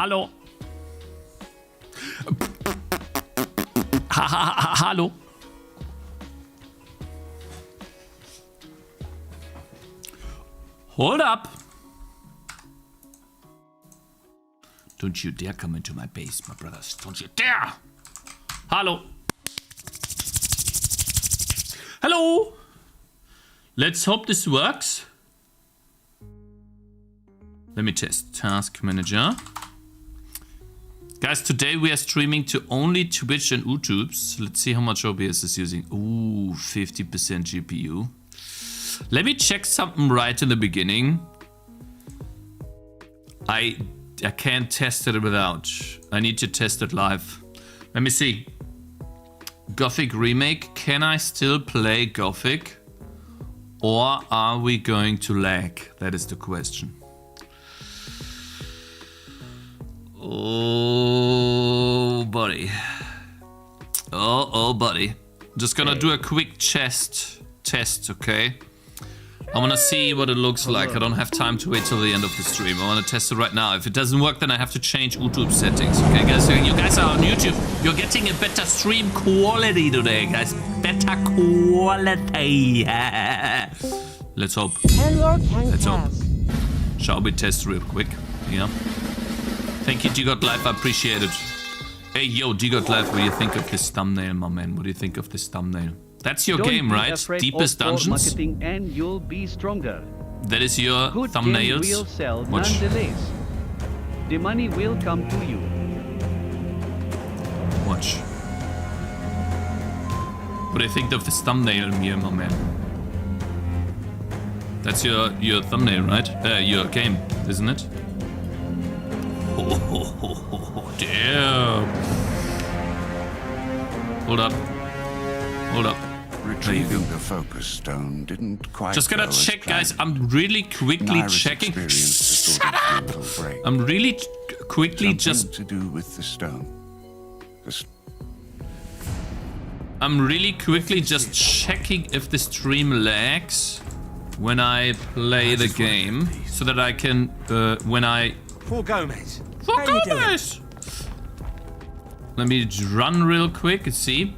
Hallo. Hallo. Hold up. Don't you dare come into my base, my brothers. Don't you dare. Hallo. Hello. Let's hope this works. Let me test. Task manager. Guys, today we are streaming to only Twitch and YouTubes. Let's see how much OBS is using. Ooh, 50% GPU. Let me check something right in the beginning. I can't test it without. I need to test it live. Let me see. Gothic Remake. Can I still play Gothic? Or are we going to lag? That is the question. Oh, buddy. Oh, buddy. Just gonna do a quick chest test, okay? I wanna see what it looks like. I don't have time to wait till the end of the stream. I wanna test it right now. If it doesn't work, then I have to change YouTube settings. Okay, guys? You guys are on YouTube. You're getting a better stream quality today, guys. Better quality. Let's hope. Let's hope. Shall we test real quick? Yeah. Thank you, G-God Life. I appreciate it. Hey, yo, G-God Life. What do you think of this thumbnail, my man? What do you think of this thumbnail? That's your game, right? Deepest Dungeons. And you'll be stronger. That is your Good thumbnails. Game will sell, Watch. none delays. The money will come to you. Watch. What do you think of this thumbnail here, my man? That's your thumbnail, right? Your game, isn't it? Oh, damn. Hold up. Hold up. Retrieving the focus stone didn't quite. Just gonna check, guys. I'm really quickly checking. Shut up! I'm really quickly just to do with the stone. I'm really quickly just checking if the stream lags when I play the game, so that I can when I. For Gomez. For Gomez. Let me run real quick and see.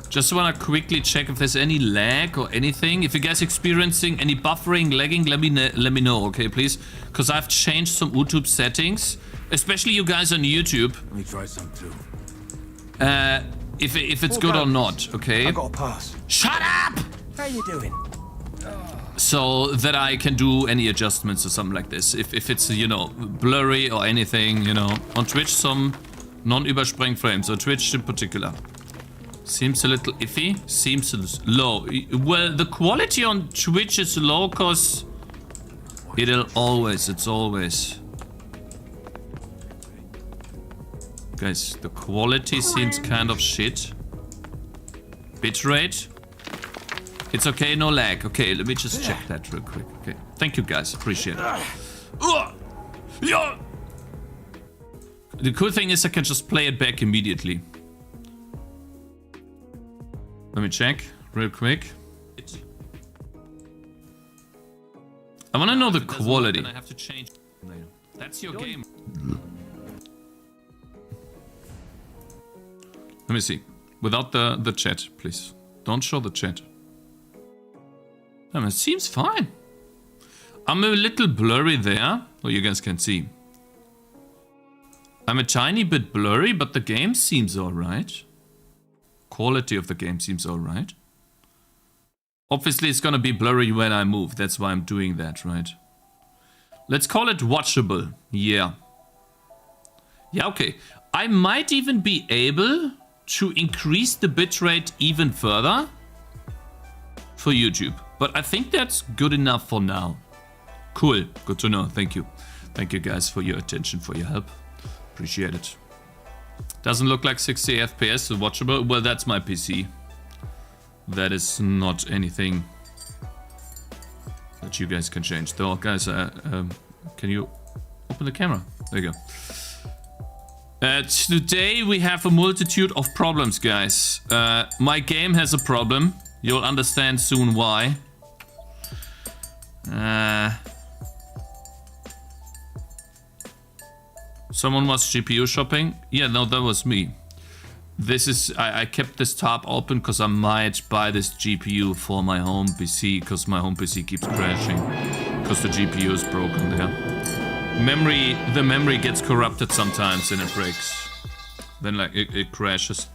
Just want to quickly check if there's any lag or anything. If you guys experiencing any buffering, lagging, let me know, okay, please? Because I've changed some YouTube settings, especially you guys on YouTube. Let me try some too. If it's good or not, okay? I got a pass. Shut up! How you doing? So that I can do any adjustments or something like this. If it's, you know, blurry or anything, you know. On Twitch, some non-überspring frames. On Twitch in particular. Seems a little iffy. Seems low. Well, the quality on Twitch is low because it's always. Guys, the quality seems kind of shit. Bitrate. It's okay, no lag. Okay, let me just check that real quick. Okay, thank you guys, appreciate it. The cool thing is I can just play it back immediately. Let me check real quick. I want to know the quality. I have to change. That's your game. Let me see. Without the chat, please. Don't show the chat. It seems fine. I'm a little blurry there. Oh, you guys can see. I'm a tiny bit blurry, but the game seems alright. Quality of the game seems alright. Obviously, it's gonna be blurry when I move. That's why I'm doing that, right? Let's call it watchable. Yeah. Yeah, okay. I might even be able to increase the bitrate even further for YouTube. But I think that's good enough for now. Cool. Good to know. Thank you. Thank you guys for your attention, for your help. Appreciate it. Doesn't look like 60 FPS, so watchable. Well, that's my PC. That is not anything that you guys can change. Though, guys, can you open the camera? There you go. Today we have a multitude of problems, guys. My game has a problem. You'll understand soon why. Someone was GPU shopping? Yeah, no, that was me. This is... I kept this tab open because I might buy this GPU for my home PC, because my home PC keeps crashing. Because the GPU is broken there. The memory gets corrupted sometimes and it breaks. Then like it crashes.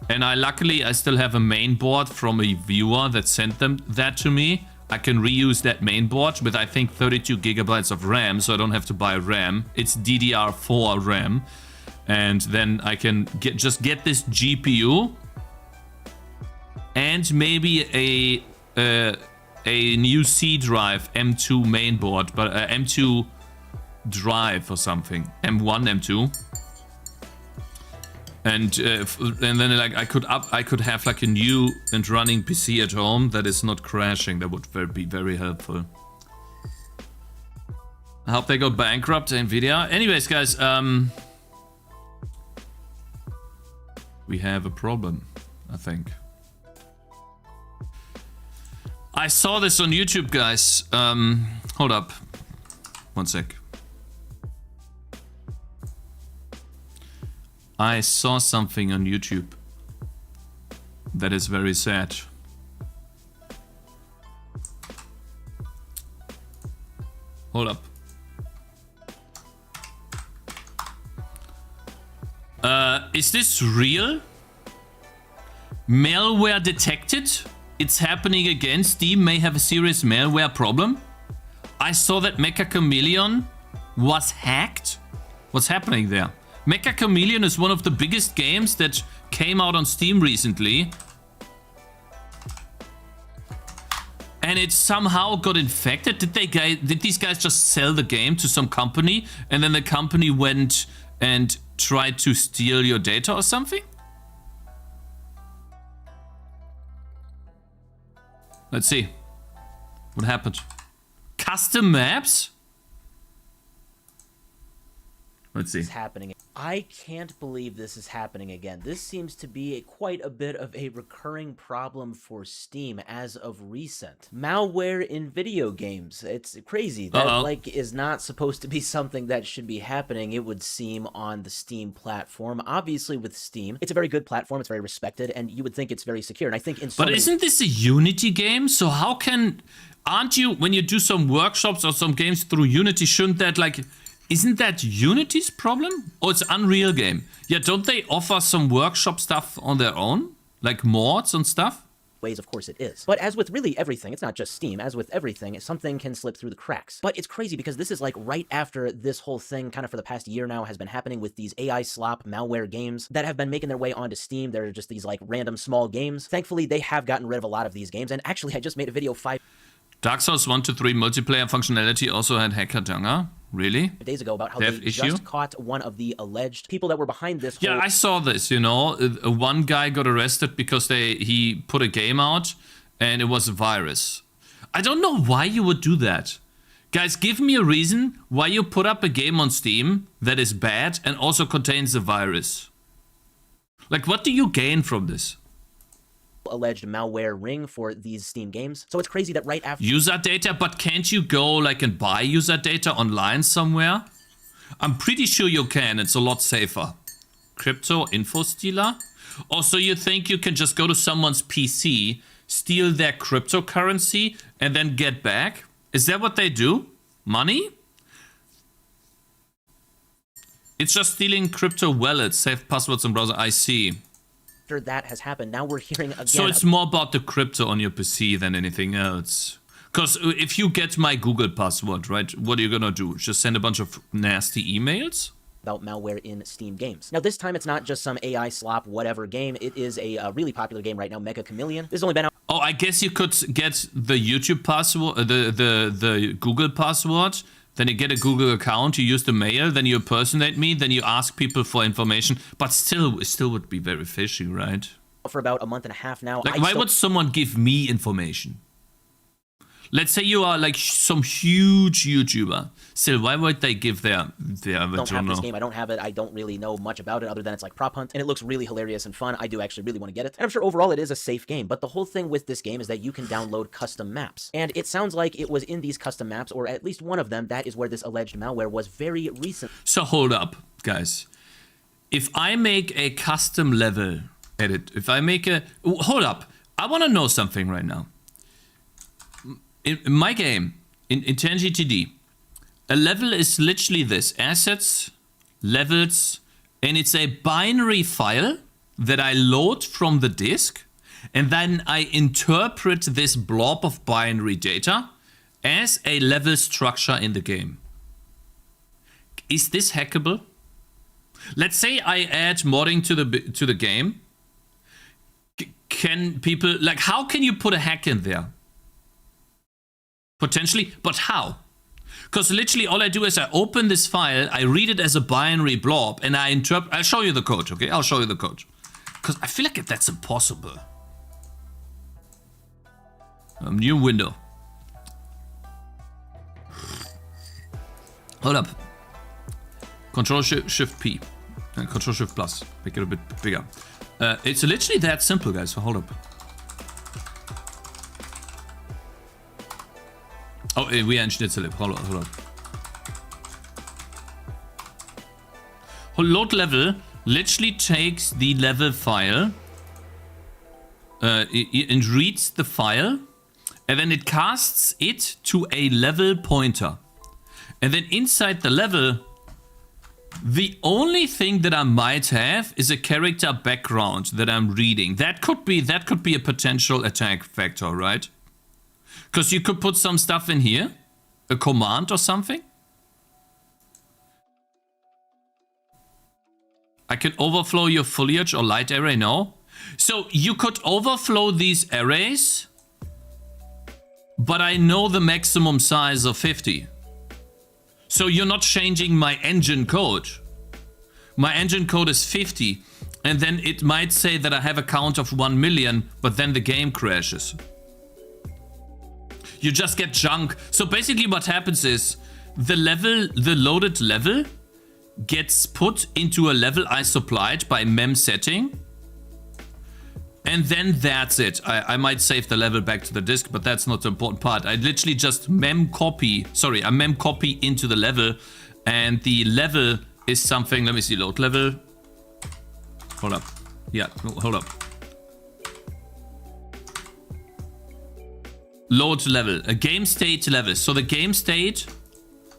And luckily I still have a main board from a viewer that sent them that to me. I can reuse that main board with I think 32 gigabytes of RAM, so I don't have to buy RAM. It's DDR4 RAM. And then I can just get this GPU and maybe a new C drive M2 mainboard, but M2 drive or something, M1, M2, and then like I could have like a new and running PC at home that is not crashing. That would be very helpful. I hope they go bankrupt, Nvidia. Anyways, guys, we have a problem, I think. I saw this on YouTube, guys. Hold up. One sec. I saw something on YouTube that is very sad. Hold up. Is this real? Malware detected? It's happening again. Steam may have a serious malware problem. I saw that Mecha Chameleon was hacked. What's happening there? Mecha Chameleon is one of the biggest games that came out on Steam recently. And it somehow got infected. Did these guys just sell the game to some company and then the company went and tried to steal your data or something? Let's see. What happened? Custom maps? Let's see. It's happening. I can't believe this is happening again. This seems to be quite a bit of a recurring problem for Steam as of recent. Malware in video games. It's crazy. That like is not supposed to be something that should be happening, it would seem, on the Steam platform. Obviously with Steam, it's a very good platform, it's very respected, and you would think it's very secure. And I think in so many... isn't this a Unity game? So how can... Aren't you, when you do some workshops or some games through Unity, shouldn't that like... Isn't that Unity's problem? Or it's Unreal game? Yeah, don't they offer some workshop stuff on their own? Like mods and stuff? Ways, of course it is. But as with really everything, it's not just Steam, as with everything, something can slip through the cracks. But it's crazy because this is like right after this whole thing kind of for the past year now has been happening with these AI slop malware games that have been making their way onto Steam. They're just these like random small games. Thankfully, they have gotten rid of a lot of these games. And actually, I just made a video Dark Souls 1 to 3 multiplayer functionality also had hacker danga. Really? days ago about how they just caught one of the alleged people that were behind this whole... Yeah, I saw this, you know. One guy got arrested because he put a game out and it was a virus. I don't know why you would do that. Guys, give me a reason why you put up a game on Steam that is bad and also contains a virus. Like, what do you gain from this? Alleged malware ring for these Steam games. So it's crazy that right after... User data? But can't you go like and buy user data online somewhere? I'm pretty sure you can. It's a lot safer. Crypto info stealer? Also, you think you can just go to someone's PC, steal their cryptocurrency, and then get back? Is that what they do? Money? It's just stealing crypto wallets, safe passwords and browser. I see. After that has happened, now we're hearing again... So it's more about the crypto on your PC than anything else. Because if you get my Google password, right, what are you gonna do? Just send a bunch of nasty emails? About malware in Steam games. Now this time it's not just some AI slop whatever game, it is a really popular game right now, Mecha Chameleon. This has only been out... Oh, I guess you could get the YouTube password, the Google password, then you get a Google account, you use the mail, then you impersonate me, then you ask people for information, but still, it still would be very fishy, right? For about a month and a half now. Like, why would someone give me information? Let's say you are like some huge YouTuber. Still, why would they give their I don't have this game. I don't have it. I don't really know much about it other than it's like prop hunt, and it looks really hilarious and fun. I do actually really want to get it. And I'm sure overall it is a safe game, but the whole thing with this game is that you can download custom maps. And it sounds like it was in these custom maps, or at least one of them, that is where this alleged malware was very recent. So hold up. guys, if I make a custom level edit, if I make a... Hold up. I want to know something right now. In my game, in Tangy TD, a level is literally this. Assets, levels, and it's a binary file that I load from the disk, and then I interpret this blob of binary data as a level structure in the game. Is this hackable? Let's say I add modding to the game. Can people, like, how can you put a hack in there? Potentially, but how? Because literally all I do is I open this file, I read it as a binary blob, and I interpret. I'll show you the code, okay? I'll show you the code. Because I feel like that's impossible. New window. Hold up. Control Shift P. Control Shift Plus. Make it a bit bigger. It's literally that simple, guys. So hold up. Oh, we Schnitzel. Hold up. Load level literally takes the level file and reads the file, and then it casts it to a level pointer. And then inside the level, the only thing that I might have is a character background that I'm reading. That could be a potential attack vector, right? Because you could put some stuff in here, a command or something. I can overflow your foliage or light array, no. So you could overflow these arrays, but I know the maximum size of 50. So you're not changing my engine code. My engine code is 50, and then it might say that I have a count of 1 million, but then the game crashes. You just get junk. So basically what happens is the loaded level gets put into a level I supplied by mem setting. And then that's it. I might save the level back to the disk, but that's not the important part. I literally just mem copy into the level, and the level is something. Let me see, load level. Hold up. Yeah, hold up. Load level, a game state level. So the game state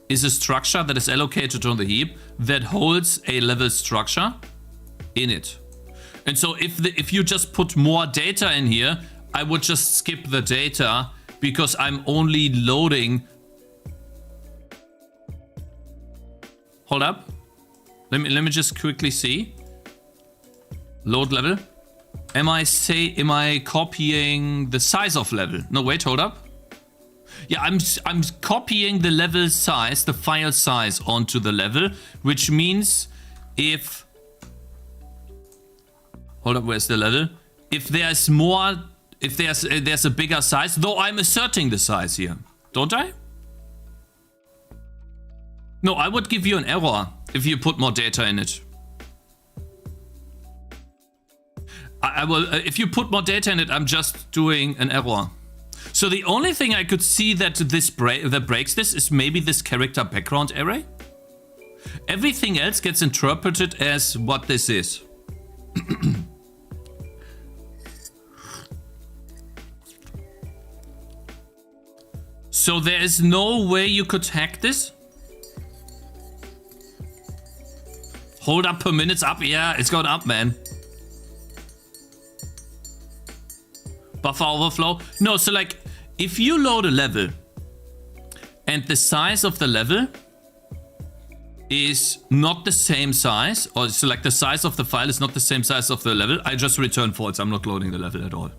is a structure that is allocated on the heap that holds a level structure in it. And so if you just put more data in here, I would just skip the data because I'm only loading. Hold up. Let me just quickly see. Load level. Am I copying the size of level? No, wait, hold up. Yeah, I'm copying the level size, the file size onto the level, which means if... Hold up, where's the level? If there's more, if there's a bigger size, though I'm asserting the size here, don't I? No, I would give you an error if you put more data in it. I will, if you put more data in it, I'm just doing an error. So the only thing I could see that that breaks this is maybe this character background array. Everything else gets interpreted as what this is. So there is no way you could hack this? Hold up per minute's up. Yeah, it's going up, man. Buffer overflow. No, so like, if you load a level and the size of the level is not the same size, or so like the size of the file is not the same size of the level, I just return false. I'm not loading the level at all.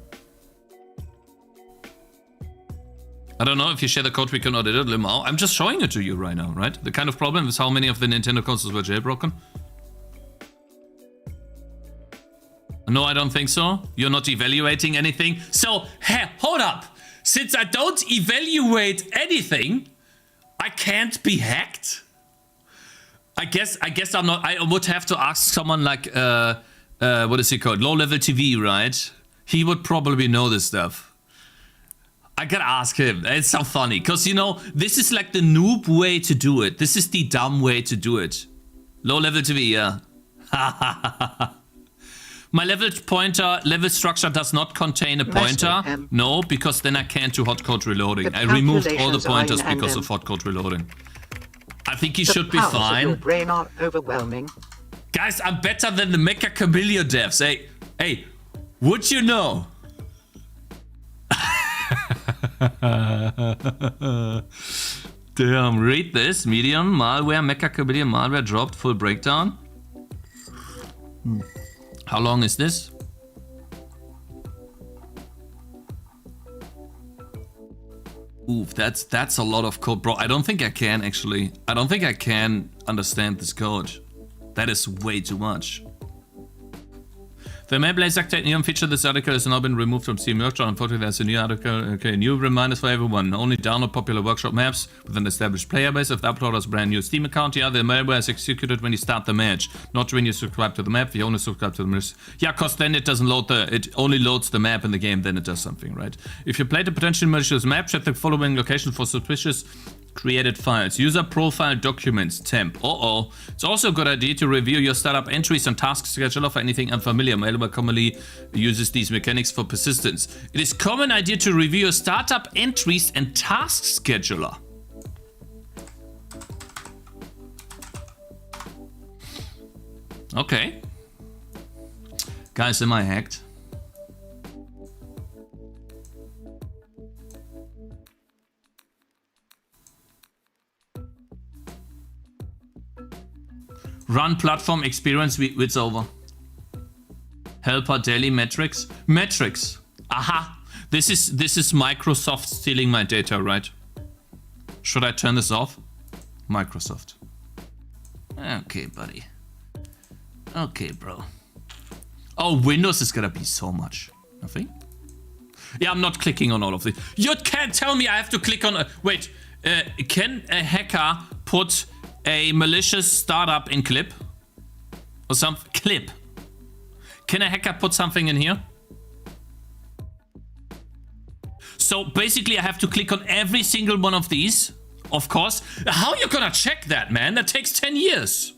I don't know if you share the code, we can audit it. I'm just showing it to you right now, right? The kind of problem is how many of the Nintendo consoles were jailbroken. No, I don't think so. You're not evaluating anything. So, hey, hold up. Since I don't evaluate anything, I can't be hacked? I guess I'm not. I would have to ask someone like, what is he called? Low level TV, right? He would probably know this stuff. I gotta ask him. It's so funny. Because, you know, this is like the noob way to do it. This is the dumb way to do it. Low level TV, yeah. My level structure does not contain a pointer. No, because then I can't do hotcode reloading. I removed all the pointers because of hotcode reloading. I think he should be fine. Your brain are overwhelming. Guys, I'm better than the Mecha Camellia devs. Hey, would you know? Damn, read this. Medium, malware, Mecha Camellia, malware dropped, full breakdown. How long is this? Oof, that's a lot of code, bro. I don't think I can actually. I don't think I can understand this code. That is way too much. The map lays new feature. This article has now been removed from Steam Workshop. Unfortunately, there's a new article. Okay, new reminders for everyone. Only download popular workshop maps with an established player base. If the uploader has a brand new Steam account, yeah, the malware is executed when you start the match, not when you subscribe to the map. If you only subscribe to the map, yeah, cause then it doesn't load it only loads the map in the game, then it does something, right? If you played a potentially malicious map, check the following location for suspicious created files. User profile documents, temp. It's also a good idea to review your startup entries and task scheduler for anything unfamiliar. Malware commonly uses these mechanics for persistence. It is common idea to review your startup entries and task scheduler. Okay. Guys, am I hacked? Run platform experience, it's over. Helper daily metrics. Metrics. Aha. This is Microsoft stealing my data, right? Should I turn this off? Microsoft. Okay, buddy. Okay, bro. Oh, Windows is gonna be so much. Nothing? Yeah, I'm not clicking on all of this. You can't tell me I have to click on... wait, can a hacker put a malicious startup in clip? Or some... clip? Can a hacker put something in here? So basically I have to click on every single one of these. Of course. How are you gonna check that, man? That takes 10 years.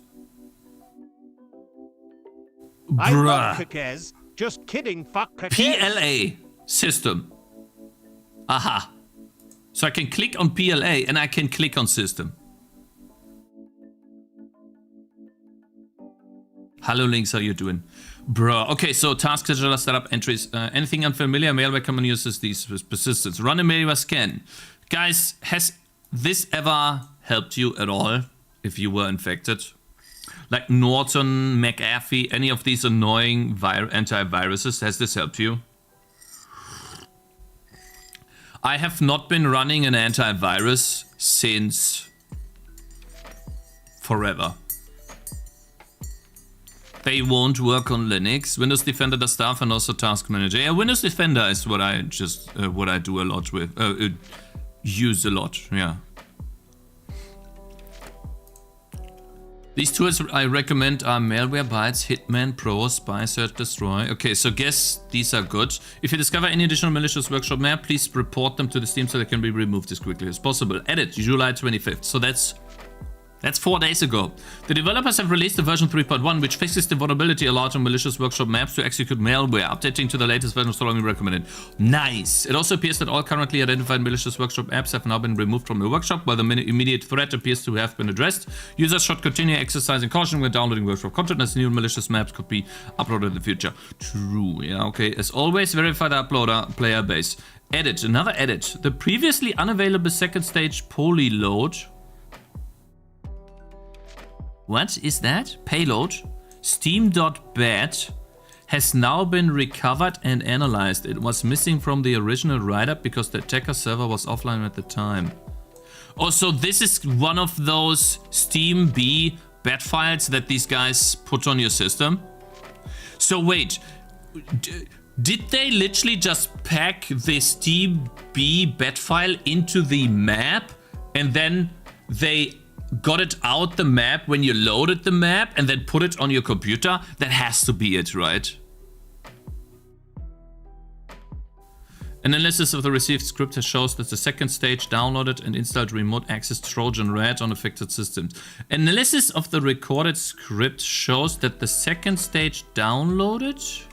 I love Bruh. Cakez. Just kidding, fuck Cakez. PLA system. Aha. So I can click on PLA and I can click on system. Hello Links, how you doing? Bro, okay, so task scheduler, startup entries, anything unfamiliar, malware common uses these with persistence. Run a malware scan. Guys, has this ever helped you at all if you were infected? Like Norton, McAfee, any of these annoying antiviruses, has this helped you? I have not been running an antivirus since forever. They won't work on Linux. Windows Defender does stuff and also Task Manager. Yeah, Windows Defender is what I just what I do a lot with. Use a lot. Yeah. These tools I recommend are Malwarebytes, Hitman Pro, Spy Search Destroy. Okay, so guess these are good. If you discover any additional malicious workshop map, please report them to the Steam so they can be removed as quickly as possible. Edit July 25th. So that's 4 days ago. The developers have released a version 3.1 which fixes the vulnerability allowed on malicious workshop maps to execute malware. Updating to the latest version strongly recommended. Nice! It also appears that all currently identified malicious workshop apps have now been removed from the workshop, while the immediate threat appears to have been addressed. Users should continue exercising caution when downloading workshop content, as new malicious maps could be uploaded in the future. True, yeah, okay. As always, verify the uploader player base. Edit, another edit. The previously unavailable second stage poly load. What is that? Payload steam.bat has now been recovered and analyzed. It was missing from the original write-up because the attacker server was offline at the time. Oh, so this is one of those Steam B bat files that these guys put on your system? So wait, did they literally just pack the Steam B bat file into the map and then they got it out the map when you loaded the map and then put it on your computer? That has to be it, right? Analysis of the received script shows that the second stage downloaded and installed remote access Trojan red on affected systems. Analysis of the recorded script shows that the second stage downloaded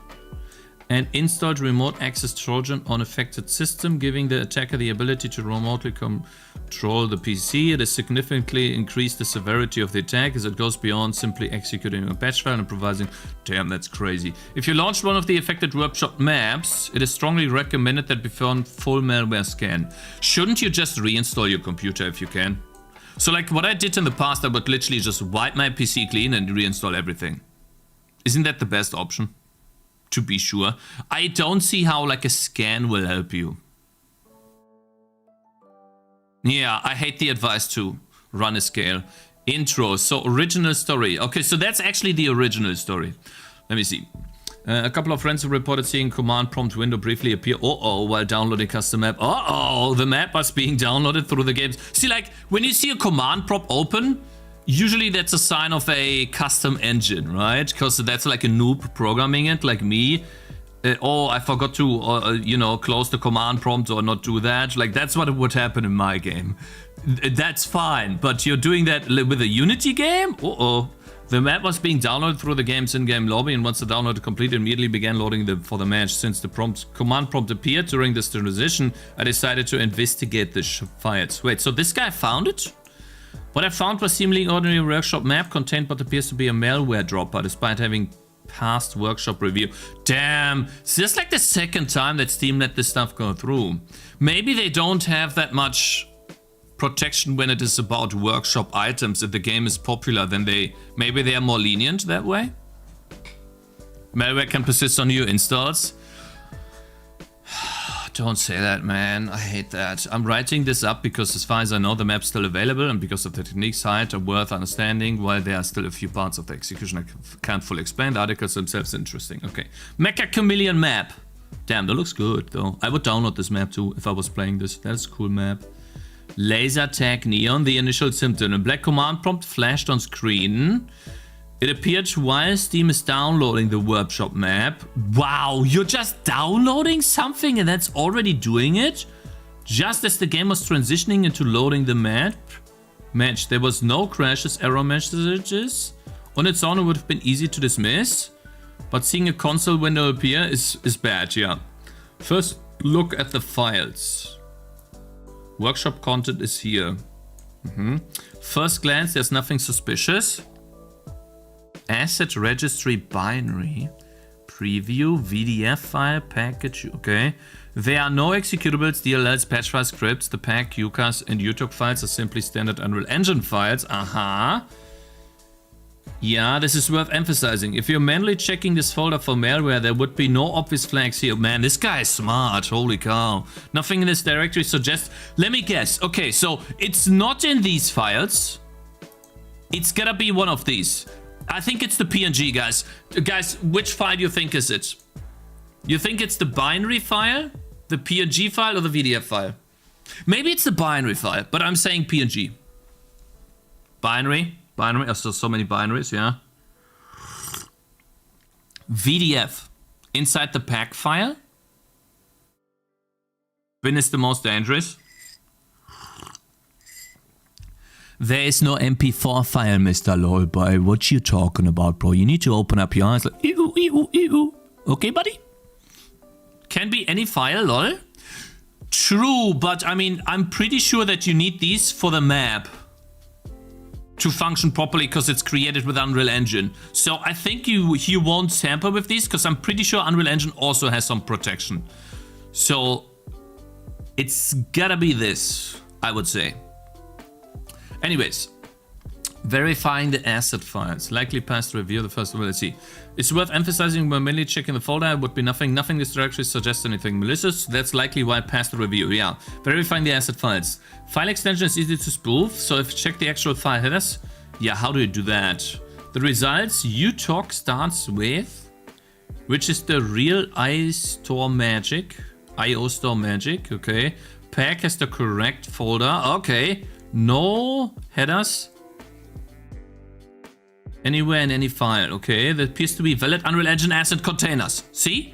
and installed remote access Trojan on affected system, giving the attacker the ability to remotely control the PC. It has significantly increased the severity of the attack as it goes beyond simply executing a patch file and providing... Damn, that's crazy. If you launched one of the affected workshop maps, it is strongly recommended that before full malware scan. Shouldn't you just reinstall your computer if you can? So like what I did in the past, I would literally just wipe my PC clean and reinstall everything. Isn't that the best option? To be sure. I don't see how like a scan will help you. Yeah, I hate the advice to run a scale. Intro, so original story. Okay, so that's actually the original story. Let me see. A couple of friends have reported seeing command prompt window briefly appear while downloading custom map. The map was being downloaded through the games. See, like when you see a command prompt open, usually that's a sign of a custom engine, right? Because that's like a noob programming it, like me. I forgot to, close the command prompt or not do that. Like, that's what would happen in my game. That's fine, but you're doing that with a Unity game? The map was being downloaded through the game's in-game lobby, and once the download completed, immediately began loading for the match. Since the command prompt appeared during this transition, I decided to investigate the files. Wait, so this guy found it? What I found was seemingly ordinary workshop map contained what appears to be a malware dropper, despite having passed workshop review. Damn, so this is like the second time that Steam let this stuff go through. Maybe they don't have that much protection when it is about workshop items. If the game is popular, then maybe they are more lenient that way. Malware can persist on new installs. Don't say that, man. I hate that. I'm writing this up because as far as I know, the map's still available and because of the technique side are worth understanding, while there are still a few parts of the execution I can't fully explain. The articles themselves are interesting. Okay. Mecha Chameleon map. Damn, that looks good, though. I would download this map, too, if I was playing this. That's a cool map. Laser tag neon, the initial symptom. A black command prompt flashed on screen. It appeared while Steam is downloading the workshop map. Wow, you're just downloading something and that's already doing it? Just as the game was transitioning into loading the map? There was no crashes, error messages. On its own, it would have been easy to dismiss. But seeing a console window appear is bad, yeah. First, look at the files. Workshop content is here. First glance, there's nothing suspicious. Asset registry binary. Preview, VDF file, package, okay. There are no executables, DLLs, patch file scripts. The pack, UCAS, and UTOC files are simply standard Unreal Engine files. Yeah, this is worth emphasizing. If you're manually checking this folder for malware, there would be no obvious flags here. Man, this guy is smart. Holy cow. Nothing in this directory suggests... Let me guess. Okay, so it's not in these files. It's gotta be one of these. I think it's the PNG, guys. Guys, which file do you think is it? You think it's the binary file, the PNG file, or the VDF file? Maybe it's the binary file, but I'm saying PNG. Binary. Oh, so many binaries, yeah. VDF. Inside the pack file. Bin is the most dangerous. There is no MP4 file, Mr. Lolboy. What you talking about, bro? You need to open up your eyes like, ew, ew, ew. Okay, buddy? Can be any file, lol. True, but I mean, I'm pretty sure that you need these for the map to function properly because it's created with Unreal Engine. So I think you won't tamper with these because I'm pretty sure Unreal Engine also has some protection. So it's gotta be this, I would say. Anyways, verifying the asset files. Likely passed review the first one. Let's see. It's worth emphasizing when mainly checking the folder. It would be nothing. Nothing this directory suggests anything malicious. That's likely why it passed the review. Yeah. Verifying the asset files. File extension is easy to spoof. So if you check the actual file headers, yeah, how do you do that? The results UTOC starts with, which is the real IO Store Magic. Okay. Pack has the correct folder. Okay. No headers anywhere in any file. Okay, that appears to be valid Unreal Engine asset containers. See?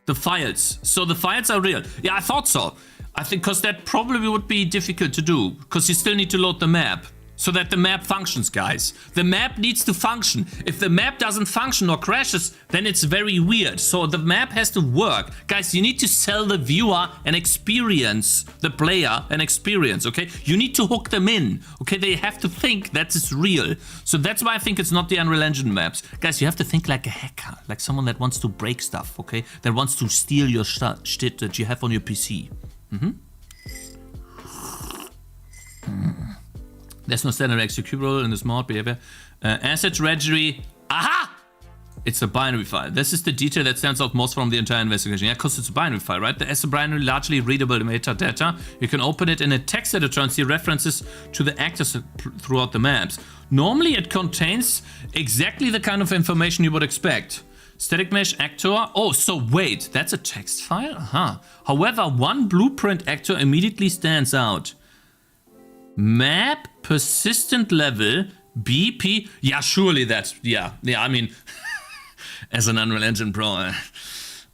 The files. So the files are real. Yeah, I thought so. I think because that probably would be difficult to do. Because you still need to load the map. So that the map functions, guys. The map needs to function. If the map doesn't function or crashes, then it's very weird. So the map has to work. Guys, you need to sell the viewer an experience. The player an experience, okay? You need to hook them in, okay? They have to think that is real. So that's why I think it's not the Unreal Engine maps. Guys, you have to think like a hacker. Like someone that wants to break stuff, okay? That wants to steal your shit that you have on your PC. There's no standard executable in the smart behavior. Asset registry. Aha! It's a binary file. This is the detail that stands out most from the entire investigation. Yeah, because it's a binary file, right? As a binary, largely readable metadata. You can open it in a text editor and see references to the actors throughout the maps. Normally, it contains exactly the kind of information you would expect. Static mesh actor. Oh, so wait, that's a text file? However, one blueprint actor immediately stands out. Map persistent level BP. Yeah, surely that's yeah. I mean, as an Unreal Engine pro,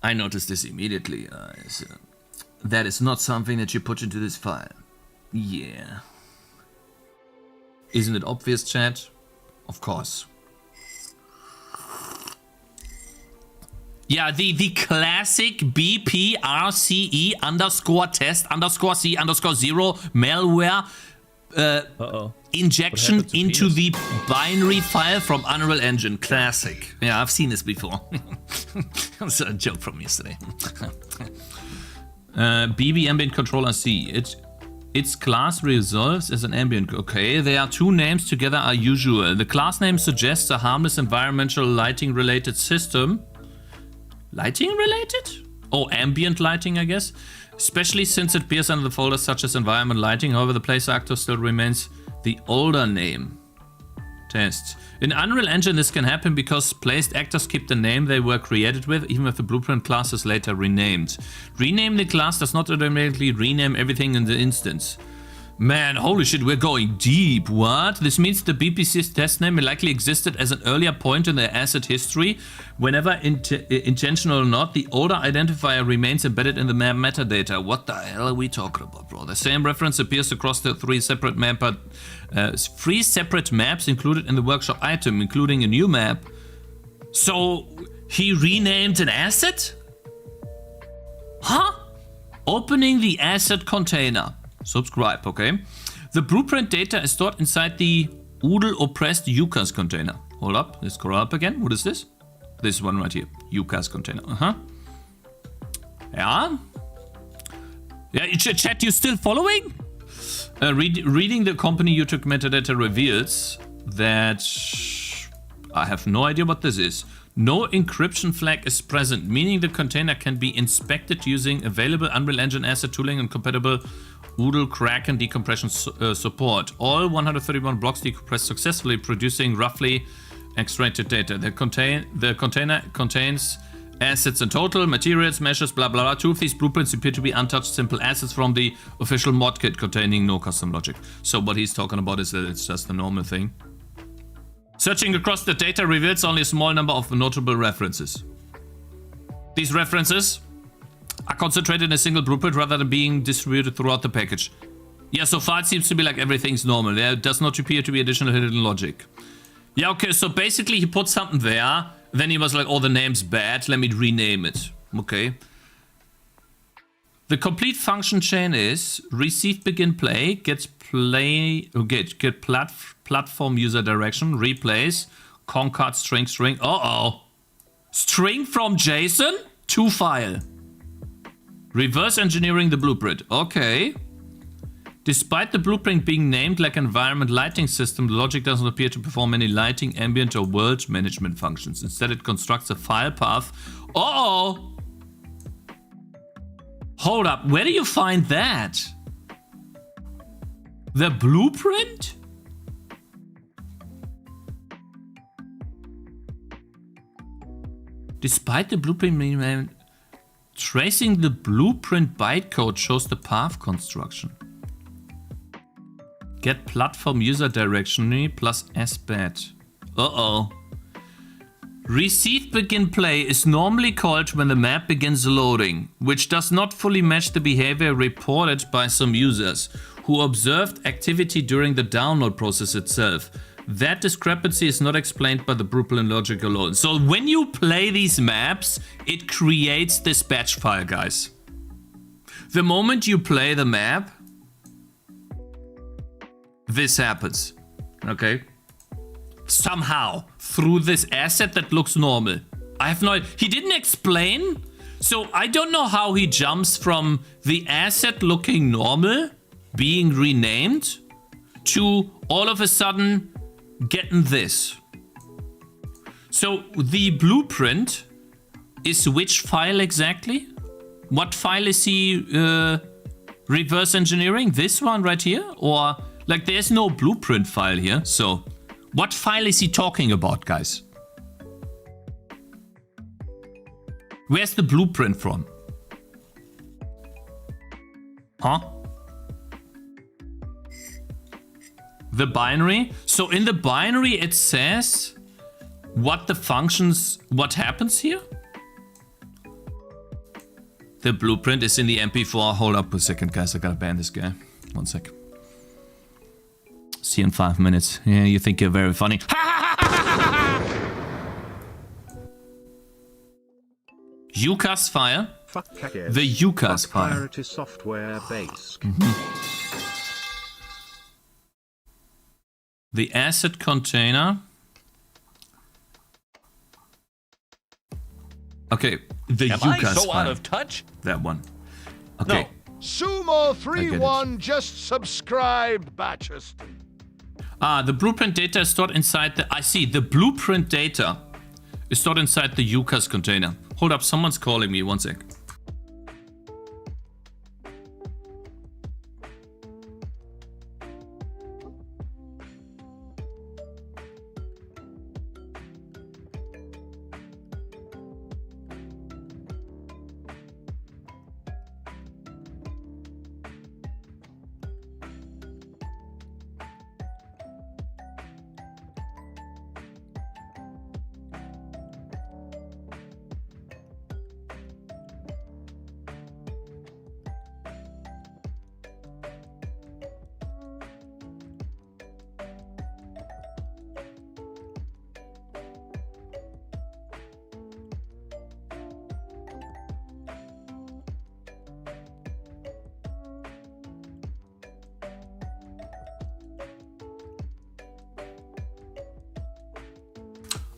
I noticed this immediately. That is not something that you put into this file. Yeah. Isn't it obvious, chat? Of course. Yeah, the classic BPRCE underscore test underscore C underscore 0 malware injection into the binary file from Unreal Engine. Classic. Yeah, I've seen this before. That's a joke from yesterday. BB ambient controller C. Its class resolves as an ambient. Okay, there are two names together are usual. The class name suggests a harmless environmental lighting related system. Lighting related? Oh, ambient lighting, I guess. Especially since it appears under the folders such as environment lighting. However, the place actor still remains the older name. Tests. In Unreal Engine, this can happen because placed actors keep the name they were created with, even if the blueprint class is later renamed. Rename the class does not automatically rename everything in the instance. Man, holy shit, we're going deep. What? This means the BPC's test name likely existed as an earlier point in their asset history. Whenever intentional or not, the older identifier remains embedded in the map metadata. What the hell are we talking about, bro? The same reference appears across the three separate maps included in the workshop item, including a new map. So he renamed an asset? Huh? Opening the asset container. Subscribe, okay? The blueprint data is stored inside the UDL oppressed UCAS container. Hold up, let's scroll up again. What is this? This one right here, UCAS container. Yeah? Yeah, chat, you still following? Reading the company you took metadata reveals that I have no idea what this is. No encryption flag is present, meaning the container can be inspected using available Unreal Engine asset tooling and compatible UDL Kraken decompression support. All 131 blocks decompressed successfully, producing roughly extracted data. The container contains assets in total, materials, measures, blah blah blah. Two of these blueprints appear to be untouched simple assets from the official mod kit containing no custom logic. So what he's talking about is that it's just a normal thing. Searching across the data reveals only a small number of notable references. These references are concentrated in a single blueprint rather than being distributed throughout the package. Yeah, so far it seems to be like everything's normal. There does not appear to be additional hidden logic. Yeah, okay, so basically he put something there, then he was like, oh, the name's bad, let me rename it. Okay. The complete function chain is receive begin play, get platform user direction, replace, concat string. String from JSON to file. Reverse engineering the blueprint. Okay. Despite the blueprint being named like environment lighting system, the logic doesn't appear to perform any lighting, ambient, or world management functions. Instead, it constructs a file path. Hold up. Where do you find that? The blueprint? Despite the blueprint being named, tracing the blueprint bytecode shows the path construction. Get platform user directionally plus sbat. Receive begin play is normally called when the map begins loading, which does not fully match the behavior reported by some users who observed activity during the download process itself. That discrepancy is not explained by the blueprint logic alone. So when you play these maps, it creates this batch file, guys. The moment you play the map, this happens, okay? Somehow, through this asset that looks normal. I have no... He didn't explain, so I don't know how he jumps from the asset looking normal, being renamed, to all of a sudden getting this. So the blueprint is which file exactly? What file is he reverse engineering? This one right here? Or, like, there's no blueprint file here, so... What file is he talking about, guys? Where's the blueprint from? Huh? The binary? So in the binary it says what the functions, what happens here? The blueprint is in the MP4. Hold up a second, guys. I gotta ban this guy. 1 sec. See you in 5 minutes. Yeah, you think you're very funny. UCAS file. Fuck Cakez. The UCAS Fuck file. Priority software base. The asset container. Okay, the Am I UCAS so file. out of touch? That one. Okay. Sumo31 just subscribed, Batches. Ah, the blueprint data is stored inside the... I see, the blueprint data is stored inside the UCAS container. Hold up, someone's calling me. 1 sec.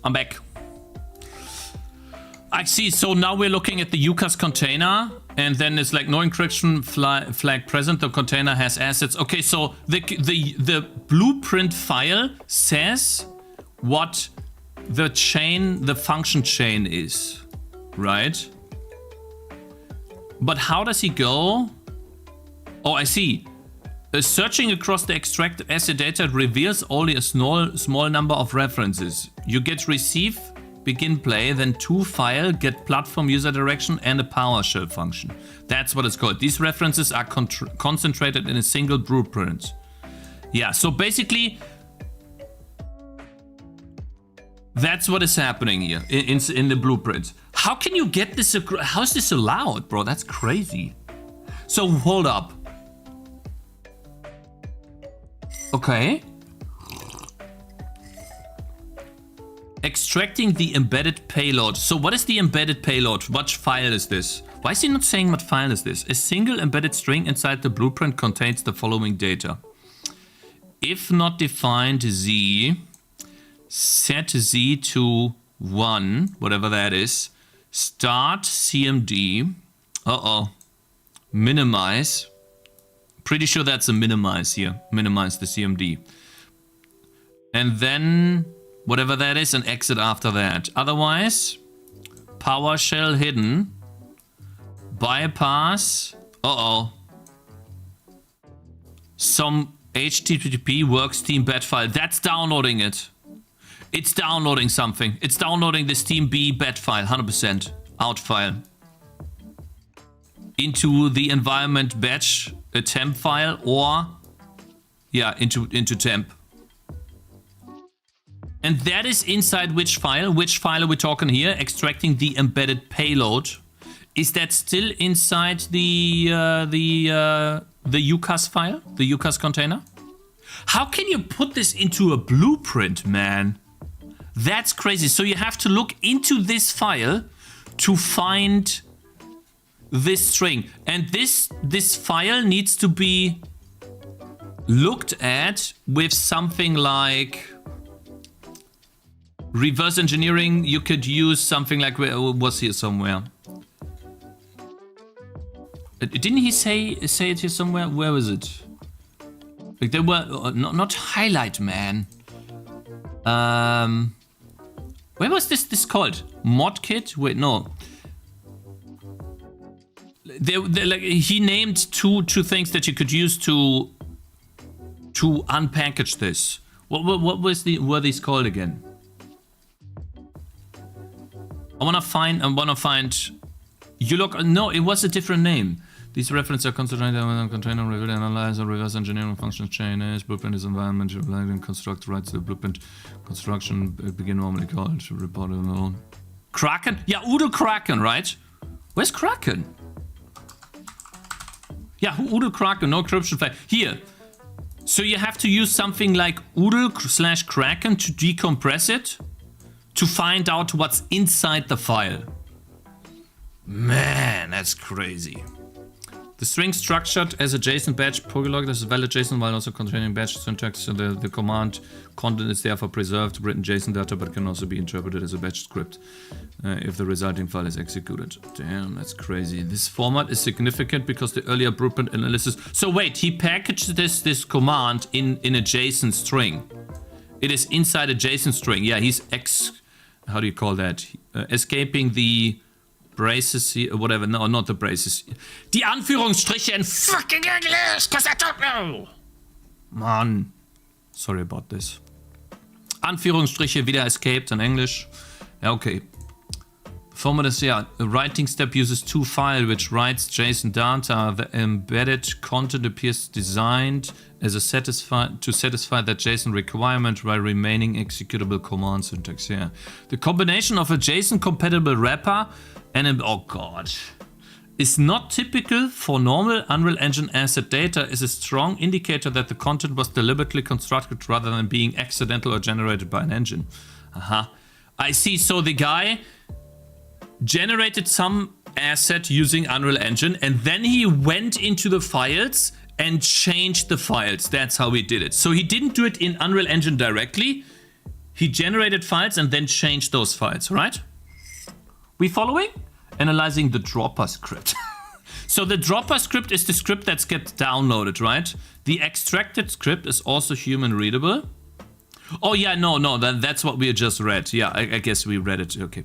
I'm back. I see, so now we're looking at the UCAS container, and then it's like no encryption flag present, the container has assets. Okay, so the blueprint file says what the chain, the function chain is, right? But how does he go? Oh, I see. Searching across the extracted asset data reveals only a small number of references. You get receive, begin play, then to file, get platform user direction, and a PowerShell function. That's what it's called. These references are concentrated in a single blueprint. Yeah, so basically, that's what is happening here in the blueprint. How can you get this? How is this allowed, bro? That's crazy. So hold up. Okay. Extracting the embedded payload. So what is the embedded payload? What file is this? Why is he not saying what file is this? A single embedded string inside the blueprint contains the following data. If not defined Z, set Z to 1, whatever that is. Start CMD. Minimize. Pretty sure that's a minimize here. Minimize the CMD. And then whatever that is, and exit after that. Otherwise, PowerShell hidden. Bypass. Some HTTP worksteam bat file. That's downloading it. It's downloading something. It's downloading the Steam B bat file. 100%. Out file. Into the environment batch, a temp file, or yeah, into temp. And that is inside which file? Which file are we talking here? Extracting the embedded payload. Is that still inside the UCAS file? The UCAS container? How can you put this into a blueprint, man? That's crazy. So you have to look into this file to find this string. And this file needs to be looked at with something like reverse engineering. You could use something like, was here somewhere? Didn't he say it here somewhere? Where was it? Like there were not highlight, man. Where was this called? Modkit? Wait, no. Like he named two things that you could use to unpackage this. What were these called again? I wanna find. You look. No, it was a different name. These references are concentrated on container reveal analyzer, reverse engineering function chain is blueprint is environment, and construct rights the blueprint construction begin normally called report alone. Kraken? Yeah, Udo Kraken, right? Where's Kraken? Yeah, Udo Kraken, no encryption file. Here. So you have to use something like Udo/Kraken to decompress it to find out what's inside the file. Man, that's crazy. The string structured as a JSON batch polylog is a valid JSON while also containing batch syntax. So the command content is therefore preserved written JSON data, but can also be interpreted as a batch script if the resulting file is executed. Damn, that's crazy. This format is significant because the earlier blueprint analysis. So wait, he packaged this command in a JSON string. It is inside a JSON string. Yeah, he's how do you call that? Escaping the braces here, whatever. No, not the braces. Die Anführungsstriche in fucking English, cause I don't know. Man. Sorry about this. Anführungsstriche wieder escaped in English. Yeah, okay. Format is, yeah, the writing step uses toFile, which writes JSON data. The embedded content appears designed as to satisfy that JSON requirement while remaining executable command syntax. Yeah. The combination of a JSON compatible wrapper and oh god, is not typical for normal Unreal Engine asset data is a strong indicator that the content was deliberately constructed rather than being accidental or generated by an engine. I see. So the guy generated some asset using Unreal Engine and then he went into the files and changed the files. That's how he did it. So he didn't do it in Unreal Engine directly. He generated files and then changed those files, right? We following? Analyzing the dropper script. So the dropper script is the script that gets downloaded, right? The extracted script is also human readable. Oh yeah, no, that's what we just read. Yeah, I guess we read it, okay.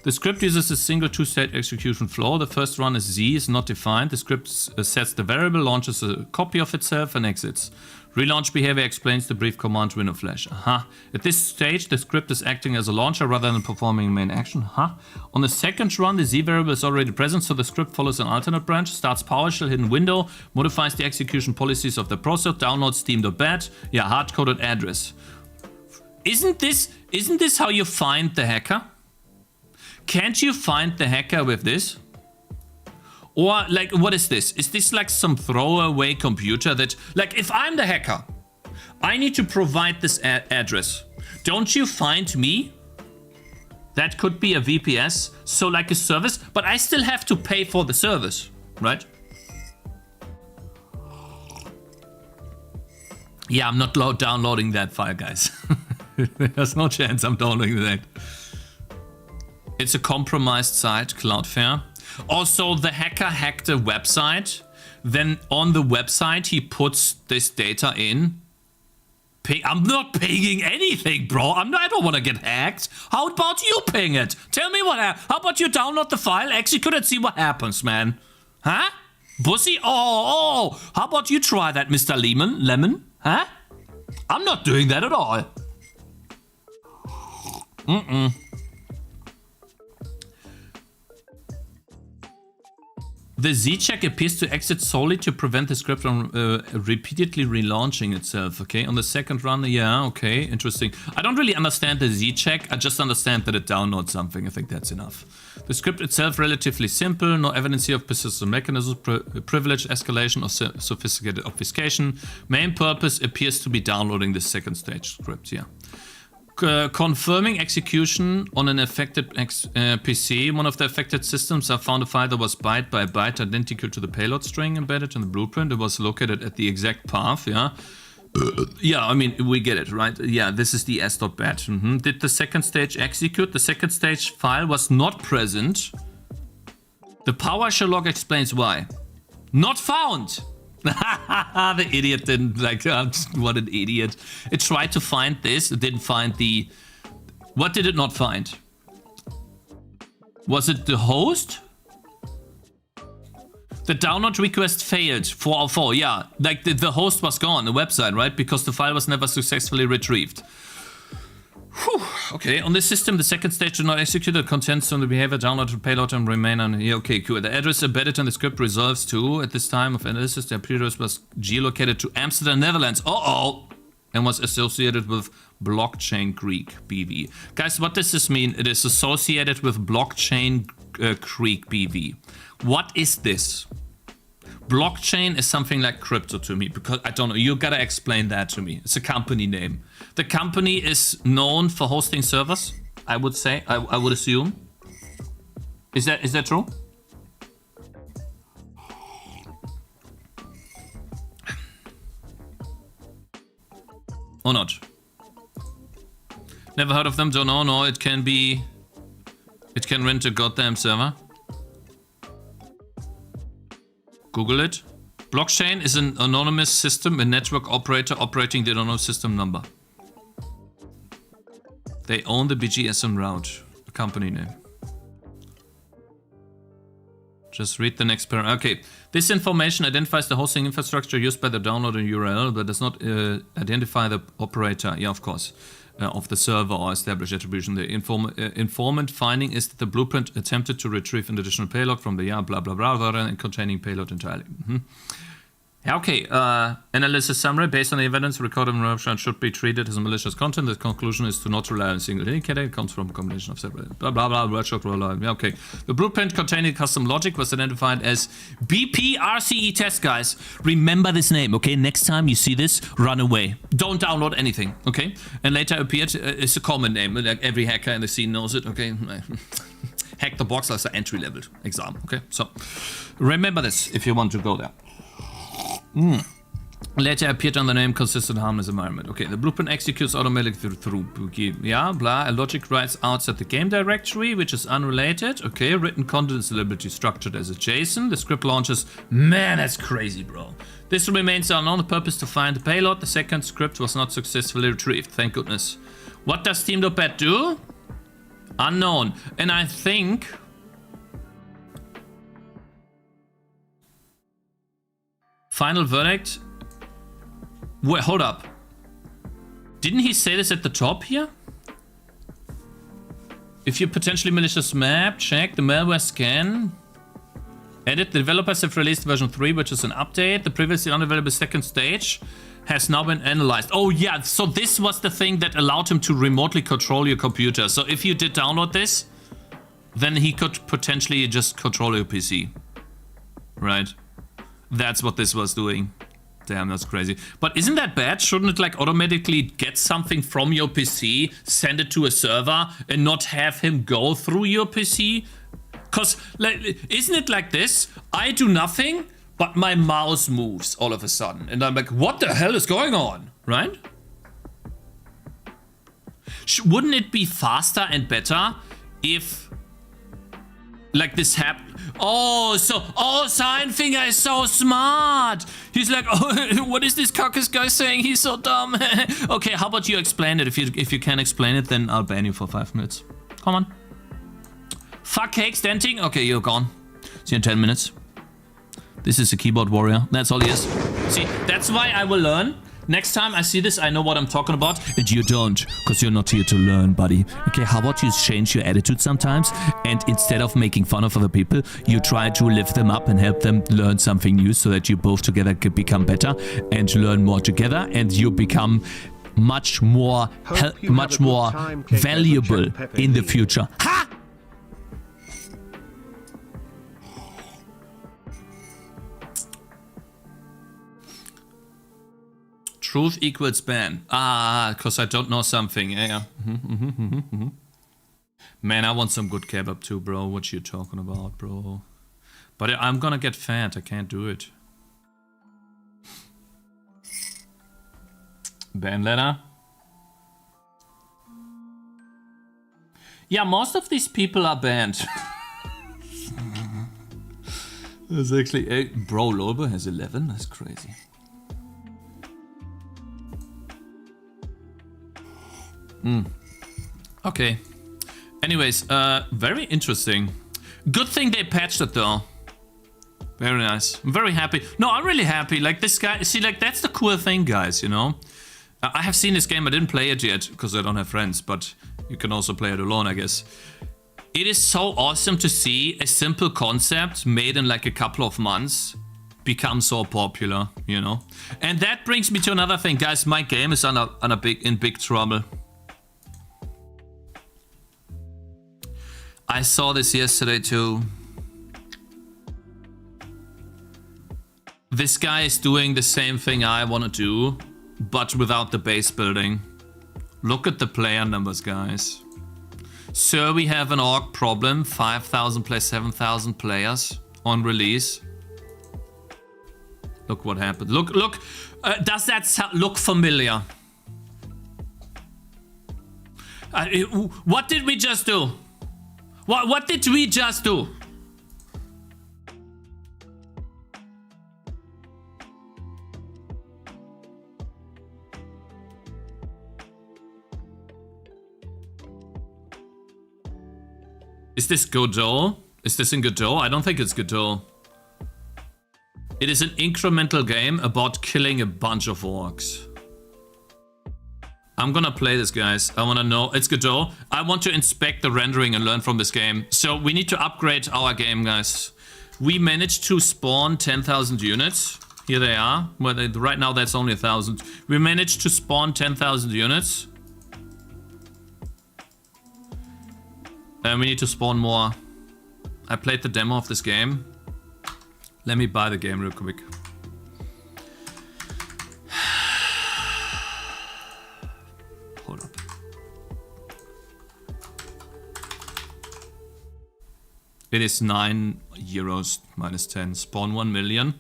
The script uses a single two-state execution flow. The first run is Z, is not defined. The script sets the variable, launches a copy of itself and exits. Relaunch behavior explains the brief command window flash. At this stage, the script is acting as a launcher rather than performing main action. On the second run, the Z variable is already present, so the script follows an alternate branch, starts PowerShell hidden window, modifies the execution policies of the process, downloads steam.bat, yeah, hard-coded address. Isn't this how you find the hacker? Can't you find the hacker with this? Or like, what is this? Is this like some throwaway computer that, like, if I'm the hacker, I need to provide this address. Don't you find me? That could be a VPS, so like a service, but I still have to pay for the service, right? Yeah, I'm not downloading that file, guys. There's no chance I'm downloading that. It's a compromised site, Cloudflare. Also, the hacker hacked a website. Then on the website, he puts this data in. I'm not paying anything, bro. I don't want to get hacked. How about you paying it? Tell me what happened. How about you download the file, execute it, see what happens, man? Huh? Bussy? Oh. How about you try that, Mr. Lemon? Huh? I'm not doing that at all. The Z-check appears to exit solely to prevent the script from repeatedly relaunching itself, okay? On the second run, yeah, okay, interesting. I don't really understand the Z-check, I just understand that it downloads something, I think that's enough. The script itself relatively simple, no evidence here of persistent mechanisms, privilege escalation or sophisticated obfuscation. Main purpose appears to be downloading the second stage script, yeah. Confirming execution on an affected PC. One of the affected systems have found a file that was byte by byte identical to the payload string embedded in the blueprint. It was located at the exact path, yeah. Yeah, I mean, we get it, right? Yeah, this is the s.bat. Did the second stage execute? The second stage file was not present. The PowerShell log explains why. Not found! The idiot didn't, like, what an idiot. It tried to find this, it didn't find the... What did it not find? Was it the host? The download request failed, 404, yeah. Like, the host was gone, the website, right? Because the file was never successfully retrieved. Whew. Okay, on this system, the second stage did not execute. The contents on the behavior downloaded payload and remain on here. Okay, cool. The address embedded in the script resolves to, at this time of analysis, the address was geolocated to Amsterdam, Netherlands. Uh-oh! And was associated with blockchain Greek BV. Guys, what does this mean? It is associated with blockchain Greek BV. What is this? Blockchain is something like crypto to me, because I don't know, you gotta explain that to me. It's a company name. The company is known for hosting servers, I would say, I would assume. Is that true? Or not? Never heard of them, don't know, no, it can rent a goddamn server. Google it. Blockchain is an anonymous system, a network operator operating the anonymous system number. They own the BGSM route, a company name. Just read the next paragraph. Okay, this information identifies the hosting infrastructure used by the downloader URL, but does not identify the operator. Yeah, of course. Of the server or established attribution. The informant finding is that the blueprint attempted to retrieve an additional payload from the blah blah blah rather than containing payload entirely. Okay, analysis summary. Based on the evidence, recorded interruption should be treated as a malicious content. The conclusion is to not rely on a single indicator. It comes from a combination of several blah blah blah, workshop rollout. Okay. The blueprint containing custom logic was identified as BPRCE test, guys. Remember this name, okay? Next time you see this, run away. Don't download anything, okay? And later appeared, it's a common name. Like every hacker in the scene knows it, okay? Hack the box as an entry-level exam, okay? So remember this if you want to go there. Later appeared on the name consistent harmless environment. Okay, the blueprint executes automatically through yeah, blah. A logic writes outside the game directory, which is unrelated. Okay, written content is deliberately structured as a JSON. The script launches. Man, that's crazy, bro. This remains unknown. The purpose to find the payload. The second script was not successfully retrieved. Thank goodness. What does Team.bat do? Unknown. And I think... Final verdict. Wait, hold up. Didn't he say this at the top here? If you potentially malicious map, check the malware scan. Edit. The developers have released version 3, which is an update. The previously unavailable second stage has now been analyzed. Oh yeah, so this was the thing that allowed him to remotely control your computer. So if you did download this, then he could potentially just control your PC. Right? That's what this was doing. Damn, that's crazy. But isn't that bad? Shouldn't it like automatically get something from your PC, send it to a server, and not have him go through your PC? Because like, isn't it like this? I do nothing, but my mouse moves all of a sudden. And I'm like, what the hell is going on? Right? Wouldn't it be faster and better if like this happened? Oh, Signfinger is so smart. He's like, oh, what is this Cakez guy saying? He's so dumb. Okay, how about you explain it? If you can't explain it, then I'll ban you for 5 minutes. Come on. Fuck Cakez denting. Okay, you're gone. See you in 10 minutes. This is a keyboard warrior. That's all he is. See, that's why I will learn Next time I see this, I know what I'm talking about. And you don't, because you're not here to learn, buddy. Okay, how about you change your attitude sometimes? And instead of making fun of other people, you try to lift them up and help them learn something new so that you both together can become better and learn more together. And you become much more, much more valuable in the future. Ha! Truth equals ban. Ah, because I don't know something. Yeah. Man, I want some good kebab too, bro. What you talking about, bro? But I'm gonna get fat. I can't do it. Ban letter. Yeah, most of these people are banned. There's actually... Bro, Lobo has 11? That's crazy. Okay. Anyways, very interesting. Good thing they patched it though. Very nice. I'm very happy. No, I'm really happy. Like this guy, see, like that's the cool thing, guys, you know? I have seen this game, I didn't play it yet because I don't have friends, but you can also play it alone, I guess. It is so awesome to see a simple concept made in like a couple of months become so popular, you know? And that brings me to another thing, guys. My game is in big trouble. I saw this yesterday too. This guy is doing the same thing I want to do, but without the base building. Look at the player numbers, guys. So we have an org problem, 5,000 plus 7,000 players on release. Look what happened. Look, does that look familiar? What did we just do? What did we just do? Is this Godot? Is this in Godot? I don't think it's Godot. It is an incremental game about killing a bunch of orcs. I'm gonna play this, guys. I wanna know. It's Godot. I want to inspect the rendering and learn from this game. So we need to upgrade our game, guys. We managed to spawn 10,000 units. Here they are. Well, right now that's only 1,000. We managed to spawn 10,000 units. And we need to spawn more. I played the demo of this game. Let me buy the game real quick. Hold up. It is €9 minus 10. Spawn 1 million.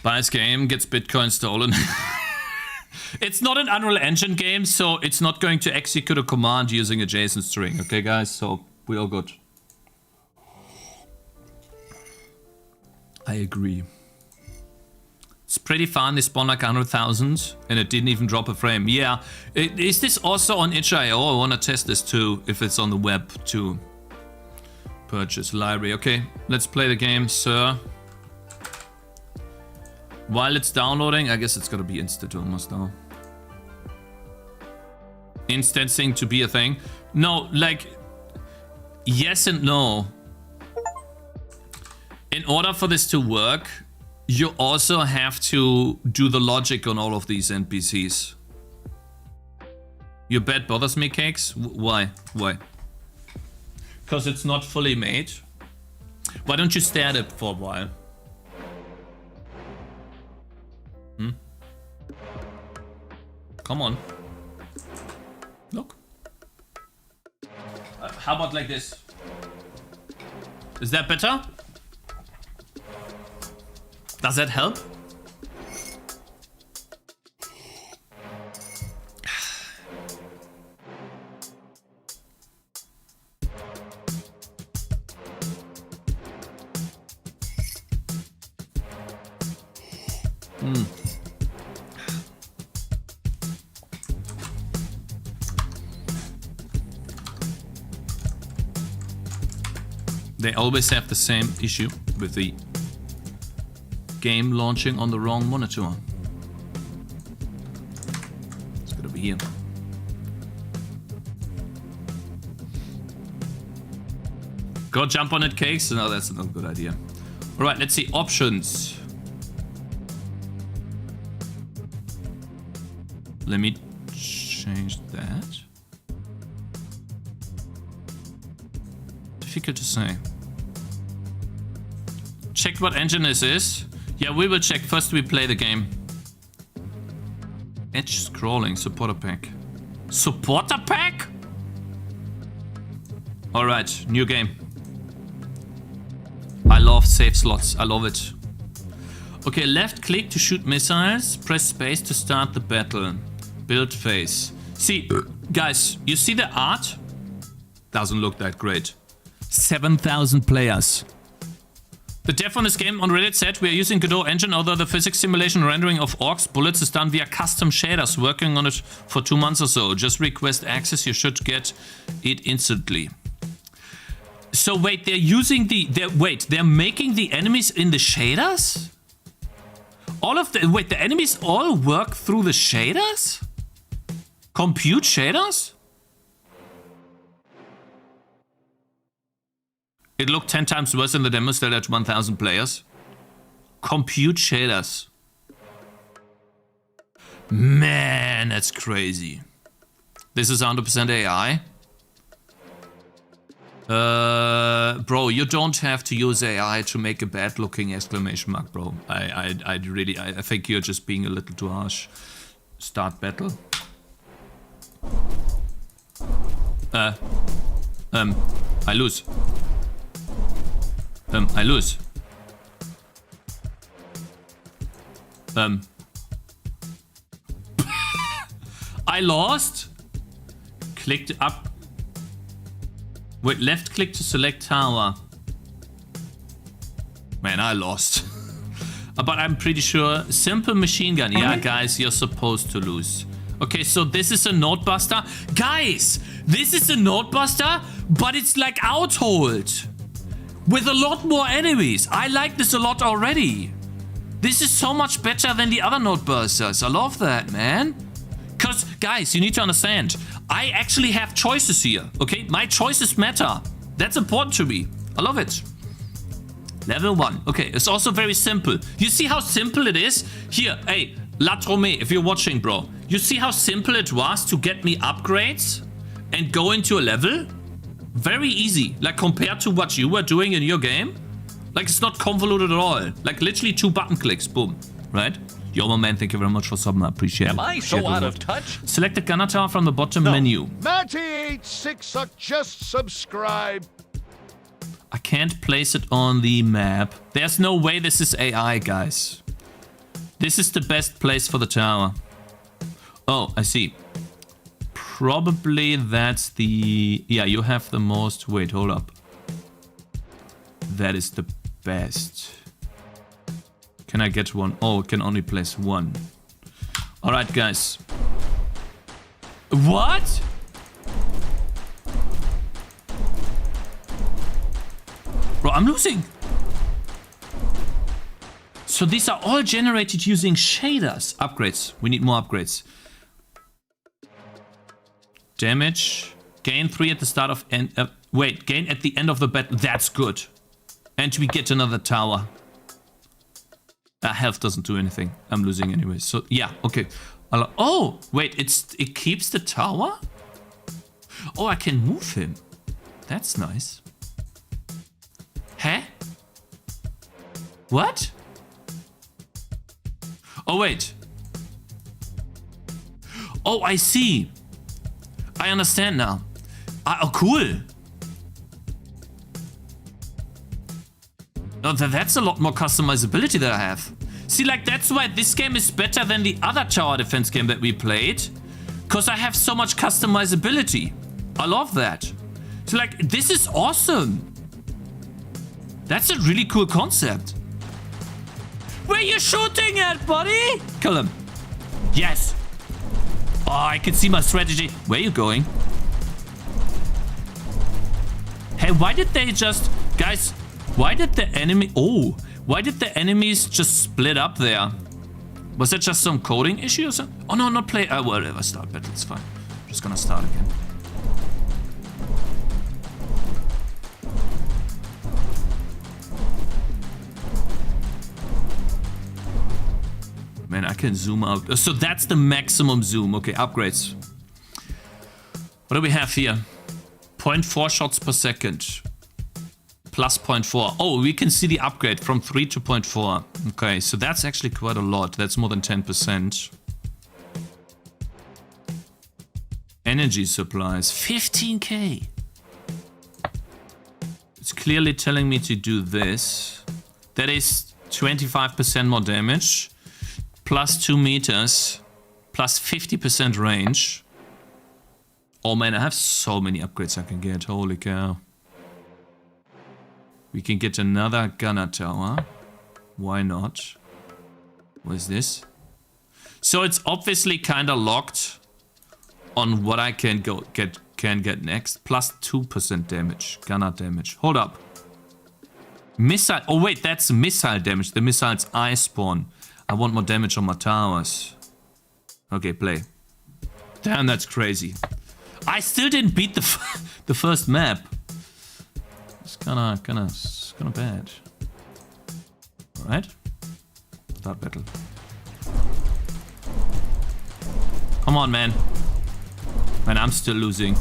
Buys game, gets Bitcoin stolen. It's not an Unreal Engine game, so it's not going to execute a command using a JSON string. Okay, guys, so we're all good. I agree. It's pretty fun. They spawned like 100,000 and it didn't even drop a frame. Yeah. Is this also on itch.io? I want to test this too, if it's on the web too. Purchase library. Okay, let's play the game, sir. While it's downloading, I guess it's gonna be instant almost now. Instancing to be a thing. No, like, yes and no. In order for this to work, you also have to do the logic on all of these NPCs. Your bet bothers me, Cakez? Why? Why? Because it's not fully made. Why don't you stare at it for a while? Come on. Look. How about like this? Is that better? Does that help? They always have the same issue with the game launching on the wrong monitor. It's gonna be here. Go jump on it, Cakez? No, that's not a good idea. Alright, let's see. Options. Let me change that. Difficult to say. Check what engine this is. Yeah, we will check. First we play the game. Edge scrolling, supporter pack. Supporter pack? Alright, new game. I love save slots. I love it. Okay, left click to shoot missiles. Press space to start the battle. Build phase. See, guys, you see the art? Doesn't look that great. 7,000 players. The dev on this game on Reddit said we are using Godot engine, although the physics simulation rendering of orcs bullets is done via custom shaders. Working on it for 2 months or so. Just request access, you should get it instantly. So wait, they're using they're making the enemies in the shaders? The enemies all work through the shaders? Compute shaders? It looked 10 times worse in the demo, still at 1,000 players. Compute shaders. Man, that's crazy. This is 100% AI. Bro, you don't have to use AI to make a bad looking exclamation mark, bro. I think you're just being a little too harsh. Start battle. I lose. I lose. I lost. Clicked up. Wait, left click to select tower. Man, I lost. But I'm pretty sure. Simple machine gun. Yeah, guys, you're supposed to lose. Okay, so this is a node buster. Guys, this is a node buster, but it's like Outhold. With a lot more enemies. I like this a lot already. This is so much better than the other node busters. I love that, man. Because, guys, you need to understand. I actually have choices here, okay? My choices matter. That's important to me. I love it. Level 1. Okay, it's also very simple. You see how simple it is? Here, hey, Latrome, if you're watching, bro. You see how simple it was to get me upgrades and go into a level? Very easy. Like, compared to what you were doing in your game. Like, it's not convoluted at all. Like, literally 2 button clicks. Boom. Right? Yo, my man, thank you very much for subbing. I appreciate it. Am I so out of touch? Select the gunner tower from the bottom menu. Matty86, just subscribe. I can't place it on the map. There's no way this is AI, guys. This is the best place for the tower. Oh, I see. Probably that's the... Yeah, you have the most... Wait, hold up. That is the best. Can I get one? Oh, it can only place 1. Alright, guys. What? Bro, I'm losing. So these are all generated using shaders. Upgrades. We need more upgrades. Damage. Gain 3 at the start of... wait, gain at the end of the battle. That's good. And we get another tower. Health doesn't do anything. I'm losing anyway. So, yeah, okay. Oh, wait, it keeps the tower? Oh, I can move him. That's nice. Huh? What? Oh, wait. Oh, I see. I understand now. Oh, cool. Oh, that's a lot more customizability that I have. See, like, that's why this game is better than the other tower defense game that we played. Because I have so much customizability. I love that. So, like, this is awesome. That's a really cool concept. Where you shooting at, buddy? Kill him. Yes. Oh, I can see my strategy. Where are you going? Hey, why did they just... Guys, why did the enemy... Oh, Why did the enemies just split up there? Was that just some coding issue or something? Oh no, not play. Whatever, start battle, it's fine. Just gonna start again. Man, I can zoom out. So that's the maximum zoom. Okay, upgrades. What do we have here? 0.4 shots per second. Plus 0.4. Oh, we can see the upgrade from 3 to 0.4. Okay, so that's actually quite a lot. That's more than 10%. Energy supplies. 15k. It's clearly telling me to do this. That is 25% more damage. Plus 2 meters. Plus 50% range. Oh man, I have so many upgrades I can get. Holy cow. We can get another gunner tower. Why not? What is this? So it's obviously kind of locked on what I can get next. Plus 2% damage. Gunner damage. Hold up. Missile. Oh wait, that's missile damage. The missiles I spawn. I want more damage on my towers. Okay, play. Damn, that's crazy. I still didn't beat the first map. It's kinda bad. Alright. Start battle. Come on, man. Man, I'm still losing.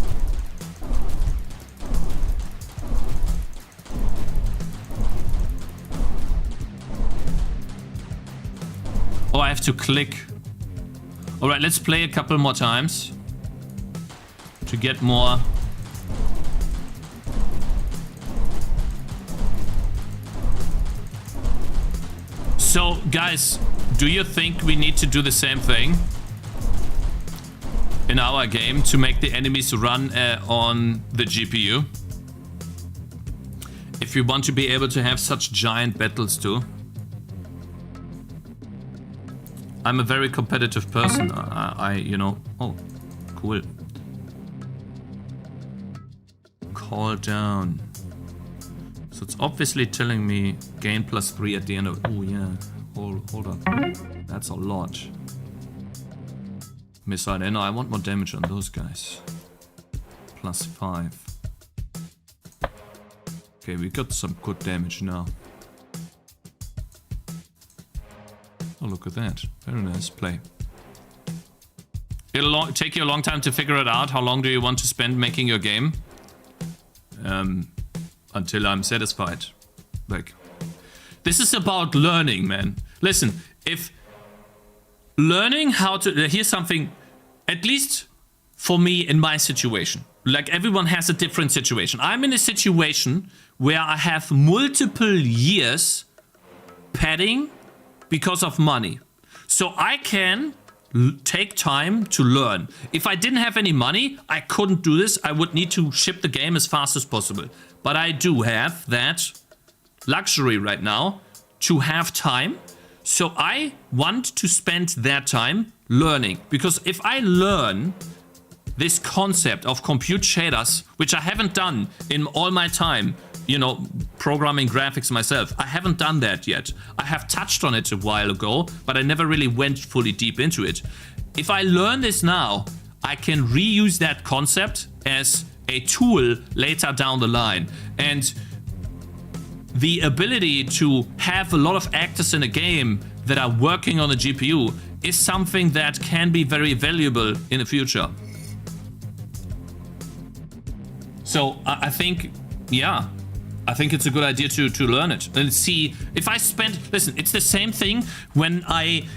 Oh, I have to click. Alright, let's play a couple more times. To get more. So, guys, do you think we need to do the same thing in our game to make the enemies run on the GPU? If we want to be able to have such giant battles too. I'm a very competitive person. You know. Oh, cool. Call down. So it's obviously telling me gain +3 at the end of. Oh yeah. Hold up. That's a lot. Missile. No, I want more damage on those guys. +5. Okay, we got some good damage now. Oh, look at that. Very nice play. It'll take you a long time to figure it out. How long do you want to spend making your game? Until I'm satisfied. Like, this is about learning, man. Listen, if learning how to... Here's something, at least for me in my situation. Like, everyone has a different situation. I'm in a situation where I have multiple years padding because of money. So I can take time to learn. If I didn't have any money, I couldn't do this. I would need to ship the game as fast as possible. But I do have that luxury right now to have time. So I want to spend that time learning. Because if I learn this concept of compute shaders, which I haven't done in all my time, you know, programming graphics myself. I haven't done that yet. I have touched on it a while ago, but I never really went fully deep into it. If I learn this now, I can reuse that concept as a tool later down the line. And the ability to have a lot of actors in a game that are working on a GPU is something that can be very valuable in the future. So I think, yeah, I think it's a good idea to learn it and see if I spend. Listen, it's the same thing when I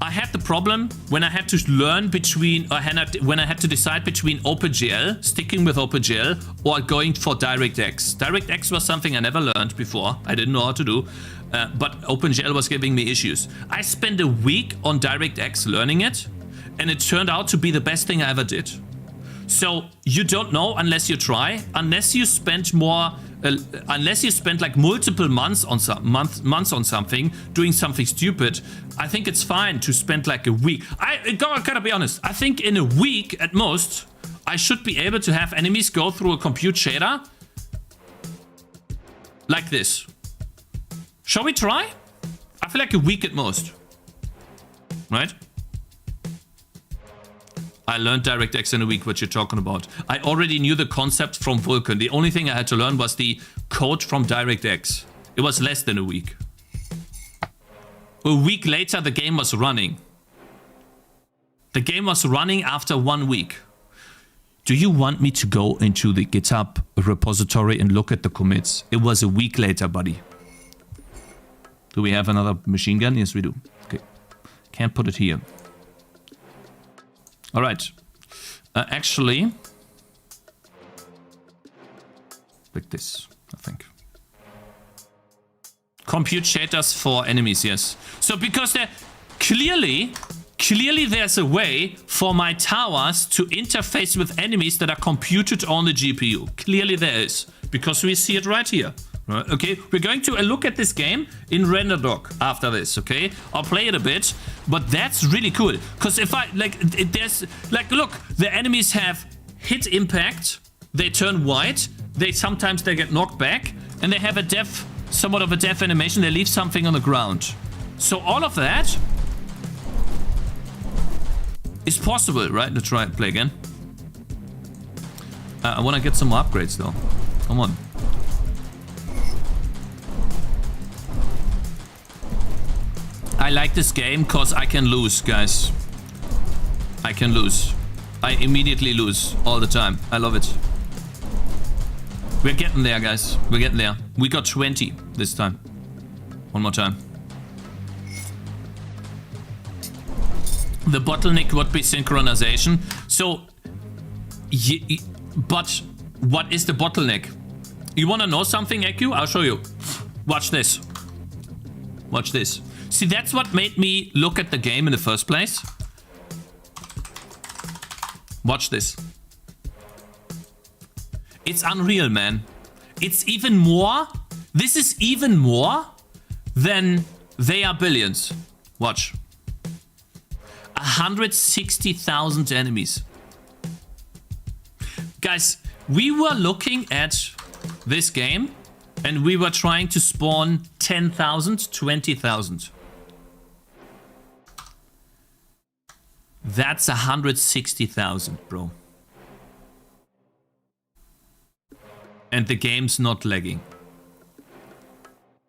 had the problem when I had to learn between, when I had to decide between OpenGL, sticking with OpenGL, or going for DirectX. DirectX was something I never learned before. I didn't know how to do, but OpenGL was giving me issues. I spent a week on DirectX learning it, and it turned out to be the best thing I ever did. So you don't know unless you try, unless you spend more. Unless you spend like multiple months on months on something, doing something stupid, I think it's fine to spend like a week. I gotta be honest. I think in a week at most, I should be able to have enemies go through a compute shader like this. Shall we try? I feel like a week at most. Right? I learned DirectX in a week, what you're talking about. I already knew the concept from Vulkan. The only thing I had to learn was the code from DirectX. It was less than a week. A week later, the game was running. The game was running after 1 week. Do you want me to go into the GitHub repository and look at the commits? It was a week later, buddy. Do we have another machine gun? Yes, we do. Okay. Can't put it here. All right. Actually, like this, I think. Compute shaders for enemies, yes. So because they're clearly there's a way for my towers to interface with enemies that are computed on the GPU. Clearly there is, because we see it right here. Right, okay, we're going to look at this game in RenderDoc after this, okay? I'll play it a bit, but that's really cool. Because if I, like, there's, like, look, the enemies have hit impact, they turn white, sometimes they get knocked back, and they have a death, somewhat of a death animation, they leave something on the ground. So all of that is possible, right? Let's try and play again. I want to get some more upgrades, though. Come on. I like this game because I can lose, guys. I can lose. I immediately lose all the time. I love it. We're getting there, guys. We're getting there. We got 20 this time. One more time. The bottleneck would be synchronization. So, but what is the bottleneck? You want to know something, EQ? I'll show you. Watch this. Watch this. See, that's what made me look at the game in the first place. Watch this. It's unreal, man. It's even more. This is even more than They Are Billions. Watch. 160,000 enemies. Guys, we were looking at this game and we were trying to spawn 10,000, 20,000. That's 160,000, bro. And the game's not lagging.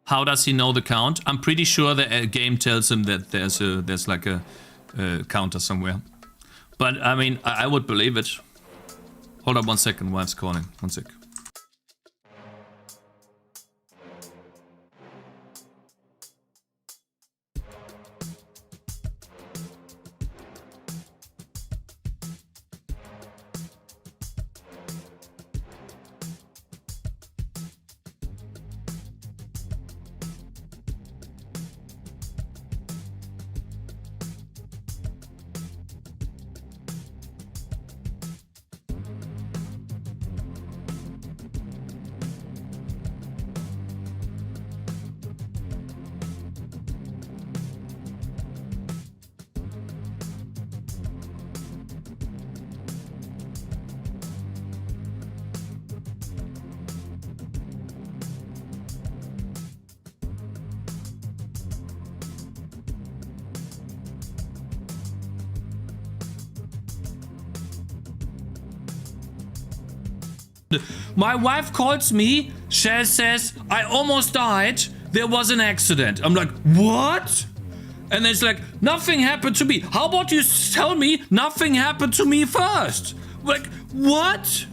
How does he know the count? I'm pretty sure the game tells him that there's like a counter somewhere. But I mean, I would believe it. Hold up 1 second, wife's calling. 1 sec. My wife calls me, she says, I almost died, there was an accident. I'm like, what? And then it's like, nothing happened to me. How about you tell me nothing happened to me first? Like, what?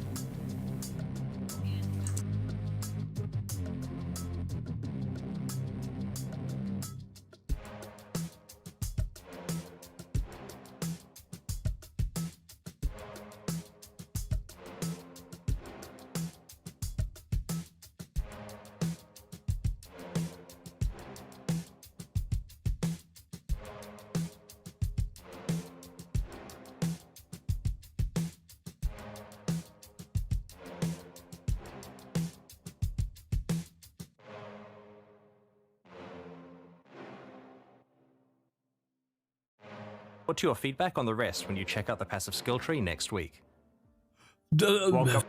What's your feedback on the rest when you check out the passive skill tree next week? Welcome.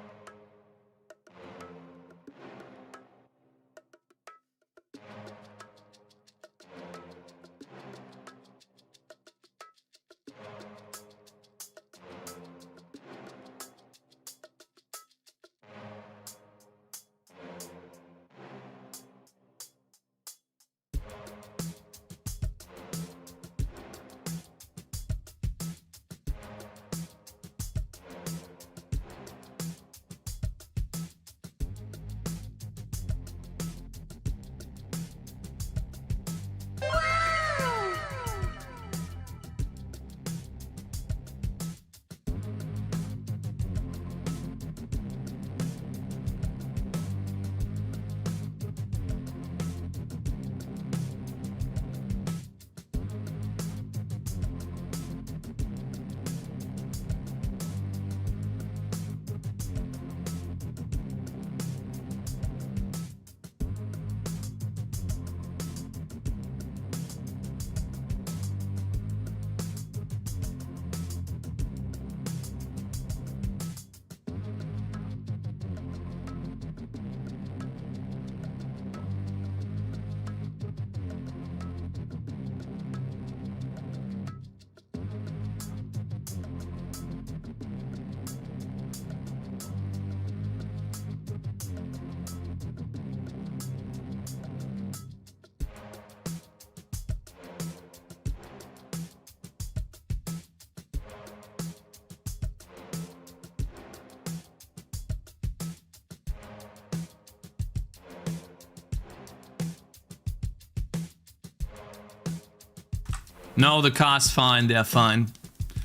No, the car's fine. They're fine.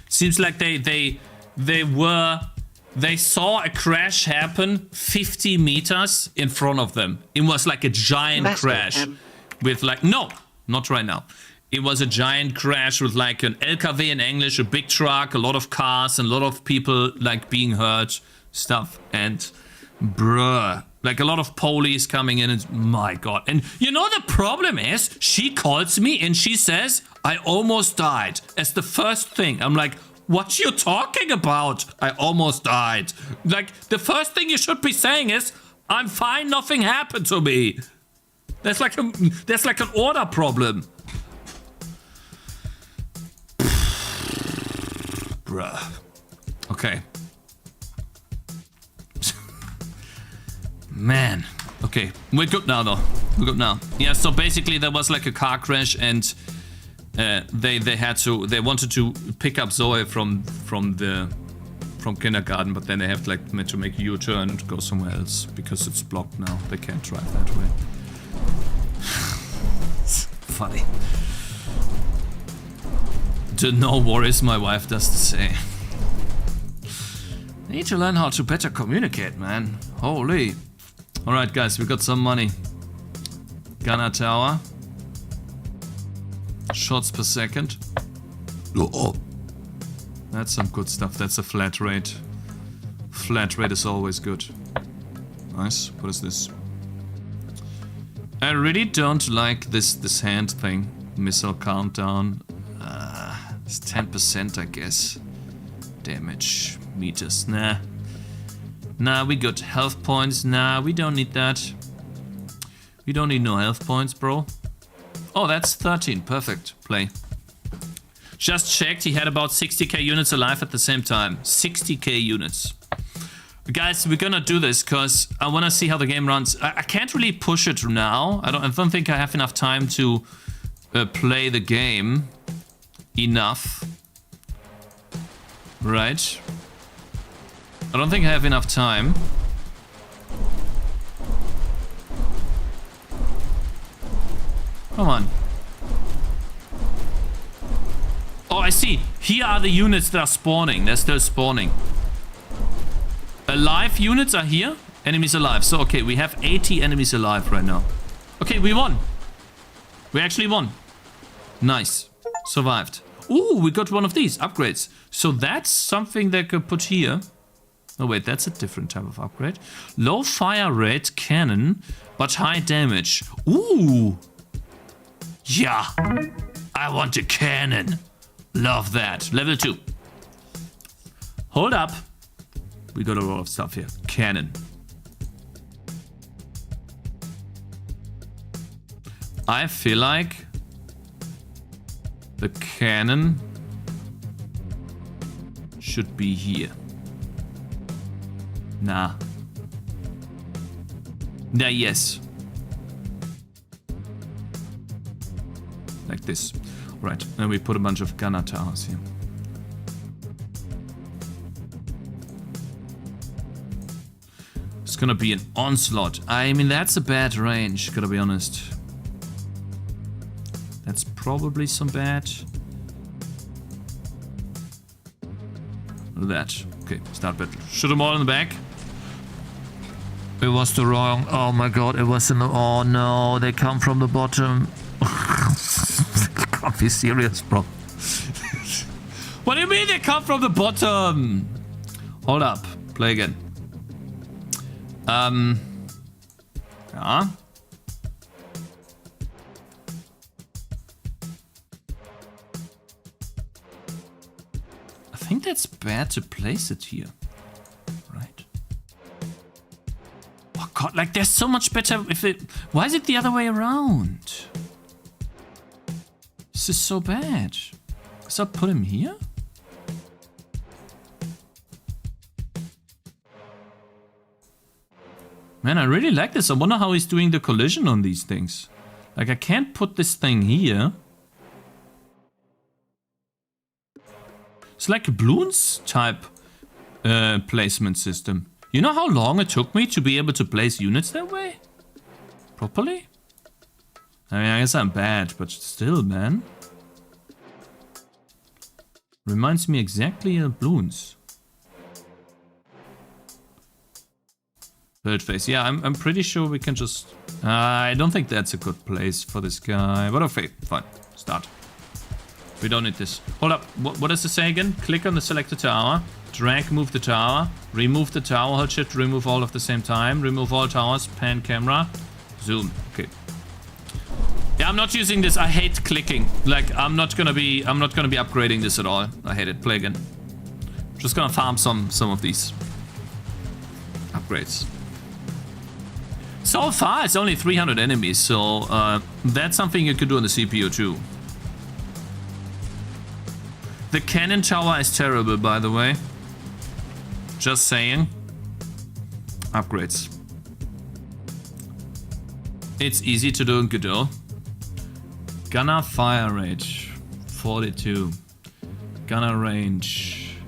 Seems like they saw a crash happen 50 meters in front of them. It was like a giant crash with like, no, not right now. It was a giant crash with like an LKW in English, a big truck, a lot of cars, and a lot of people like being hurt, stuff. And bruh, like a lot of police coming in and my God. And you know the problem is she calls me and she says, I almost died as the first thing. I'm like, what you talking about? I almost died. Like the first thing you should be saying is, I'm fine, nothing happened to me. That's like an order problem. Bruh. Okay. Man. Okay. We're good now, though. We're good now. Yeah, so basically there was like a car crash and they wanted to pick up Zoe from kindergarten, but then they have like to make a U-turn and go somewhere else because it's blocked now. They can't drive that way. It's funny. No worries, my wife does the same. I need to learn how to better communicate, man. Holy. Alright, guys, we got some money. Gunner tower. Shots per second. Oh. That's some good stuff. That's a flat rate. Flat rate is always good. Nice. What is this? I really don't like this hand thing. Missile countdown. It's 10%, I guess. Damage meters. Nah. Nah, we got health points. Nah, we don't need that. We don't need no health points, bro. Oh, that's 13. Perfect. Play. Just checked. He had about 60k units alive at the same time. 60k units. Guys, we're gonna do this because I want to see how the game runs. I can't really push it now. I don't think I have enough time to play the game enough. Right. I don't think I have enough time. Come on. Oh, I see. Here are the units that are spawning. They're still spawning. Alive units are here. Enemies alive. So, okay, we have 80 enemies alive right now. Okay, we won. We actually won. Nice. Survived. Ooh, we got one of these upgrades. So that's something they could put here. Oh, wait, that's a different type of upgrade. Low fire rate cannon, but high damage. Ooh. Yeah. I want a cannon. Love that. Level 2. Hold up. We got a lot of stuff here. Cannon. I feel like the cannon should be here. Nah. Nah, yes. Like this. Right, and we put a bunch of gunner towers here. It's gonna be an onslaught. I mean, that's a bad range, gotta be honest. That's probably some bad. Look at that. Okay, start battle. Shoot them all in the back. It was the wrong. Oh my god, it was in the. Oh no, they come from the bottom. Can't be serious, bro. What do you mean they come from the bottom? Hold up. Play again. Yeah. I think that's bad to place it here. Right? Oh god, like there's so much better if it... Why is it the other way around? This is so bad. So put him here? Man, I really like this. I wonder how he's doing the collision on these things. Like, I can't put this thing here. It's like a balloons type placement system. You know how long it took me to be able to place units that way? Properly? I mean, I guess I'm bad, but still, man. Reminds me exactly of balloons. Bird face. Yeah, I'm pretty sure we can just... I don't think that's a good place for this guy. But okay, fine. Start. We don't need this. Hold up. What does it say again? Click on the selected tower. Drag, move the tower. Remove the tower. Hold shift, remove all at the same time. Remove all towers. Pan camera. Zoom. Okay. Yeah, I'm not using this. I hate clicking. Like, I'm not gonna be upgrading this at all. I hate it. Play again. Just gonna farm some of these upgrades. So far, it's only 300 enemies, so that's something you could do on the CPU too. The cannon tower is terrible, by the way. Just saying. Upgrades. It's easy to do in Godot. Gunner fire rate, 42. Gunner range.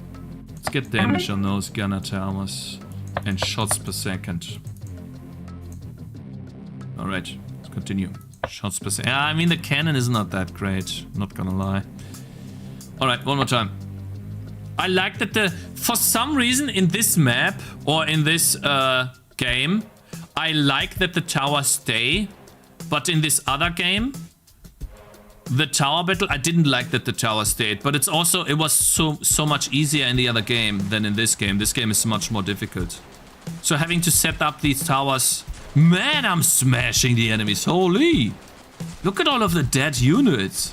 Let's get damage on those gunner towers. And shots per second. Alright, let's continue. Shots per second. I mean, the cannon is not that great, not gonna lie. Alright, one more time. I like that for some reason in this map, or in this game, I like that the towers stay. But in this other game, the tower battle, I didn't like that the tower stayed. But it's also, it was so much easier in the other game than in this game. This game is much more difficult. So having to set up these towers... Man, I'm smashing the enemies. Holy! Look at all of the dead units.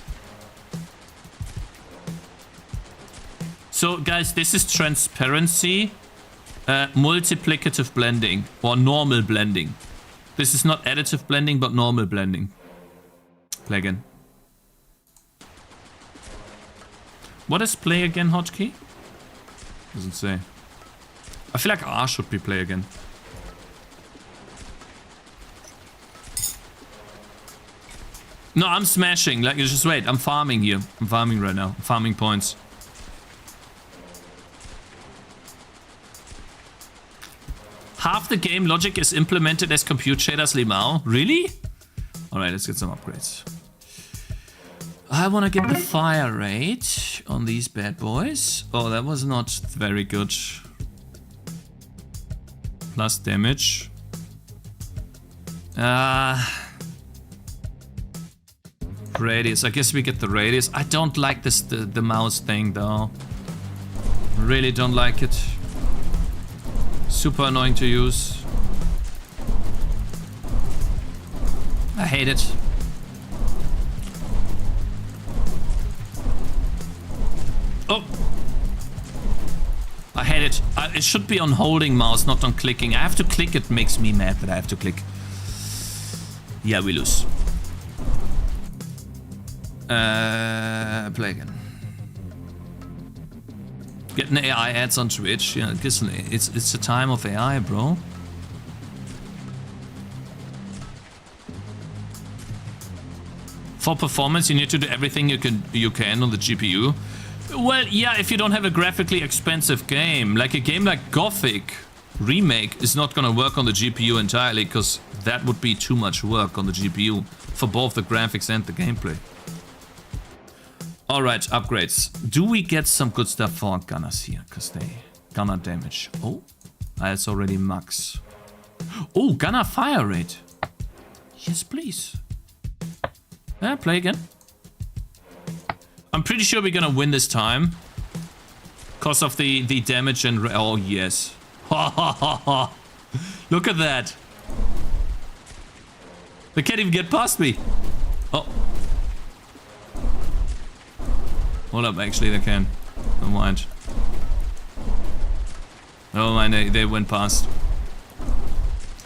So, guys, this is transparency, multiplicative blending, or normal blending. This is not additive blending, but normal blending. Play again. What is play again hotkey? Doesn't say. I feel like R should be play again. No, I'm smashing. Like, just wait. I'm farming here. I'm farming right now. I'm farming points. Half the game logic is implemented as compute shaders, Limao. Really? Alright, let's get some upgrades. I want to get the fire rate on these bad boys. Oh, that was not very good. Plus damage. Radius. I guess we get the radius. I don't like this the mouse thing though. Really don't like it. Super annoying to use. I hate it. Oh! I hate it. It should be on holding mouse, not on clicking. I have to click. It makes me mad that I have to click. Yeah, we lose. Play again. Getting AI ads on Twitch. Yeah, listen, it's a time of AI, bro. For performance, you need to do everything you can on the GPU. Well, yeah, if you don't have a graphically expensive game, like a game like Gothic, Remake is not gonna work on the GPU entirely, because that would be too much work on the GPU for both the graphics and the gameplay. Alright, upgrades. Do we get some good stuff for our gunners here? Because they... Gunner damage. Oh, that's already max. Oh, gunner fire rate. Yes, please. Yeah, play again. I'm pretty sure we're gonna win this time. Because of the damage and... Oh, yes. Ha ha ha ha. Look at that. They can't even get past me. Oh. Hold up, actually they can. Don't mind. Oh mind, they went past.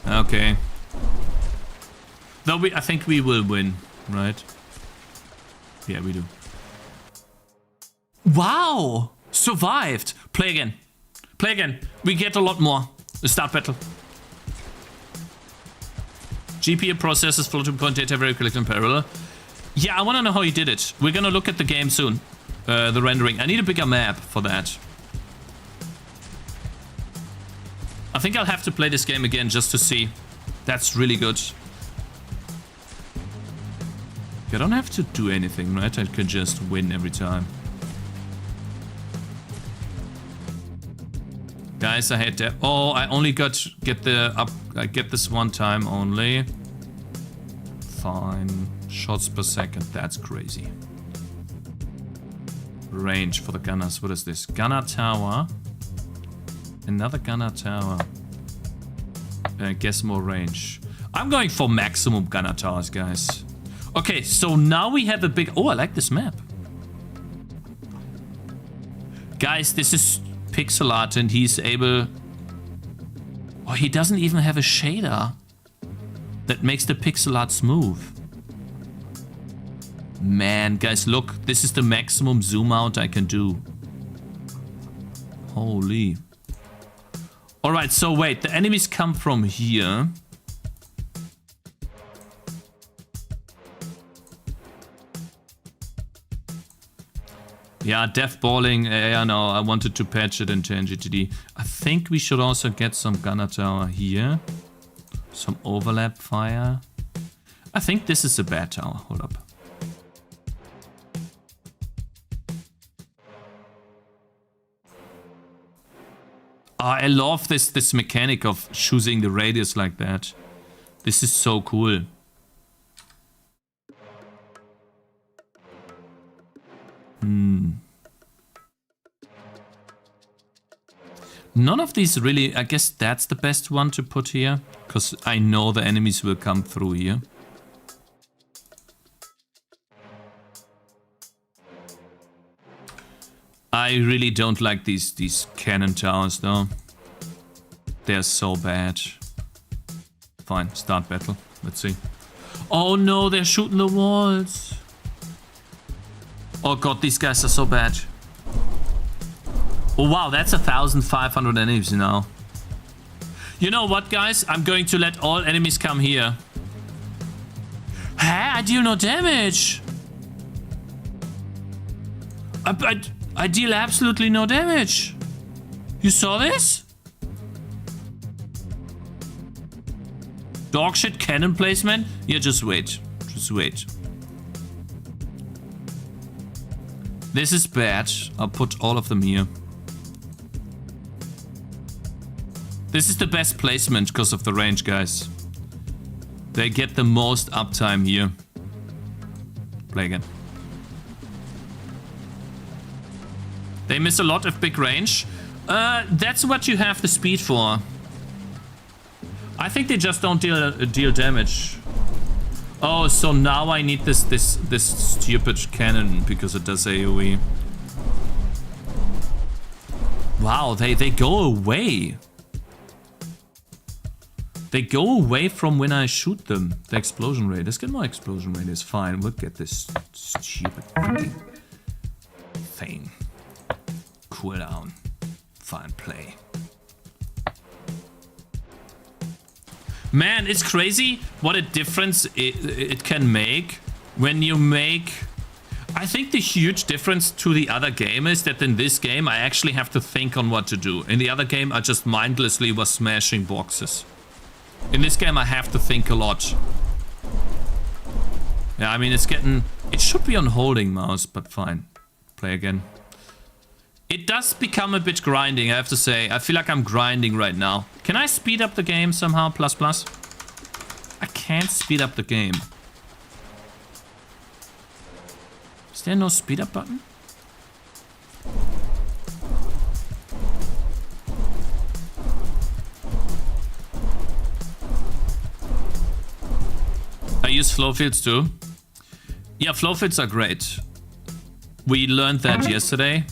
Okay. Though I think we will win, right? Yeah, we do. Wow! Survived! Play again. Play again. We get a lot more. Start battle. GPU processes floating point data very quickly in parallel. Yeah, I want to know how you did it. We're gonna look at the game soon. The rendering. I need a bigger map for that. I think I'll have to play this game again just to see. That's really good. I don't have to do anything, right? I can just win every time. Guys, I hate that. Oh, I only get this one time only. Fine. Shots per second. That's crazy. Range for the gunners. What is this? Gunner tower. Another gunner tower. Guess more range. I'm going for maximum gunner towers, guys. Okay, so now we have a big... Oh, I like this map. Guys, this is pixel art and he's able... Oh, he doesn't even have a shader that makes the pixel art smooth. Man, guys, look. This is the maximum zoom out I can do. Holy. Alright, so wait. The enemies come from here. Yeah, death balling. Yeah, no, I wanted to patch it in Tangy TD. I think we should also get some gunner tower here. Some overlap fire. I think this is a bad tower. Hold up. I love this mechanic of choosing the radius like that. This is so cool. None of these really... I guess that's the best one to put here. Because I know the enemies will come through here. I really don't like these cannon towers though. They're so bad. Fine, start battle. Let's see. Oh no, they're shooting the walls. Oh god, these guys are so bad. Oh wow, that's 1,500 enemies now. You know what, guys? I'm going to let all enemies come here. Huh? I deal no damage. I deal absolutely no damage. You saw this? Dogshit cannon placement? Yeah, just wait. Just wait. This is bad. I'll put all of them here. This is the best placement because of the range, guys. They get the most uptime here. Play again. They miss a lot of big range. That's what you have the speed for. I think they just don't deal damage. Oh, so now I need this stupid cannon because it does AoE. Wow, they go away. They go away from when I shoot them. The explosion rate. Let's get more explosion rate. It's fine. We'll get this stupid thing. Cool down. Fine play. Man, it's crazy what a difference it can make when you make... I think the huge difference to the other game is that in this game I actually have to think on what to do. In the other game I just mindlessly was smashing boxes. In this game I have to think a lot. Yeah, I mean it's getting... It should be on holding mouse, but fine. Play again. It does become a bit grinding, I have to say. I feel like I'm grinding right now. Can I speed up the game somehow? ++? I can't speed up the game. Is there no speed up button? I use flow fields too. Yeah, flow fields are great. We learned that yesterday.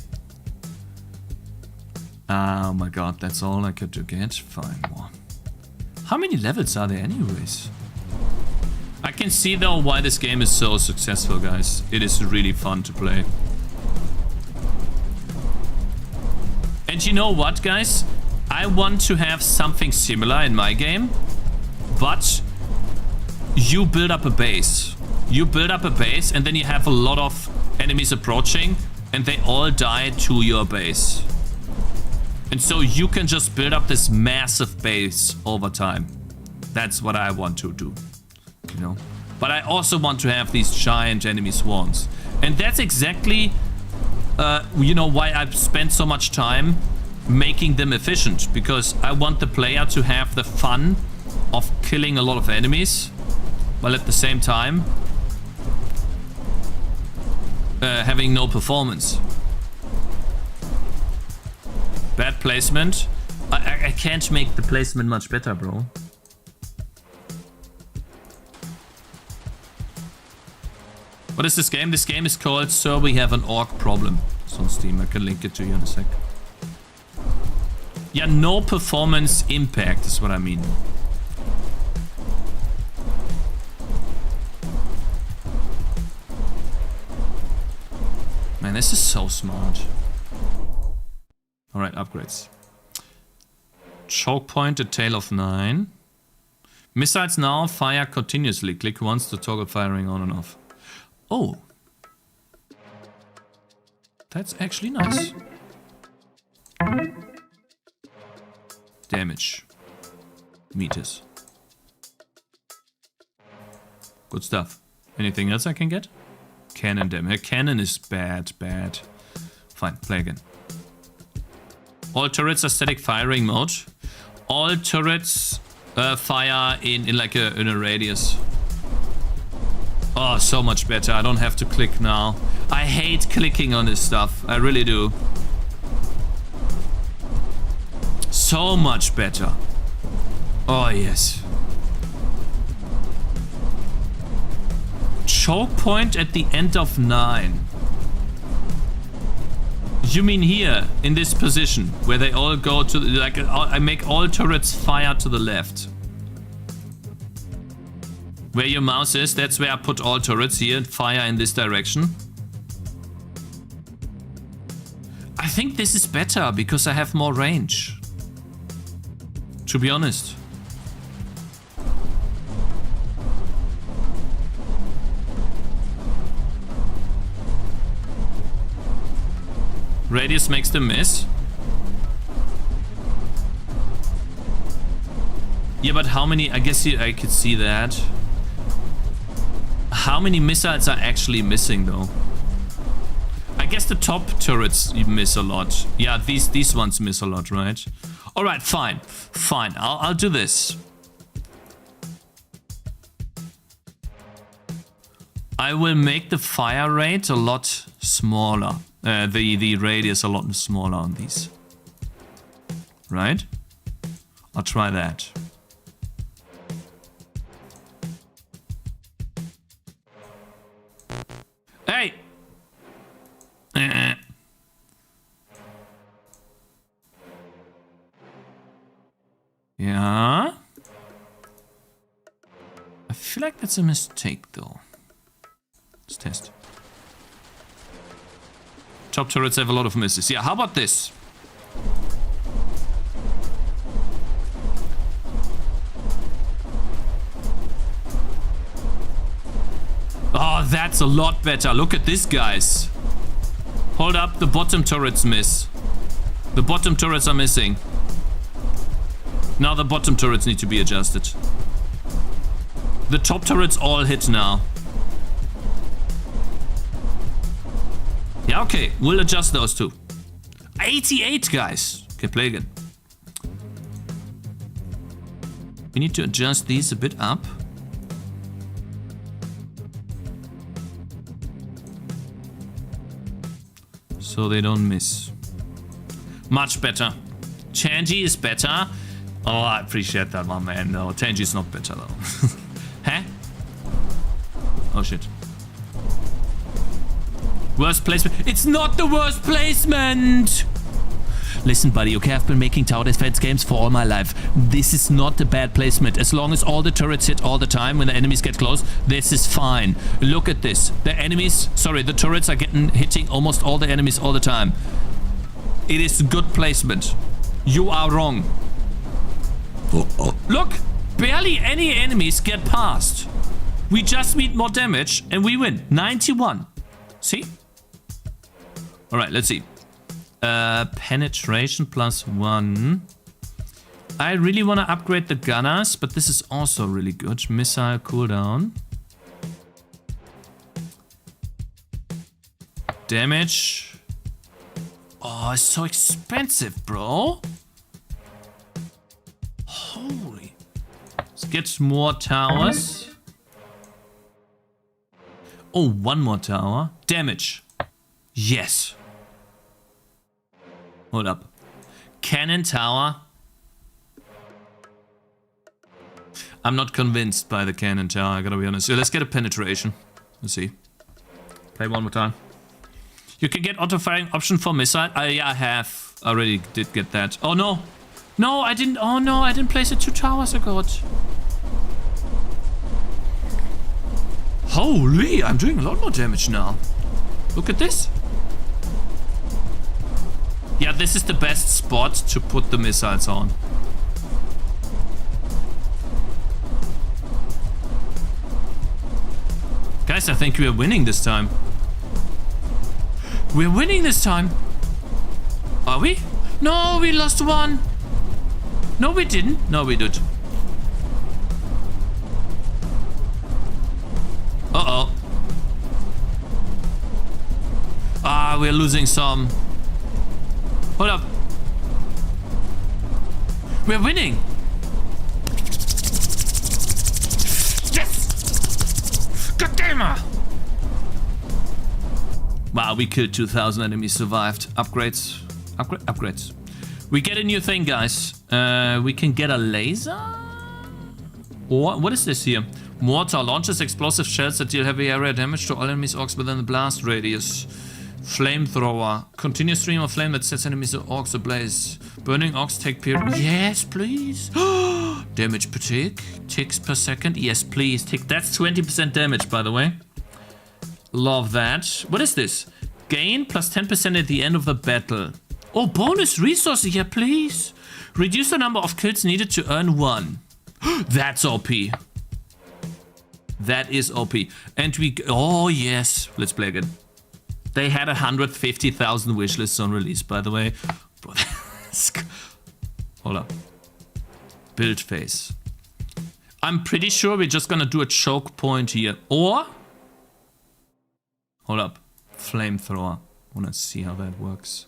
Oh my god, that's all I could do get. Fine, more. How many levels are there anyways? I can see though why this game is so successful, guys. It is really fun to play. And you know what, guys? I want to have something similar in my game, but you build up a base. You build up a base and then you have a lot of enemies approaching and they all die to your base. And so you can just build up this massive base over time. That's what I want to do, you know. But I also want to have these giant enemy swarms. And that's exactly, you know, why I've spent so much time making them efficient, because I want the player to have the fun of killing a lot of enemies, while at the same time having no performance. Bad placement. I can't make the placement much better, bro. What is this game? This game is called So We Have an Orc Problem. It's on Steam. I can link it to you in a sec. Yeah, no performance impact is what I mean. Man, this is so smart. Alright, upgrades. Choke point, a tail of 9. Missiles now fire continuously. Click once to toggle firing on and off. Oh. That's actually nice. Damage. Meters. Good stuff. Anything else I can get? Cannon damage. Cannon is bad. Fine, play again. All turrets are static firing mode. All turrets fire in like in a radius. Oh, so much better. I don't have to click now. I hate clicking on this stuff. I really do. So much better. Oh, yes. Choke point at the end of 9. You mean here, in this position, where they all go to, like, I make all turrets fire to the left. Where your mouse is, that's where I put all turrets here and fire in this direction. I think this is better because I have more range. To be honest. Radius makes them miss. Yeah, but how many? I guess I could see that. How many missiles are actually missing though? I guess the top turrets miss a lot. Yeah, these ones miss a lot, right? All right, fine. I'll do this. I will make the fire rate a lot smaller. The radius a lot smaller on these. Right? I'll try that. Hey! Yeah? I feel like that's a mistake though. Let's test. Top turrets have a lot of misses. Yeah, how about this? Oh, that's a lot better. Look at this, guys. Hold up, the bottom turrets miss. The bottom turrets are missing. Now the bottom turrets need to be adjusted. The top turrets all hit now. Yeah, okay, we'll adjust those two. 88, guys. Okay, play again. We need to adjust these a bit up. So they don't miss. Much better. Tangy is better. Oh, I appreciate that one, man. No, Tangy is not better though. Huh? Oh shit. Worst placement. It's not the worst placement! Listen, buddy, okay, I've been making tower defense games for all my life. This is not a bad placement. As long as all the turrets hit all the time when the enemies get close, this is fine. Look at this. The turrets are hitting almost all the enemies all the time. It is good placement. You are wrong. Look, barely any enemies get past. We just meet more damage and we win. 91. See? All right, let's see. Penetration +1. I really want to upgrade the gunners, but this is also really good. Missile cooldown. Damage. Oh, it's so expensive, bro. Holy. Let's get more towers. Oh, one more tower. Damage. Yes. Hold up. Cannon tower. I'm not convinced by the cannon tower, I gotta be honest. So let's get a penetration. Let's see. Play one more time. You can get auto-firing option for missile. Yeah, I have. I already did get that. Oh no. No, I didn't. Oh no, I didn't place it 2 towers ago. Holy, I'm doing a lot more damage now. Look at this. Yeah, this is the best spot to put the missiles on. Guys, I think we are winning this time. We're winning this time. Are we? No, we lost one. No, we didn't. No, we did. Uh-oh. Ah, we're losing some. Hold up. We're winning. Yes! God damn it! Wow, we killed 2,000 enemies, survived. Upgrades. Upgrades. We get a new thing, guys. We can get a laser? Or, what is this here? Mortar launches explosive shells that deal heavy area damage to all enemies orcs within the blast radius. Flamethrower. Continuous stream of flame that sets enemies or orcs ablaze. Burning orcs take period. Yes, please. Damage per tick. Ticks per second. Yes, please. Tick. That's 20% damage, by the way. Love that. What is this? Gain plus 10% at the end of the battle. Oh, bonus resources here, please. Reduce the number of kills needed to earn 1. That's OP. That is OP. And we... Oh, yes. Let's play again. They had 150,000 wish lists on release, by the way. Hold up. Build phase. I'm pretty sure we're just gonna do a choke point here. Or... Hold up. Flamethrower. Wanna see how that works.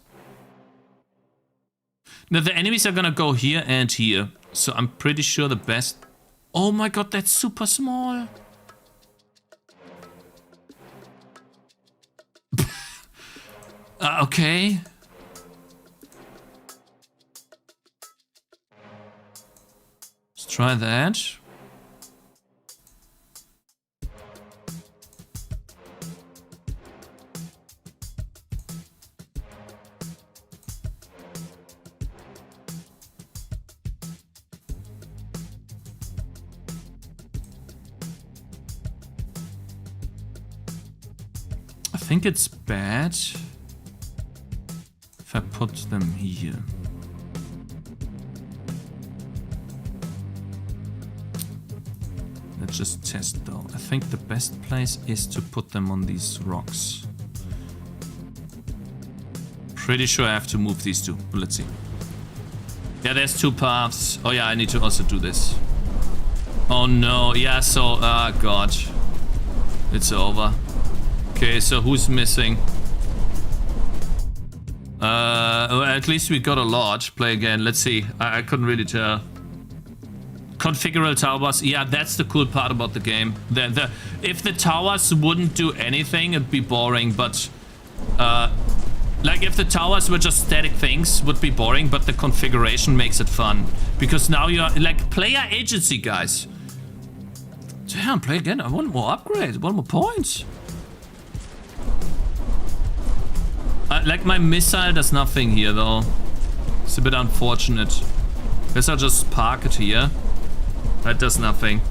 Now the enemies are gonna go here and here. So I'm pretty sure the best... Oh my god, that's super small. Okay. Let's try that. I think it's bad if I put them here. Let's just test though. I think the best place is to put them on these rocks. Pretty sure I have to move these two. Let's see. Yeah, there's 2 paths. Oh yeah, I need to also do this. Oh no, yeah, so, god. It's over. Okay, so who's missing? Well, at least we got a lot. Play again. Let's see. I couldn't really tell. Configurable towers. Yeah, that's the cool part about the game. If the towers wouldn't do anything, it'd be boring. But like if the towers were just static things, would be boring. But the configuration makes it fun because now you're like player agency, guys. Damn, play again. I want more upgrades. 1 more point. Like my missile does nothing here though. It's a bit unfortunate. Guess I'll just park it here. That does nothing.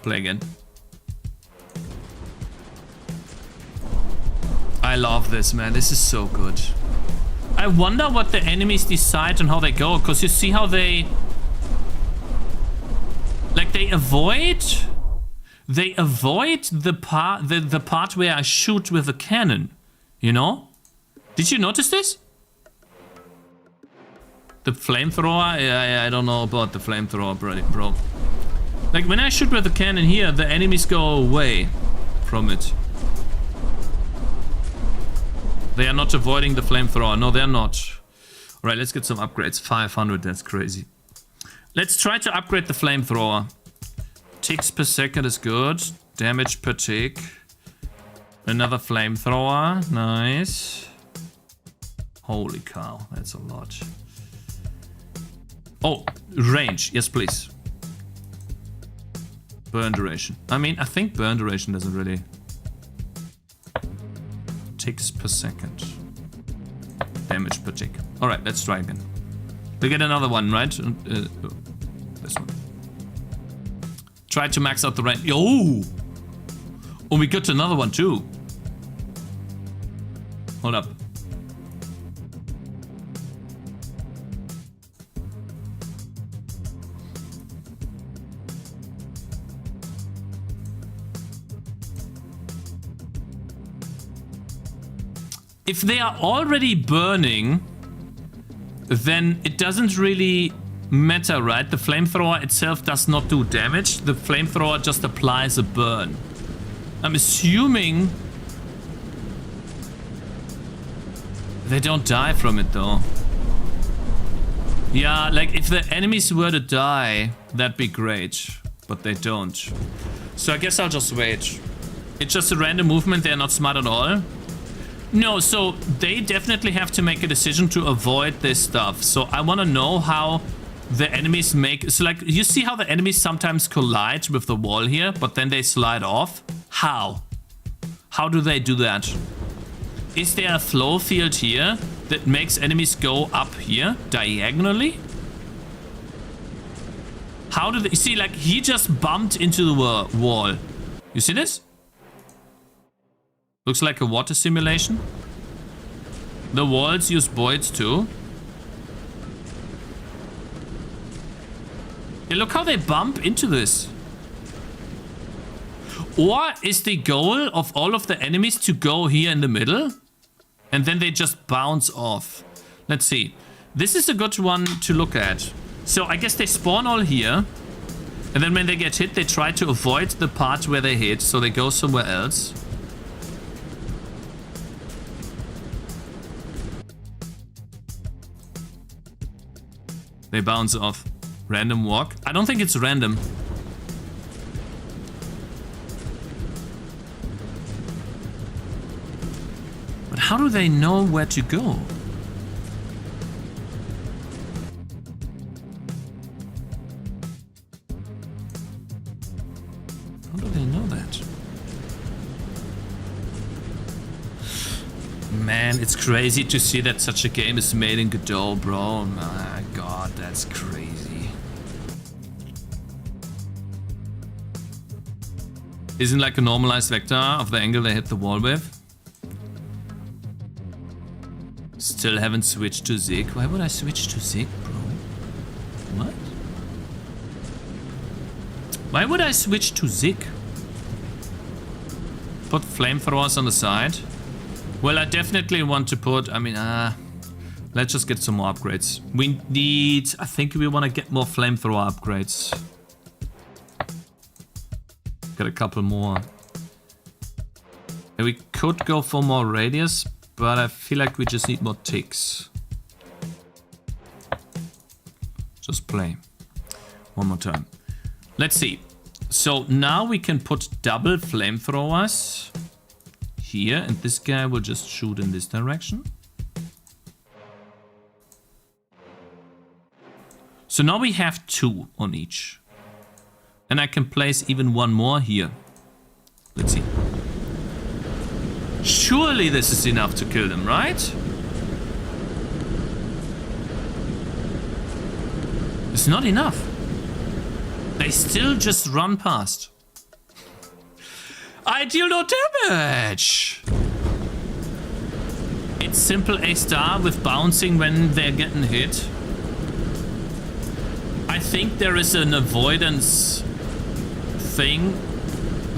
Play again. I love this, man. This is so good. I wonder what the enemies decide and how they go, because you see how they... Like they avoid the part where I shoot with a cannon, you know? Did you notice this? The flamethrower? I don't know about the flamethrower, bro. Like when I shoot with a cannon here, the enemies go away from it. They are not avoiding the flamethrower. No, they're not. Alright, let's get some upgrades. 500, that's crazy. Let's try to upgrade the flamethrower. Ticks per second is good. Damage per tick. Another flamethrower. Nice. Holy cow, that's a lot. Oh, range. Yes, please. Burn duration. I mean, I think burn duration doesn't really... Ticks per second. Damage per tick. Alright, let's try again. We get another one, right? This one. Try to max out the range. Oh! Oh, we got another one too. Hold up. If they are already burning, then it doesn't really matter, right? The flamethrower itself does not do damage. The flamethrower just applies a burn. I'm assuming they don't die from it though. Yeah, like if the enemies were to die, that'd be great. But they don't. So I guess I'll just wait. It's just a random movement. They're not smart at all. No, so they definitely have to make a decision to avoid this stuff. So I want to know how the enemies make... So like, you see how the enemies sometimes collide with the wall here, but then they slide off? How? How do they do that? Is there a flow field here that makes enemies go up here diagonally? How do they... You see, like, he just bumped into the wall. You see this? Looks like a water simulation. The walls use voids too. Yeah, look how they bump into this. Or is the goal of all of the enemies to go here in the middle? And then they just bounce off. Let's see. This is a good one to look at. So I guess they spawn all here. And then when they get hit, they try to avoid the part where they hit. So they go somewhere else. They bounce off. Random walk. I don't think it's random. But how do they know where to go? How do they know that? Man, it's crazy to see that such a game is made in Godot, bro. My god, that's crazy. Isn't like a normalized vector of the angle they hit the wall with? Still haven't switched to Zig. Why would I switch to Zig, bro? What? Why would I switch to Zig? Put flamethrowers on the side. Well, I definitely want to put, I mean, let's just get some more upgrades. We need, I think we want to get more flamethrower upgrades. Got a couple more. And we could go for more radius, but I feel like we just need more ticks. Just play. One more time. Let's see. So now we can put double flamethrowers here, and this guy will just shoot in this direction. So now we have 2 on each. And I can place even one more here. Let's see. Surely this is enough to kill them, right? It's not enough. They still just run past. I deal no damage! It's simple A star with bouncing when they're getting hit. I think there is an avoidance thing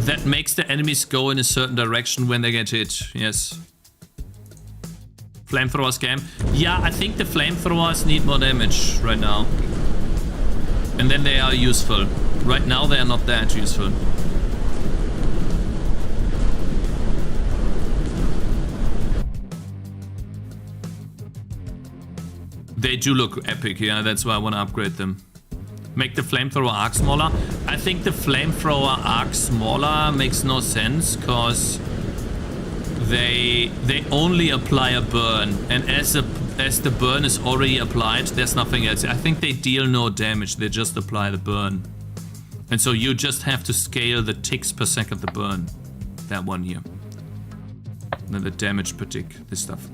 that makes the enemies go in a certain direction when they get hit. Yes. Flamethrowers game. Yeah, I think the flamethrowers need more damage right now. And then they are useful. Right now they are not that useful. They do look epic, yeah, that's why I want to upgrade them. Make the flamethrower arc smaller. I think the flamethrower arc smaller makes no sense, because they only apply a burn, and as the burn is already applied, there's nothing else. I think they deal no damage, they just apply the burn. And so you just have to scale the ticks per second the burn. That one here. And then the damage per tick, this stuff.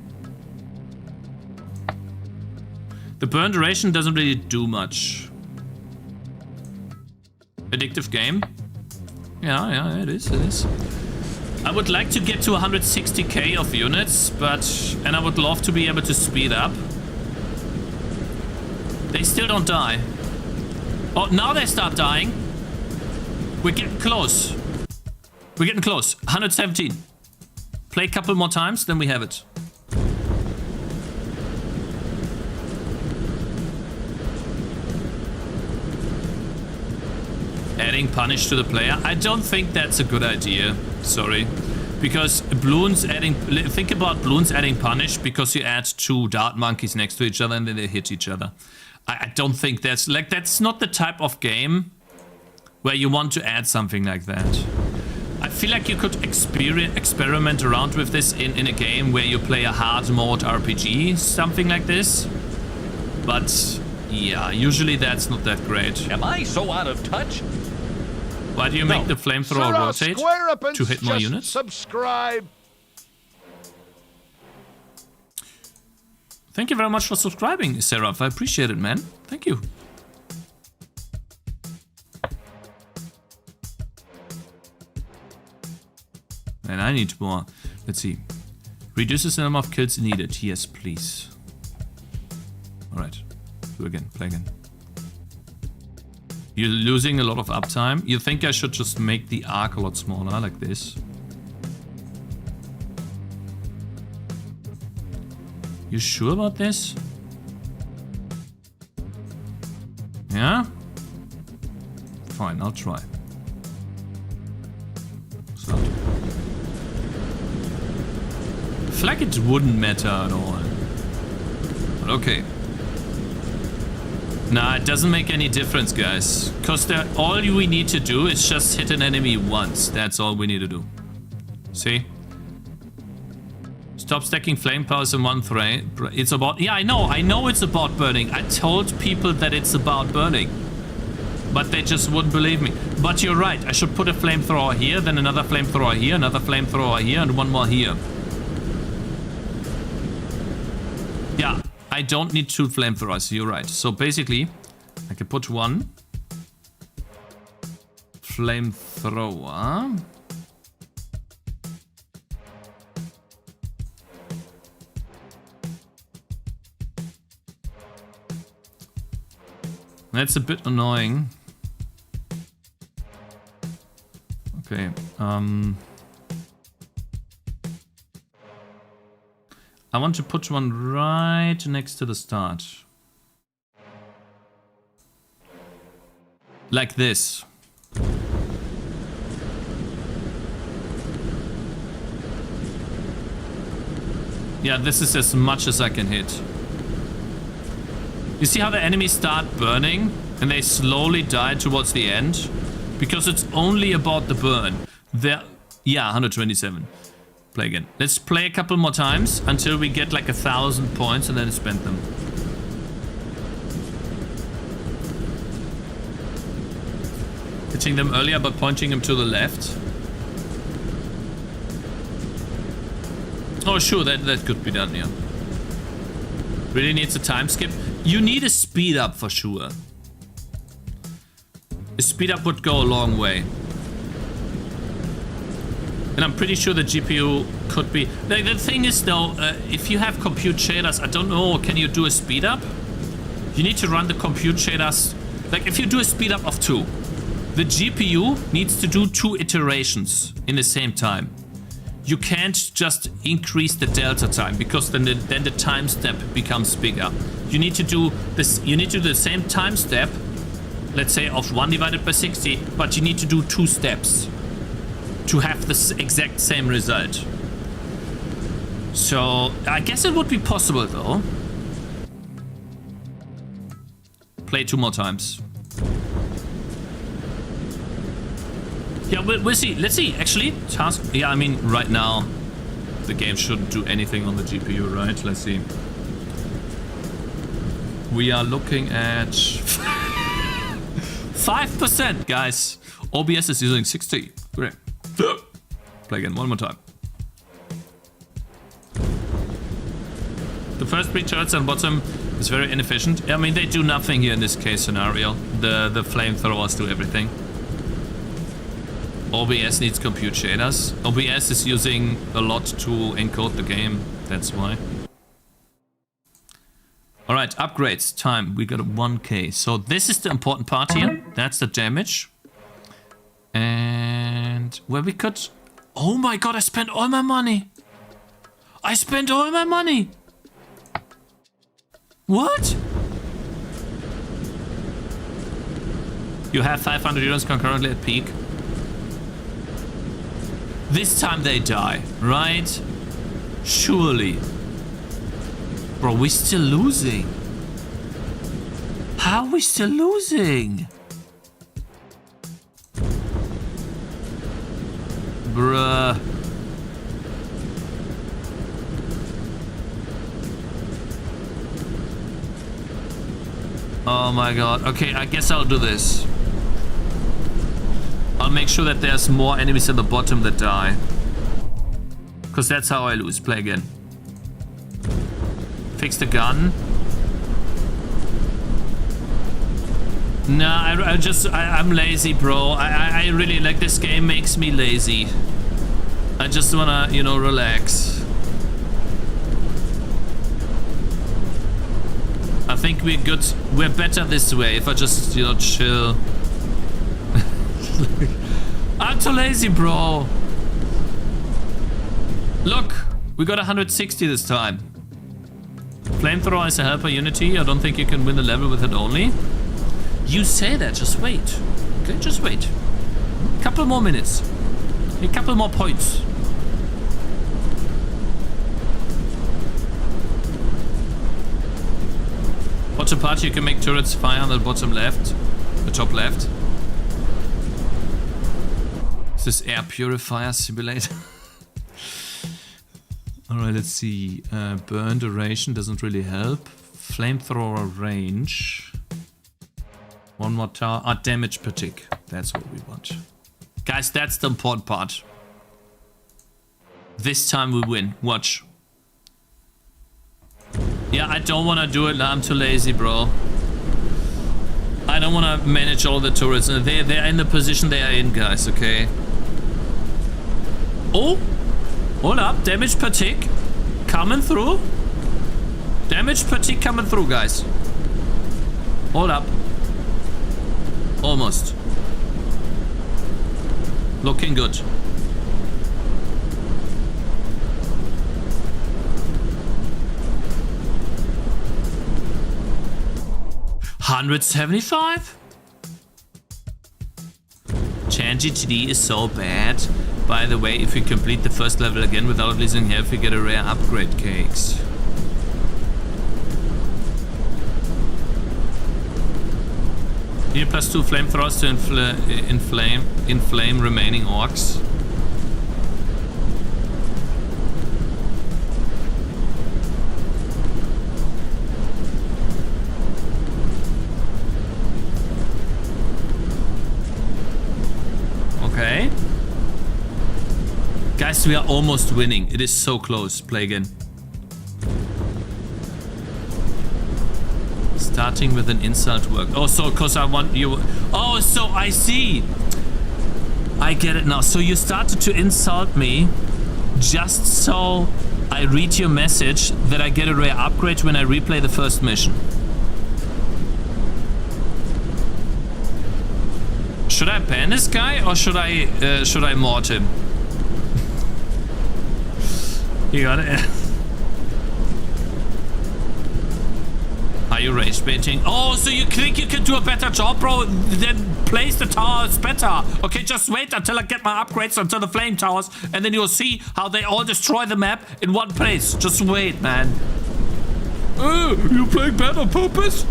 The burn duration doesn't really do much. Addictive game? Yeah, it is. I would like to get to 160k of units, and I would love to be able to speed up. They still don't die. Oh, now they start dying. We're getting close. 117. Play a couple more times, then we have it. Adding punish to the player? I don't think that's a good idea. Sorry. Because balloons adding... Think about balloons adding punish because you add 2 dart monkeys next to each other and then they hit each other. I don't think that's... that's not the type of game where you want to add something like that. I feel like you could experiment around with this in a game where you play a hard mode RPG, something like this. But yeah, usually that's not that great. Am I so out of touch? Why do you make the flamethrower rotate? Square up and To hit more just units? Subscribe. Thank you very much for subscribing, Seraph. I appreciate it, man. Thank you. And I need more. Let's see. Reduces the number of kills needed. Yes, please. Alright. Do again. Play again. You're losing a lot of uptime. You think I should just make the arc a lot smaller, like this? You sure about this? Yeah? Fine, I'll try. Start. I feel like it wouldn't matter at all. But okay. Nah, it doesn't make any difference, guys. Because all we need to do is just hit an enemy once. That's all we need to do. See? Stop stacking flame powers in one thread. It's about... Yeah, I know it's about burning. I told people that it's about burning. But they just wouldn't believe me. But you're right. I should put a flamethrower here, then another flamethrower here, another flamethrower here, and one more here. Yeah, I don't need 2 flamethrowers. You're right. So basically, I can put 1 flamethrower. That's a bit annoying. Okay, I want to put one right next to the start. Like this. Yeah, this is as much as I can hit. You see how the enemies start burning and they slowly die towards the end? Because it's only about the burn. Yeah, 127. Play again. Let's play a couple more times until we get like 1,000 points and then spend them. Hitting them earlier but pointing them to the left. Oh sure, that could be done, yeah. Really needs a time skip. You need a speed up for sure. A speed up would go a long way. And I'm pretty sure the GPU could be... Like, the thing is though, if you have compute shaders, I don't know, can you do a speed up? You need to run the compute shaders... Like if you do a speed up of 2, the GPU needs to do 2 iterations in the same time. You can't just increase the delta time because then the time step becomes bigger. You need to do this. You need to do the same time step, let's say of 1 divided by 60, but you need to do 2 steps to have the exact same result. So I guess it would be possible though. play 2 more times. Yeah, we'll see. Let's see. Actually, task. Yeah, I mean, right now, the game shouldn't do anything on the GPU, right? Let's see. We are looking at 5%, guys. OBS is using 60. Great. Play again, one more time. The first 3 turrets on bottom is very inefficient. I mean, they do nothing here in this case scenario. The flamethrowers do everything. OBS needs compute shaders. OBS is using a lot to encode the game. That's why. Alright, upgrades. Time. We got a 1k. So this is the important part here. That's the damage. And where we could... Oh my god, I spent all my money. I spent all my money. What? You have 500 units concurrently at peak. This time they die, right? Surely. Bro, we're still losing. How are we still losing? Bruh. Oh my god. Okay, I guess I'll do this. I'll make sure that there's more enemies at the bottom that die. Because that's how I lose. Play again. Fix the gun. Nah, I'm lazy, bro. I really, like, this game makes me lazy. I just wanna, you know, relax. I think we're good. We're better this way if I just, you know, chill. I'm too lazy, bro. Look, we got 160 this time. Flamethrower is a helper unity. I don't think you can win the level with it only. You say that, just wait. Okay, just wait. Couple more minutes. A couple more points. Bottom part, you can make turrets fire on the bottom left. The top left. Is this air purifier simulator? Alright, let's see. Burn duration doesn't really help. Flamethrower range. One more tower. Ah, damage per tick. That's what we want. Guys, that's the important part. This time we win. Watch. Yeah, I don't want to do it. I'm too lazy, bro. I don't want to manage all the turrets. They're in the position they are in, guys, okay? Oh! Hold up. Damage per tick. Coming through. Damage per tick coming through, guys. Hold up. Almost. Looking good. $175? Tangy TD is so bad. By the way, if we complete the first level again without losing health, we get a rare upgrade, Cakez. Need +2 flamethrowers to inflame remaining orcs. Okay. Guys, we are almost winning. It is so close. Play again. Starting with an insult work. Oh, so because I want you... Oh, so I see. I get it now. So you started to insult me just so I read your message that I get a rare upgrade when I replay the first mission. Should I ban this guy or should I mod him? You got it. Are you rage baiting? Oh, so you think you can do a better job, bro? Then place the towers better. Okay, just wait until I get my upgrades until the flame towers, and then you'll see how they all destroy the map in one place. Just wait, man. You playing bad on purpose?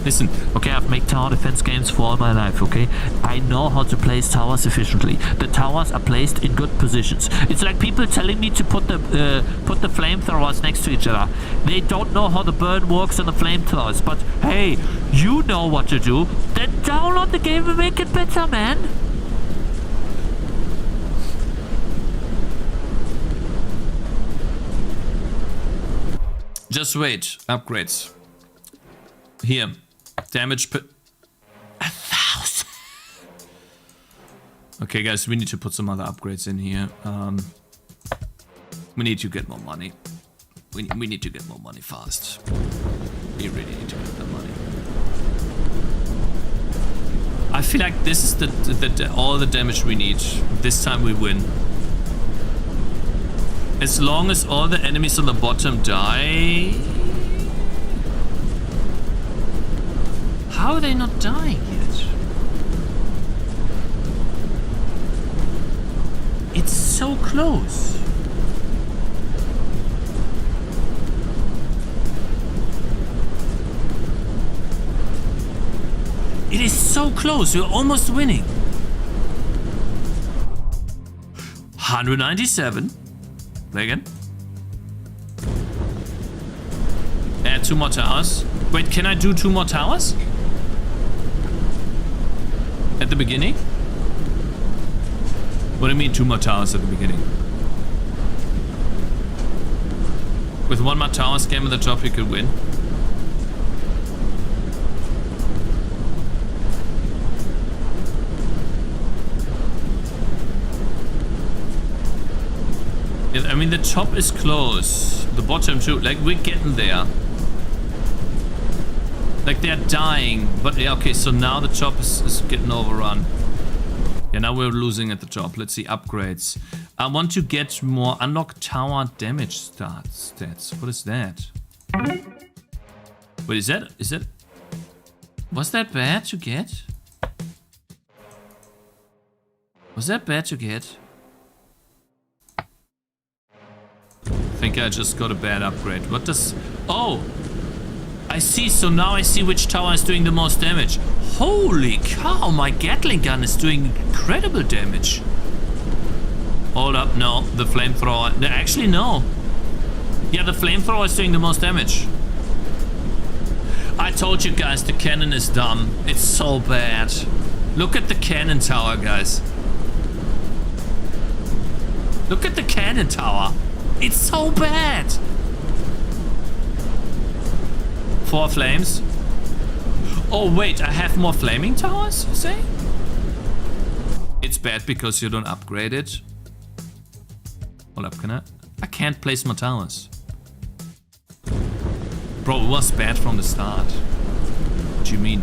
Listen. Okay, I've made tower defense games for all my life, okay? I know how to place towers efficiently. The towers are placed in good positions. It's like people telling me to put the flamethrowers next to each other. They don't know how the burn works on the flamethrowers, but hey, you know what to do. Then download the game and make it better, man. Just wait. Upgrades. Here. Damage per... 1,000. Okay, guys, we need to put some other upgrades in here. We need to get more money. We need to get more money fast. We really need to get the money. I feel like this is all the damage we need. This time we win. As long as all the enemies on the bottom die... How are they not dying yet? It's so close. It is so close. We're almost winning. 197. Play again. Add 2 more towers. Wait, can I do 2 more towers? At the beginning? What do you mean 2 more towers at the beginning? With 1 more tower scam at the top you could win. I mean, the top is close. The bottom too. Like, we're getting there. Like, they're dying. But, yeah, okay, so now the top is getting overrun. Yeah, now we're losing at the top. Let's see, upgrades. I want to get more unlock tower damage stats. What is that? Wait, is that... Was that bad to get? Was that bad to get? I think I just got a bad upgrade. What does... Oh! I see, so now I see which tower is doing the most damage. Holy cow, my Gatling gun is doing incredible damage. Hold up, no, the flamethrower... Actually, no. Yeah, the flamethrower is doing the most damage. I told you guys, the cannon is dumb. It's so bad. Look at the cannon tower, guys. Look at the cannon tower. It's so bad. 4 flames. Oh wait, I have more flaming towers, you say? It's bad because you don't upgrade it. Hold up, can I? I can't place more towers. Bro, it was bad from the start. What do you mean?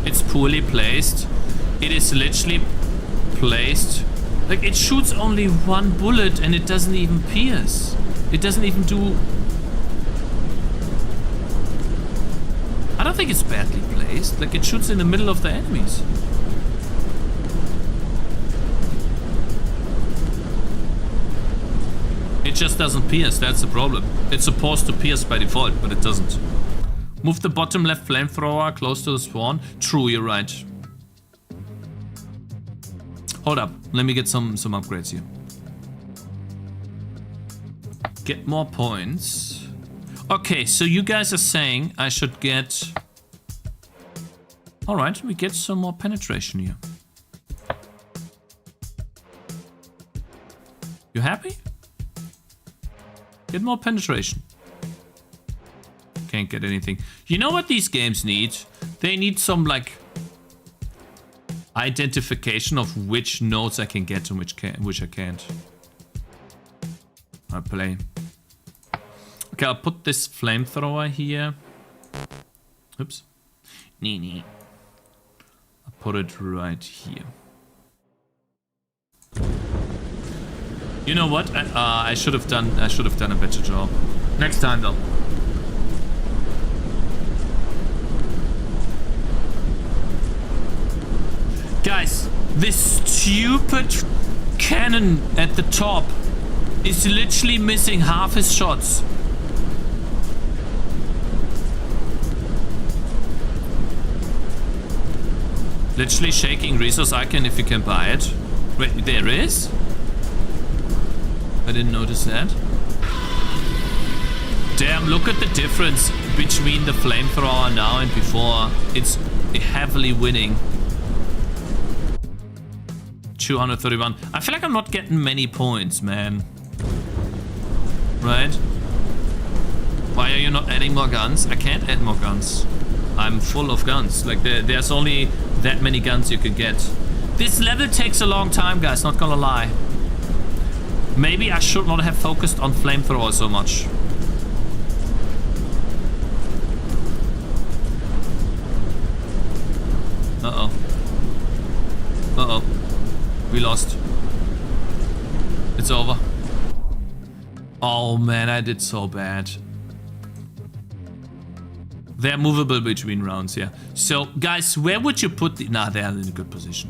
It's poorly placed. It is literally placed. Like, it shoots only 1 bullet and it doesn't even pierce. It doesn't even do... I don't think it's badly placed. Like, it shoots in the middle of the enemies. It just doesn't pierce, that's the problem. It's supposed to pierce by default, but it doesn't. Move the bottom left flamethrower close to the spawn. True, you're right. Hold up, let me get some upgrades here. Get more points. Okay, so you guys are saying I should get... Alright, we get some more penetration here. You happy? Get more penetration. Can't get anything. You know what these games need? They need some, like, identification of which nodes I can get and which I can't. I'll play. Okay, I'll put this flamethrower here. Oops. Nee. I'll put it right here. You know what? I should have done a better job. Next time though. Guys, this stupid cannon at the top is literally missing half his shots. Literally shaking resource icon if you can buy it. Wait, there is? I didn't notice that. Damn, look at the difference between the flamethrower now and before. It's heavily winning. 231. I feel like I'm not getting many points, man. Right? Why are you not adding more guns? I can't add more guns. I'm full of guns. Like, there's only that many guns you can get. This level takes a long time, guys, not gonna lie. Maybe I should not have focused on flamethrower so much. Uh-oh. Uh-oh. We lost. It's over. Oh man, I did so bad. They're movable between rounds, yeah. So, guys, where would you put the... Nah, they're in a good position.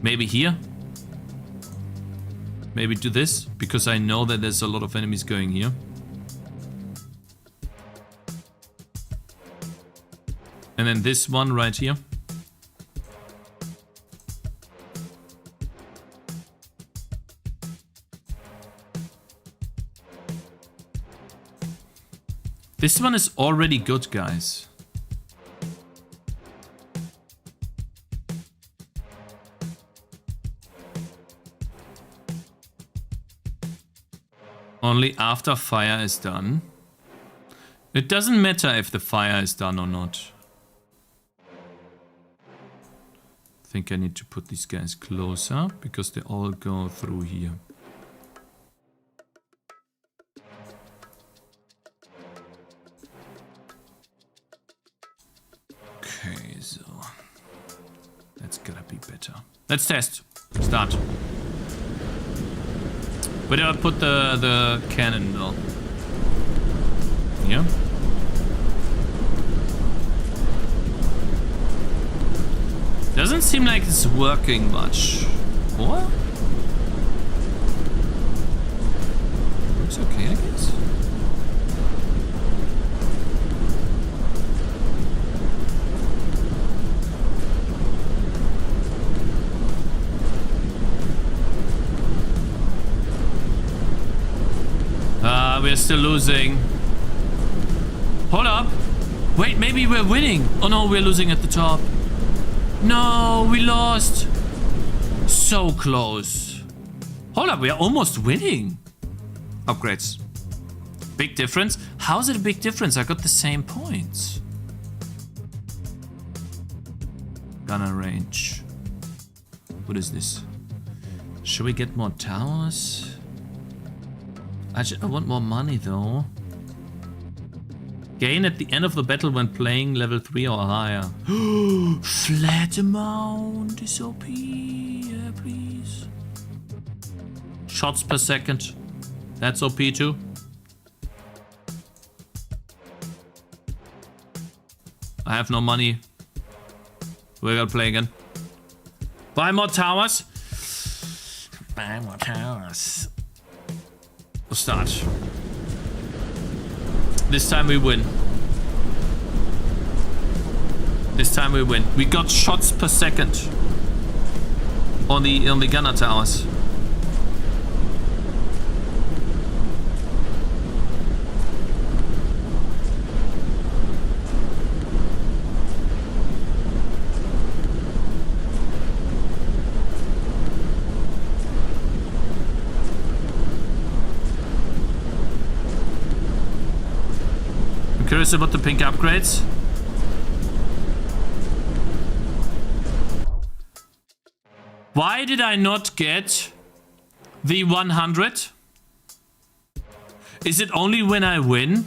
Maybe here? Maybe do this? Because I know that there's a lot of enemies going here. And then this one right here. This one is already good, guys. Only after fire is done. It doesn't matter if the fire is done or not. I think I need to put these guys closer because they all go through here. Okay, so that's gotta be better. Let's test. Start. Where do I put the cannon though? Here? Doesn't seem like it's working much. Or? Looks okay, I guess. We're still losing. Hold up. Wait, maybe we're winning. Oh no, we're losing at the top. No, we lost. So close. Hold up, we are almost winning. Upgrades. Big difference? How is it a big difference? I got the same points. Gunner range. What is this? Should we get more towers? I want more money though. Gain at the end of the battle when playing level 3 or higher. Flat amount is OP. Yeah, please. Shots per second. That's OP too. I have no money. We're gonna play again. Buy more towers. Buy more towers. We'll start. This time we win. This time we win. We got shots per second on the gunner towers. Curious about the pink upgrades. Why did I not get the 100? Is it only when I win?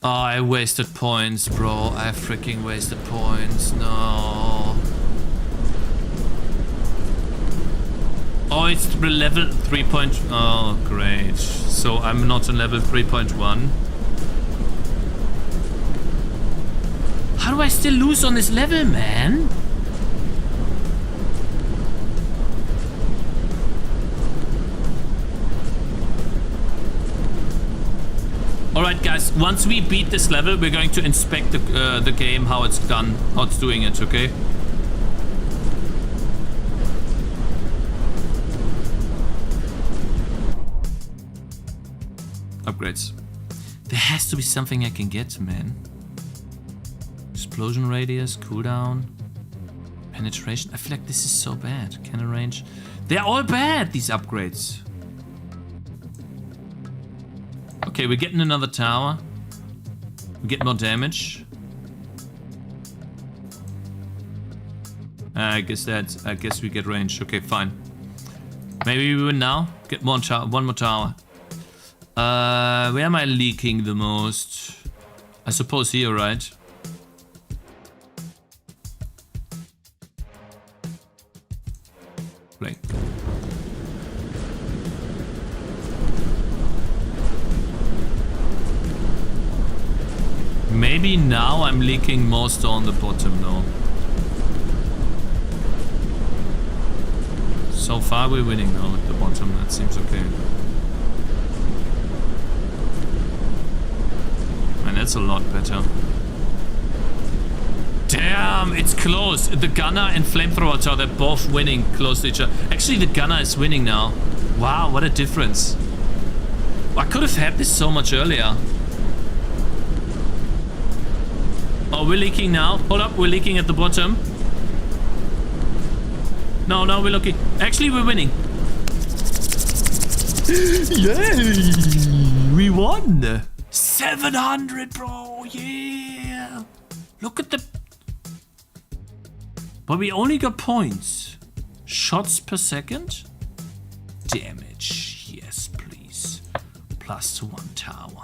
Oh, I wasted points, bro. I freaking wasted points. No. Oh, it's level 3. Oh, great. So I'm not on level 3.1. How do I still lose on this level, man? Alright guys, once we beat this level, we're going to inspect the game, how it's done, how it's doing it, okay? Upgrades. There has to be something I can get, man. Explosion radius, cooldown, penetration. I feel like this is so bad. Cannon range. They're all bad, these upgrades. Okay, we're getting another tower. We get more damage. I guess we get range. Okay, fine. Maybe we win now. Get one more tower. Where am I leaking the most? I suppose here, right? Right. Maybe now I'm leaking most on the bottom though. So far we're winning though at the bottom, that seems okay. And that's a lot better. Damn, it's close. The gunner and flamethrower tower, they're both winning close to each other. Actually, the gunner is winning now. Wow, what a difference. I could have had this so much earlier. Oh, we're leaking now. Hold up, we're leaking at the bottom. No, we're looking. Actually, we're winning. Yay! We won! 700, bro! Yeah! Look at the... But we only got points. Shots per second? Damage. Yes, please. +1 tower.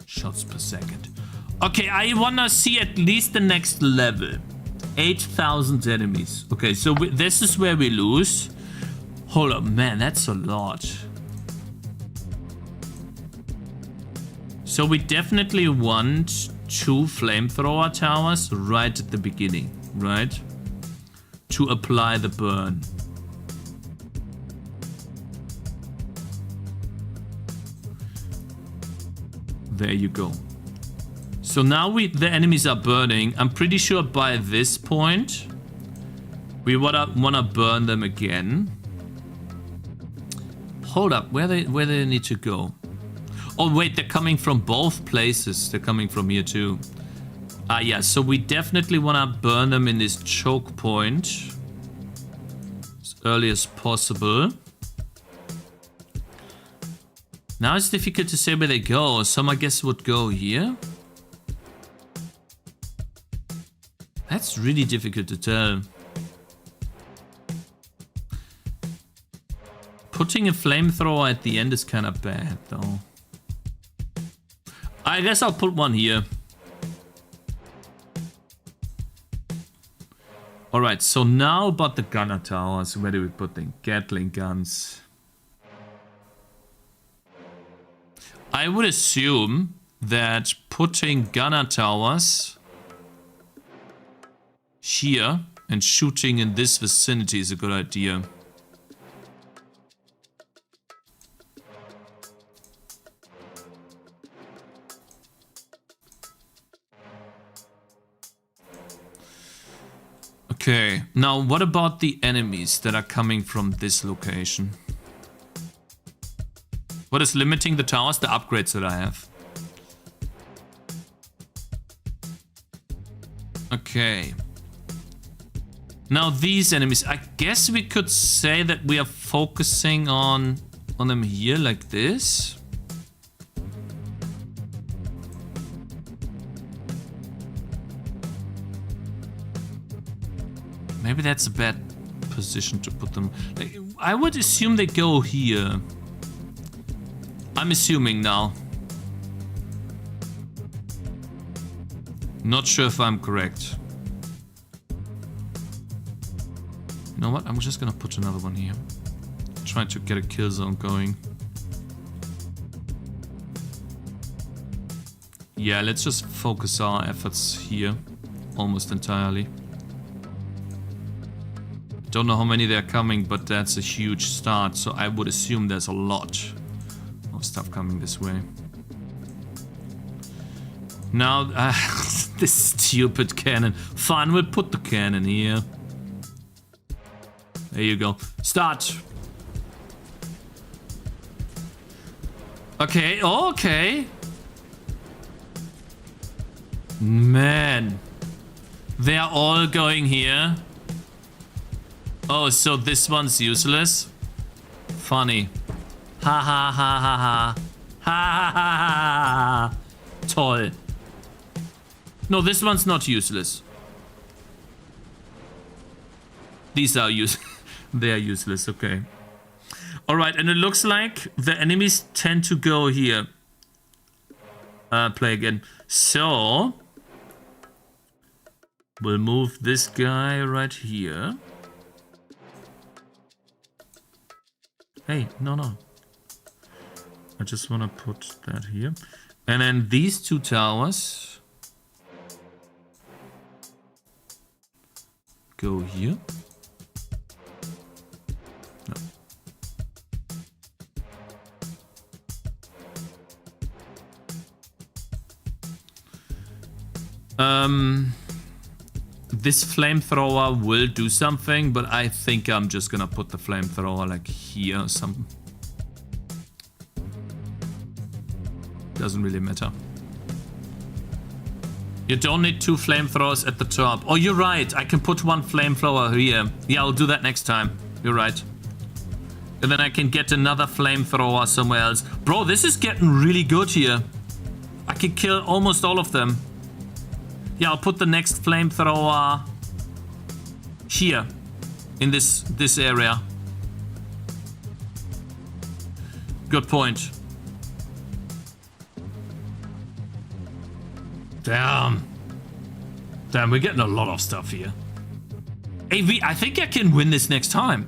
Shots per second. Okay, I wanna see at least the next level. 8,000 enemies. Okay, so this is where we lose. Hold up, man, that's a lot. So we definitely want 2 flamethrower towers right at the beginning, right? To apply the burn. There you go. So now the enemies are burning. I'm pretty sure by this point we wanna burn them again. Hold up, where they need to go? Oh wait, they're coming from both places. They're coming from here too. Yeah, so we definitely wanna burn them in this choke point as early as possible. Now it's difficult to say where they go. Some I guess would go here. That's really difficult to tell. Putting a flamethrower at the end is kind of bad, though. I guess I'll put one here. Alright, so now about the gunner towers. Where do we put them? Gatling guns. I would assume that putting gunner towers here and shooting in this vicinity is a good idea. Okay, now what about the enemies that are coming from this location? What is limiting the towers? The upgrades that I have. Okay. Now these enemies, I guess we could say that we are focusing on them here like this. Maybe that's a bad position to put them. Like, I would assume they go here. I'm assuming now. Not sure if I'm correct. You know what? I'm just gonna put another one here. Trying to get a kill zone going. Yeah, let's just focus our efforts here almost entirely. Don't know how many they're coming, but that's a huge start, so I would assume there's a lot of stuff coming this way. Now, this stupid cannon. Fine, we'll put the cannon here. There you go. Start. Okay, okay. Man. They're all going here. Oh, so this one's useless? Funny. Ha ha ha ha ha. Ha ha ha ha ha. Toll. No, this one's not useless. These are they are useless, okay. Alright, and it looks like the enemies tend to go here. Play again. So we'll move this guy right here. Hey, no. I just want to put that here. And then these two towers go here. No. This flamethrower will do something, but I think I'm just gonna put the flamethrower like here or something. Doesn't really matter. You don't need two flamethrowers at the top. Oh, you're right. I can put one flamethrower here. Yeah, I'll do that next time. You're right. And then I can get another flamethrower somewhere else. Bro, this is getting really good here. I can kill almost all of them. Yeah, I'll put the next flamethrower here in this area. Good point. Damn, we're getting a lot of stuff here. Hey, I think I can win this next time.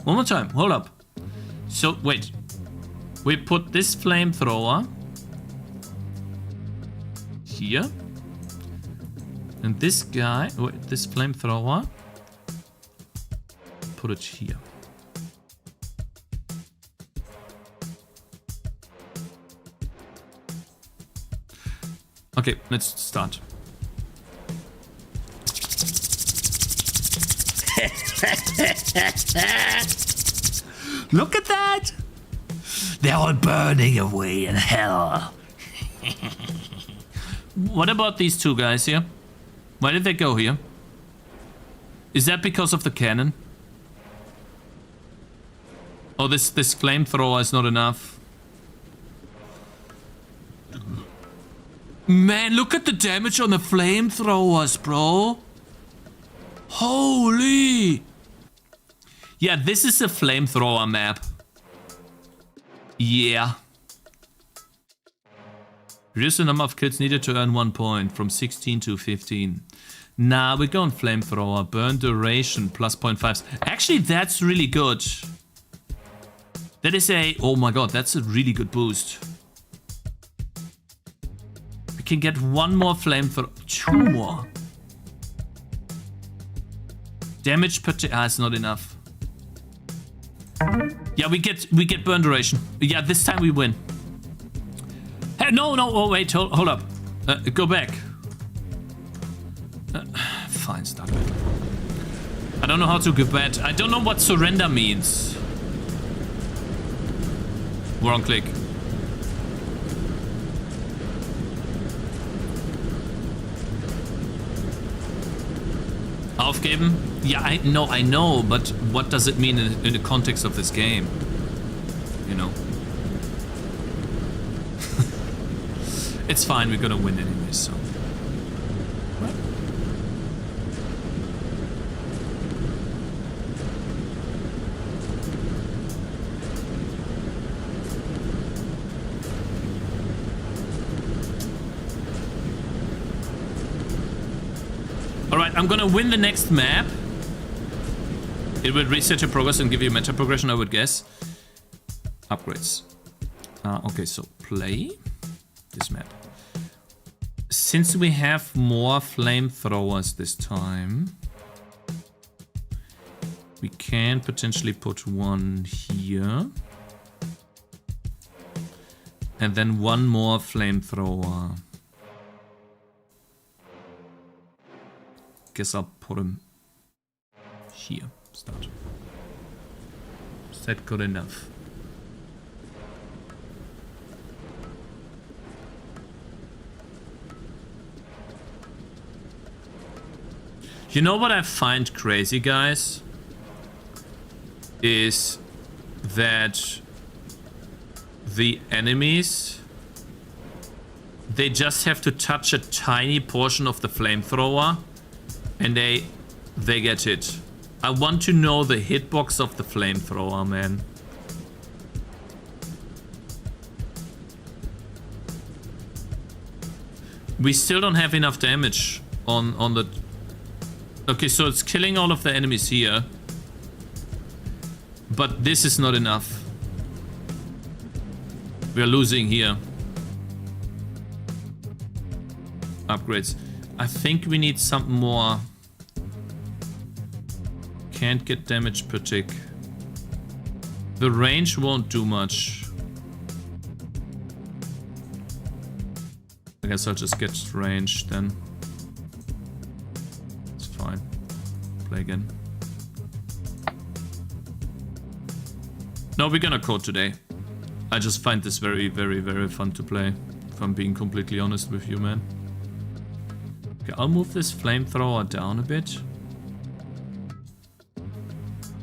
One more time, hold up. So, wait. We put this flamethrower here. And this guy, wait, this flamethrower, put it here. Okay, let's start. Look at that! They're all burning away in hell. What about these two guys here? Why did they go here? Is that because of the cannon? Oh, this flamethrower is not enough. Man, look at the damage on the flamethrowers, bro. Holy. Yeah, this is a flamethrower map. Yeah. Reduce the number of kills needed to earn 1 point from 16 to 15. Nah, we're going flamethrower. Burn duration plus 0.5. Actually, that's really good. That is a... Oh my god, that's a really good boost. We can get one more flamethrower. 2 more. Damage per... it's not enough. Yeah, we get burn duration. Yeah, this time we win. Hey, no, oh, wait, hold up. Go back. Fine, start back. I don't know how to go back. I don't know what surrender means. Wrong click. Aufgeben? Yeah, I know, but what does it mean in the context of this game? You know? It's fine, we're gonna win anyway, so... Alright, I'm gonna win the next map. It will reset your progress and give you meta progression, I would guess. Upgrades. Okay, so play this map. Since we have more flamethrowers this time, we can potentially put one here. And then one more flamethrower guess I'll put him here. Start. Is that good enough? You know what I find crazy, guys? Is that the enemies, they just have to touch a tiny portion of the flamethrower and they get hit. I want to know the hitbox of the flamethrower, man. We still don't have enough damage on the... Okay, so it's killing all of the enemies here. But this is not enough. We are losing here. Upgrades. I think we need something more. Can't get damage per tick. The range won't do much. I guess I'll just get range then. It's fine. Play again. No, we're gonna code today. I just find this very, very, very fun to play. If I'm being completely honest with you, man. Okay, I'll move this flamethrower down a bit.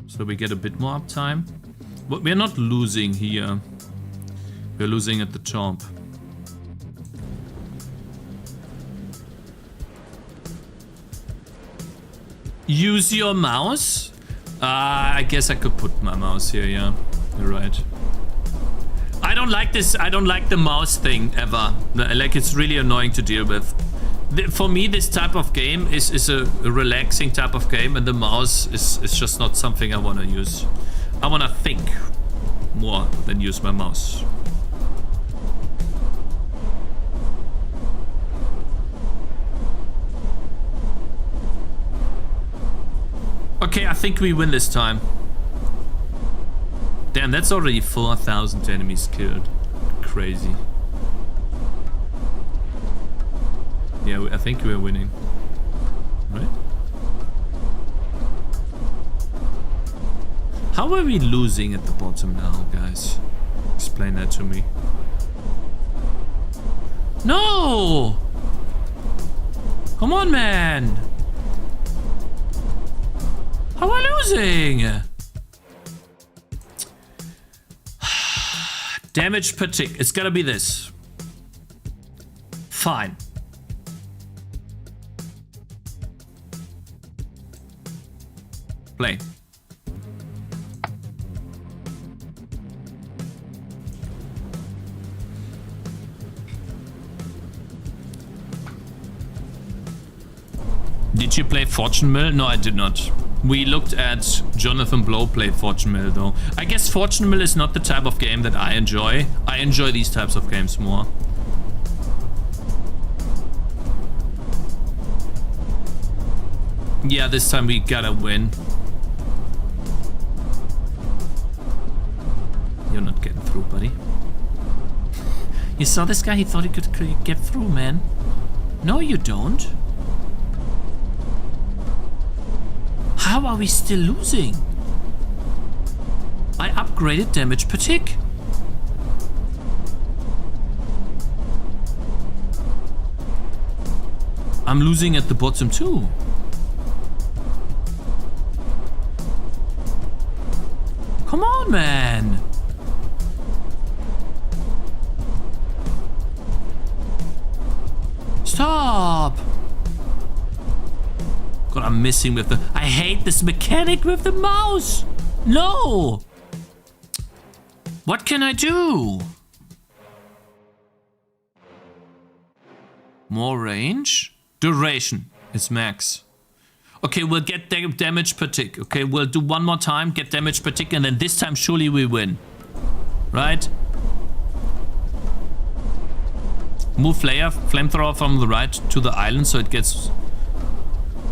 So we get a bit more uptime. But we're not losing here. We're losing at the top. Use your mouse? I guess I could put my mouse here, yeah. You're right. I don't like this. I don't like the mouse thing ever. Like, it's really annoying to deal with. For me, this type of game is a relaxing type of game, and the mouse is just not something I want to use. I want to think more than use my mouse. Okay, I think we win this time. Damn, that's already 4,000 enemies killed. Crazy. Yeah, I think we're winning. Right? How are we losing at the bottom now, guys? Explain that to me. No! Come on, man! How are we losing? Damage per tick. It's gotta be this. Fine. Play. Did you play Fortune Mill? No, I did not. We looked at Jonathan Blow play Fortune Mill, though. I guess Fortune Mill is not the type of game that I enjoy. I enjoy these types of games more. Yeah, this time we gotta win. You're not getting through, buddy. You saw this guy? He thought he could get through, man. No, you don't. How are we still losing? I upgraded damage per tick. I'm losing at the bottom too. Come on, man. Stop. God, I'm missing with the... I hate this mechanic with the mouse. No. What can I do? More range? Duration is max. Okay, we'll get damage per tick. Okay, we'll do one more time, get damage per tick, and then this time surely we win. Right? Move flamethrower from the right to the island so it gets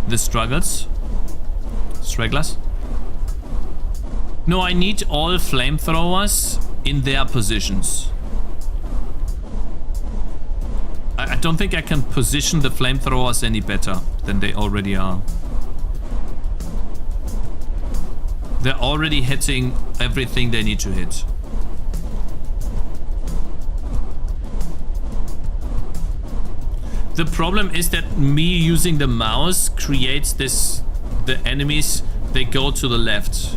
the stragglers. No, I need all flamethrowers in their positions. I don't think I can position the flamethrowers any better. than they already are. They're already hitting everything they need to hit. The problem is that me using the mouse creates this... The enemies, they go to the left.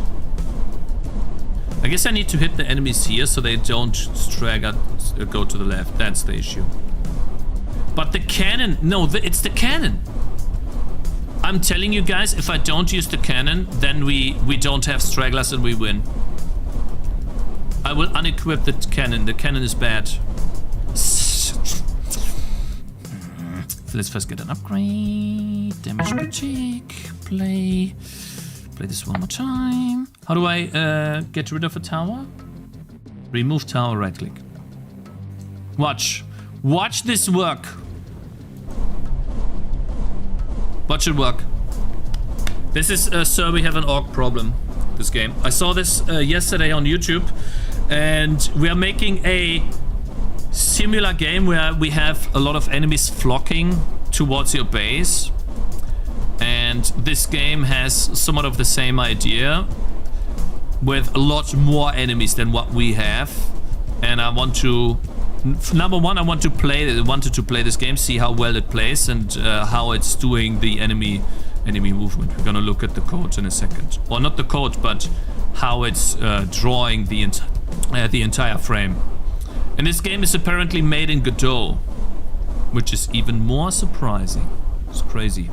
I guess I need to hit the enemies here so they don't go to the left. That's the issue. But the cannon... No, it's the cannon. I'm telling you guys, if I don't use the cannon, then we don't have stragglers and we win. I will unequip the cannon. The cannon is bad. Let's first get an upgrade. Damage per tick. Play this one more time. How do I get rid of a tower? Remove tower, right click. Watch this work. Watch it work. This is sir, we have an orc problem, this game. I saw this yesterday on YouTube, and we are making a similar game where we have a lot of enemies flocking towards your base. And this game has somewhat of the same idea with a lot more enemies than what we have. And I want to... Number one, I wanted to play this game, see how well it plays and how it's doing the enemy movement. We're gonna look at the code in a second. Or not the code, but how it's drawing the entire frame. And this game is apparently made in Godot, which is even more surprising. It's crazy.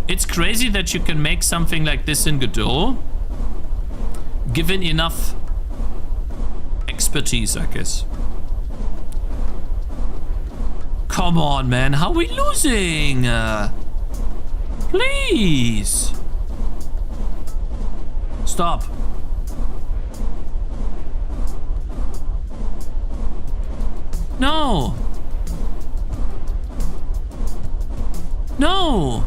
It's crazy that you can make something like this in Godot, given enough expertise, I guess. Come on, man. How are we losing? Please. Stop. No. No.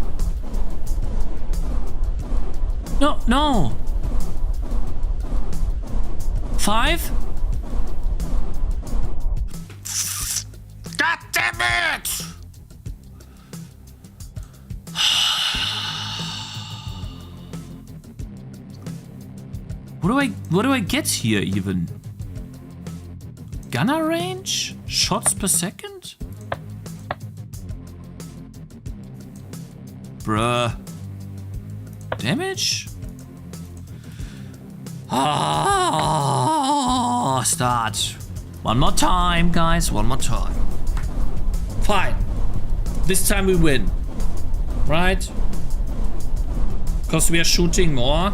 No. 5? God damn it! What do I get here even? Gunner range? Shots per second? Bruh. Damage? Ah, start. One more time, guys. One more time. Fine. This time we win. Right? Because we are shooting more.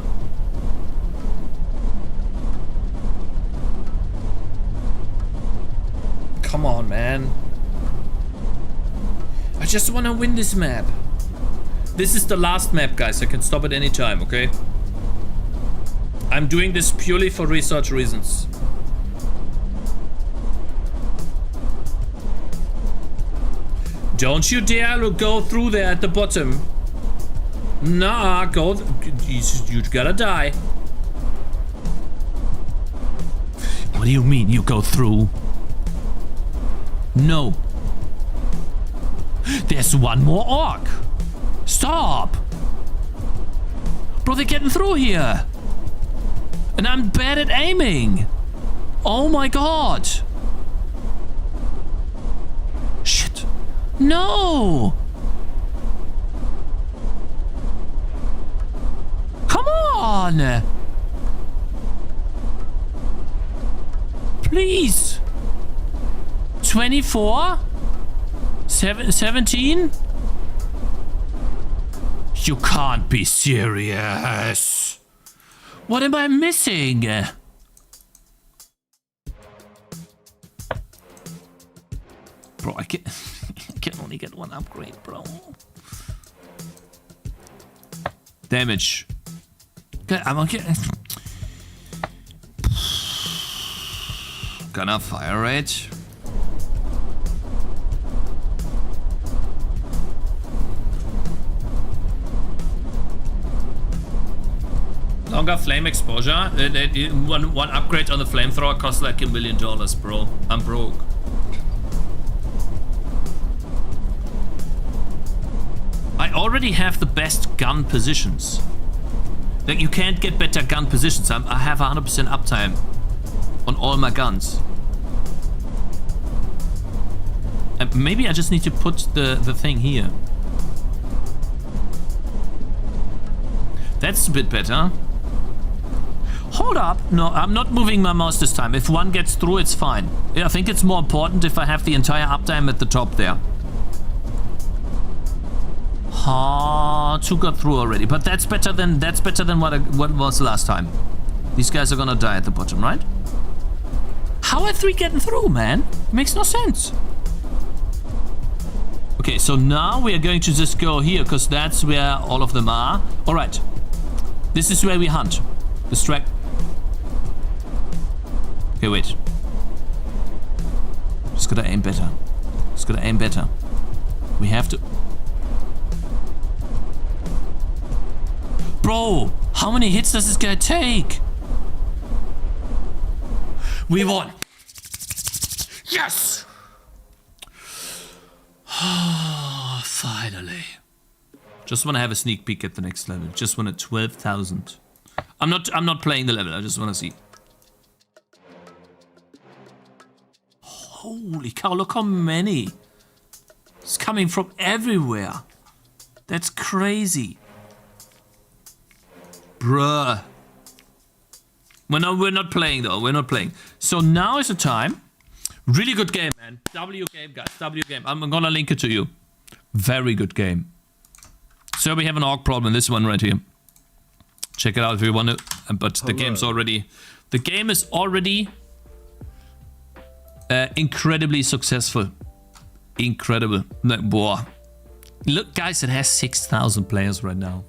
Come on, man. I just want to win this map. This is the last map, guys. I can stop at any time, okay? I'm doing this purely for research reasons. Don't you dare go through there at the bottom. Nah, you gotta die. What do you mean you go through? No. There's one more orc. Stop. Bro, they're getting through here. And I'm bad at aiming. Oh my god. Shit. No. Come on. Please. 24? 17? You can't be serious. What am I missing? Bro, I can only get one upgrade, bro. Damage. Okay, I'm okay. Gonna fire rate. Longer flame exposure. One upgrade on the flamethrower costs like $1 million, bro. I'm broke. already have the best gun positions. Like, you can't get better gun positions. I have 100% uptime on all my guns. And maybe I just need to put the thing here. That's a bit better. Hold up. No, I'm not moving my mouse this time. If one gets through, it's fine. Yeah, I think it's more important if I have the entire uptime at the top there. Two got through already, but that's better than what was last time. These guys are gonna die at the bottom, right? How are 3 getting through, man? Makes no sense. Okay, so now we are going to just go here, because that's where all of them are. Alright. This is where we hunt. Distract. Okay, wait. Just gotta aim better. Just gotta aim better. We have to... Bro, how many hits does this guy take? We won. Yes! Finally. Just want to have a sneak peek at the next level. Just want a 12,000. I'm not playing the level. I just want to see. Holy cow, look how many. It's coming from everywhere. That's crazy. Bruh. We're not playing though. We're not playing. So now is the time. Really good game, man. W game, guys. W game. I'm gonna link it to you. Very good game. So we have an AUG problem. This one right here. Check it out if you want to. But the game's already... The game is already... incredibly successful. Incredible. Boah. Look, guys, it has 6,000 players right now.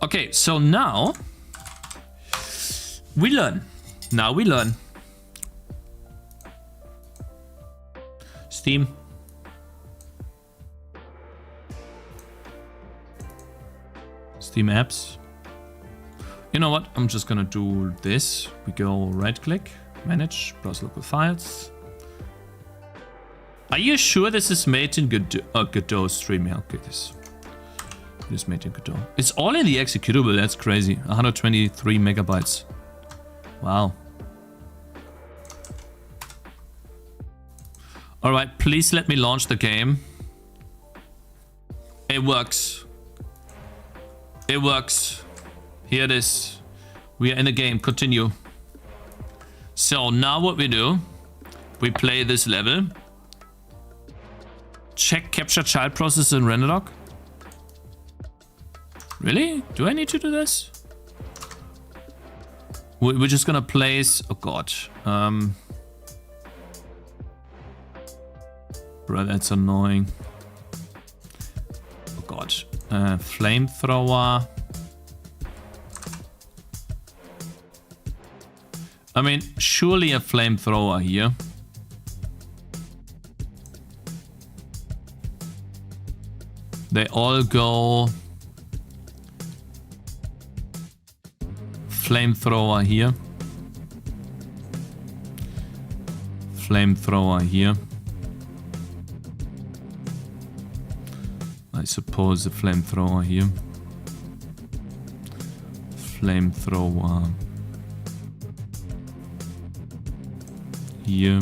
Okay, so now... we learn. Now we learn. Steam. Steam apps. You know what? I'm just gonna do this. We go right click, manage, browse local files. Are you sure this is made in Godot stream? Yeah, okay, this is made in Godot. It's all in the executable. That's crazy. 123 megabytes. Wow. All right, please let me launch the game. It works. It works. Here it is. We are in the game. Continue. So now what we do, we play this level. Check capture child process in RenderDoc. Really? Do I need to do this? We're just gonna place... Oh god. Bro, that's annoying. Oh god. Flamethrower. I mean, surely a flamethrower here. They all go... Flamethrower here. Flamethrower here. I suppose a flamethrower here. Flamethrower here.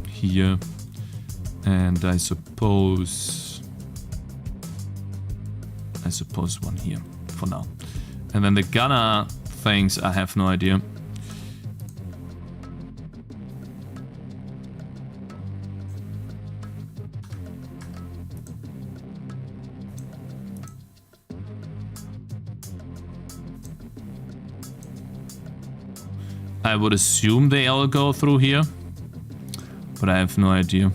Here. And I suppose one here for now. And then the gunner things, I have no idea. I would assume they all go through here, but I have no idea.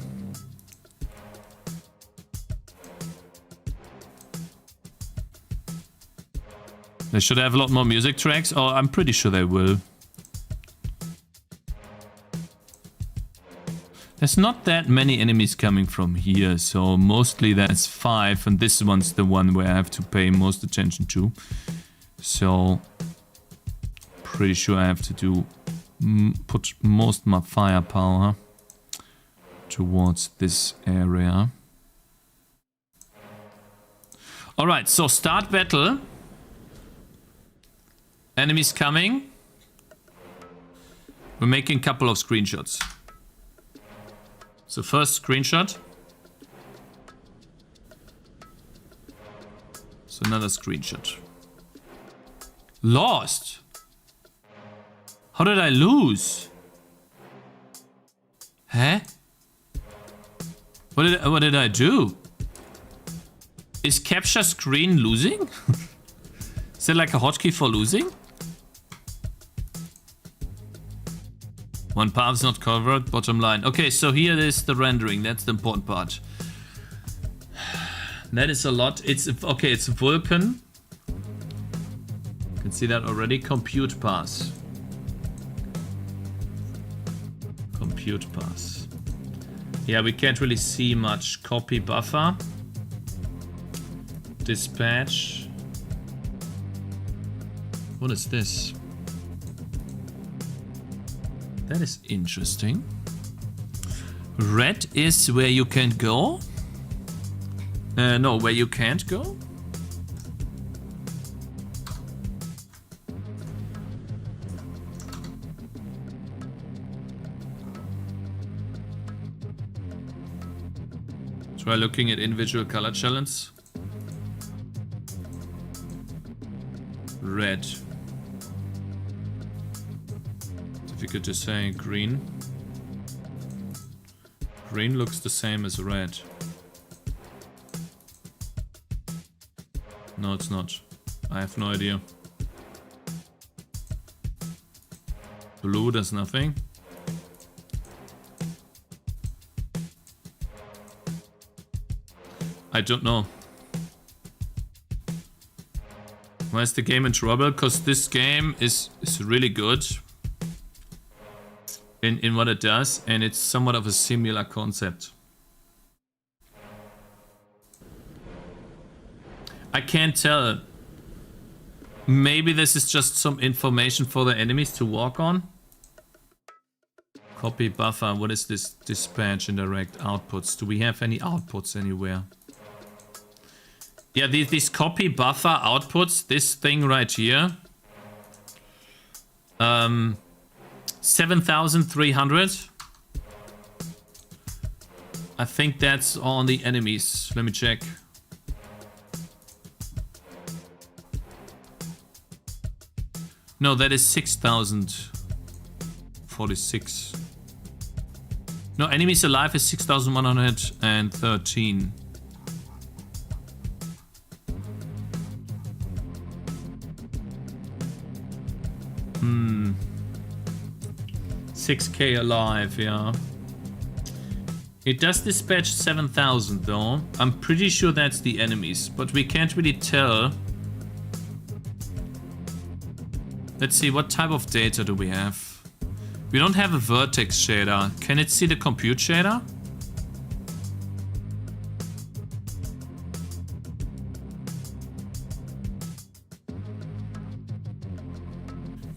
They should have a lot more music tracks. Oh, I'm pretty sure they will. There's not that many enemies coming from here, so mostly that's 5, and this one's the one where I have to pay most attention to. So, pretty sure I have to do put most of my firepower towards this area. Alright, so start battle. Enemies coming. We're making a couple of screenshots. So first screenshot. So another screenshot. Lost. How did I lose? Huh? What did I do? Is capture screen losing? Is there like a hotkey for losing? One path is not covered, bottom line. Okay, so here is the rendering. That's the important part. That is a lot. It's okay, it's Vulkan. You can see that already. Compute pass. Compute pass. Yeah, we can't really see much. Copy buffer. Dispatch. What is this? That is interesting. Red is where you can go. No, where you can't go. Try looking at individual color challenge. Red. Difficult to say. Green. Green looks the same as red. No, it's not. I have no idea. Blue does nothing. I don't know. Why is the game in trouble? Because this game is really good in what it does, and it's somewhat of a similar concept. I can't tell. Maybe this is just some information for the enemies to walk on. Copy buffer. What is this? Dispatch indirect outputs. Do we have any outputs anywhere? Yeah, these copy buffer outputs, this thing right here. 7,300. I think that's on the enemies. Let me check. No, that is 6,046. No, enemies alive is 6,113. 6k alive, yeah. It does dispatch 7,000 though. I'm pretty sure that's the enemies, but we can't really tell. Let's see, what type of data do we have? We don't have a vertex shader. Can it see the compute shader?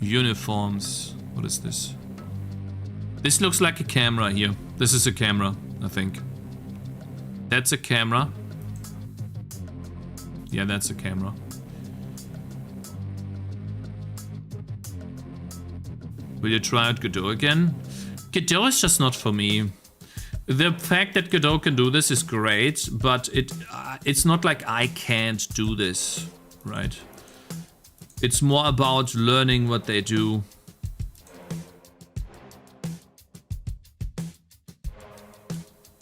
Uniforms. What is this? This looks like a camera here. This is a camera, I think. That's a camera. Yeah, that's a camera. Will you try out Godot again? Godot is just not for me. The fact that Godot can do this is great, but it's not like I can't do this, right? It's more about learning what they do.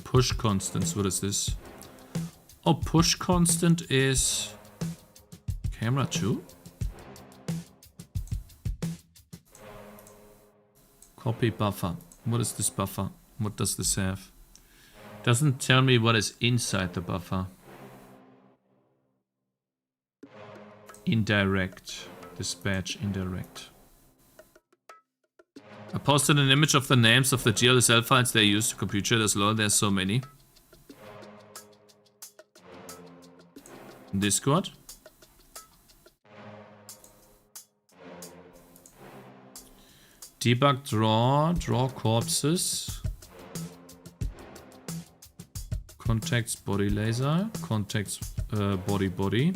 Push constants, what is this? Oh, push constant is camera 2? Copy buffer. What is this buffer? What does this have? Doesn't tell me what is inside the buffer. Indirect. Dispatch indirect. I posted an image of the names of the GLSL files they use to compute shaders as well. There's so many. Discord. Debug draw corpses. Contacts body laser. Contacts Body.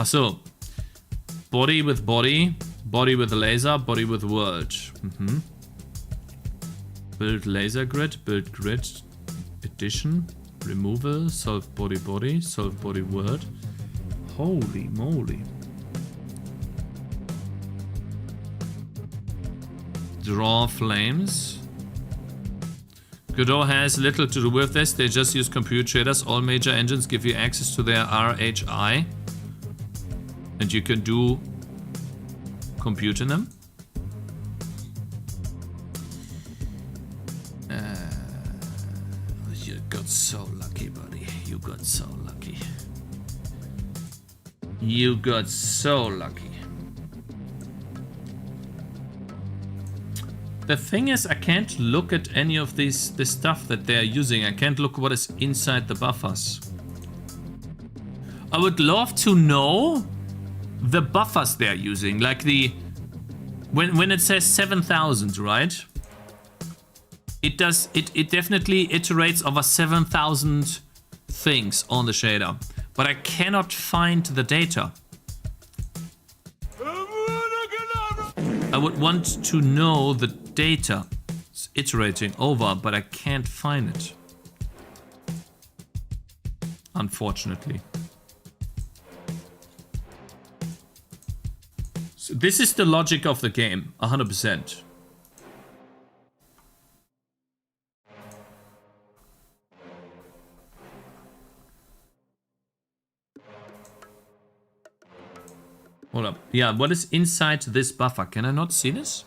So body with body, body with laser, body with world. Build laser grid, build grid, addition, removal, solve body, solve body world. Holy moly. Draw flames. Godot has little to do with this. They just use compute shaders. All major engines give you access to their RHI. And you can do compute in them. You got so lucky, buddy. You got so lucky. You got so lucky. The thing is, I can't look at any of this stuff that they're using. I can't look what is inside the buffers. I would love to know the buffers they're using. Like the... When it says 7,000, right? It definitely iterates over 7,000 things on the shader. But I cannot find the data. I would want to know the data. It's iterating over, but I can't find it. Unfortunately. So this is the logic of the game, 100%. Hold up. Yeah, what is inside this buffer? Can I not see this?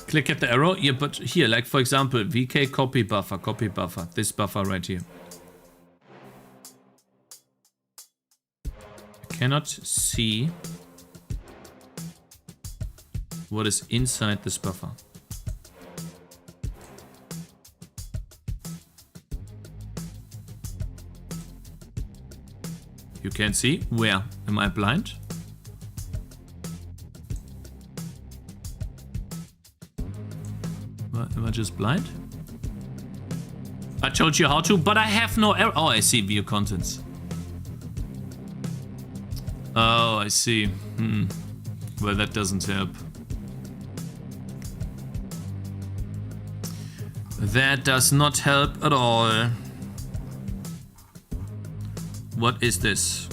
Click at the arrow. Yeah, but here, like for example, VK copy buffer. This buffer right here. I cannot see what is inside this buffer. You can't see? Where? Am I blind? Am I just blind? I told you how to, but I have no error. Oh, I see. View contents. Oh, I see. Well, that doesn't help. That does not help at all. What is this?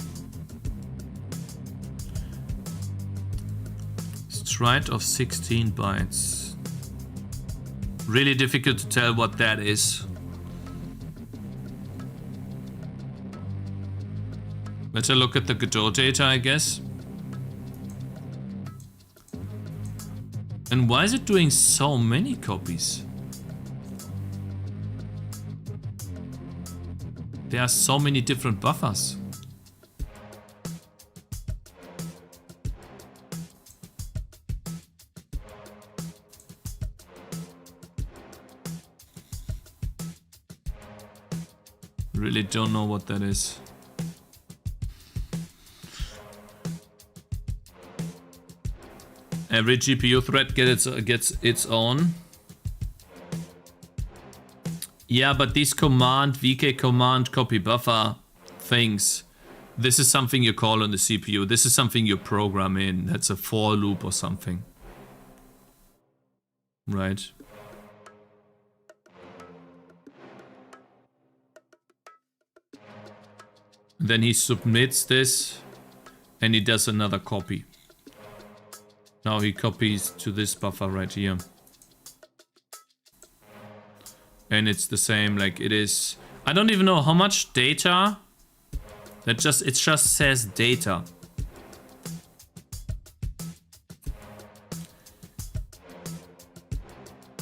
Stride of 16 bytes. Really difficult to tell what that is. Better look at the Godot data, I guess. And why is it doing so many copies? There are so many different buffers. Really don't know what that is. Every GPU thread gets its own. Yeah, but these VK command copy buffer things, this is something you call on the CPU. This is something you program in. That's a for loop or something. Right. Then he submits this and he does another copy. Now he copies to this buffer right here. And it's the same, like it is. I don't even know how much data. It just says data.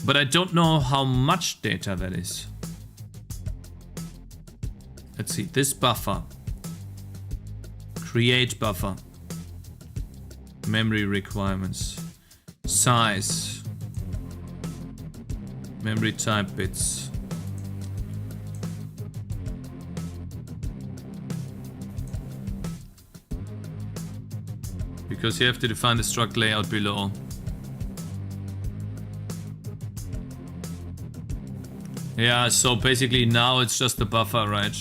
But I don't know how much data that is. Let's see, this buffer. Create buffer. Memory requirements. Size. Memory type bits. Because you have to define the struct layout below. Yeah, so basically now it's just the buffer, right?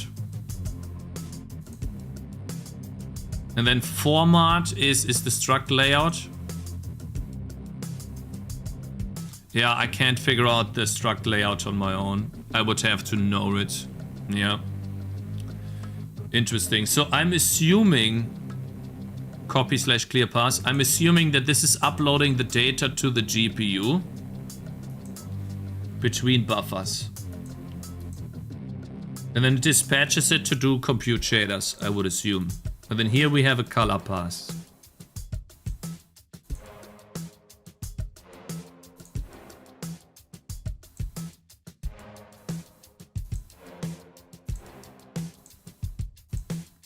And then format is the struct layout. Yeah, I can't figure out the struct layout on my own. I would have to know it. Yeah. Interesting. So I'm assuming copy/clear path. I'm assuming that this is uploading the data to the GPU between buffers. And then it dispatches it to do compute shaders, I would assume. And then here we have a color path.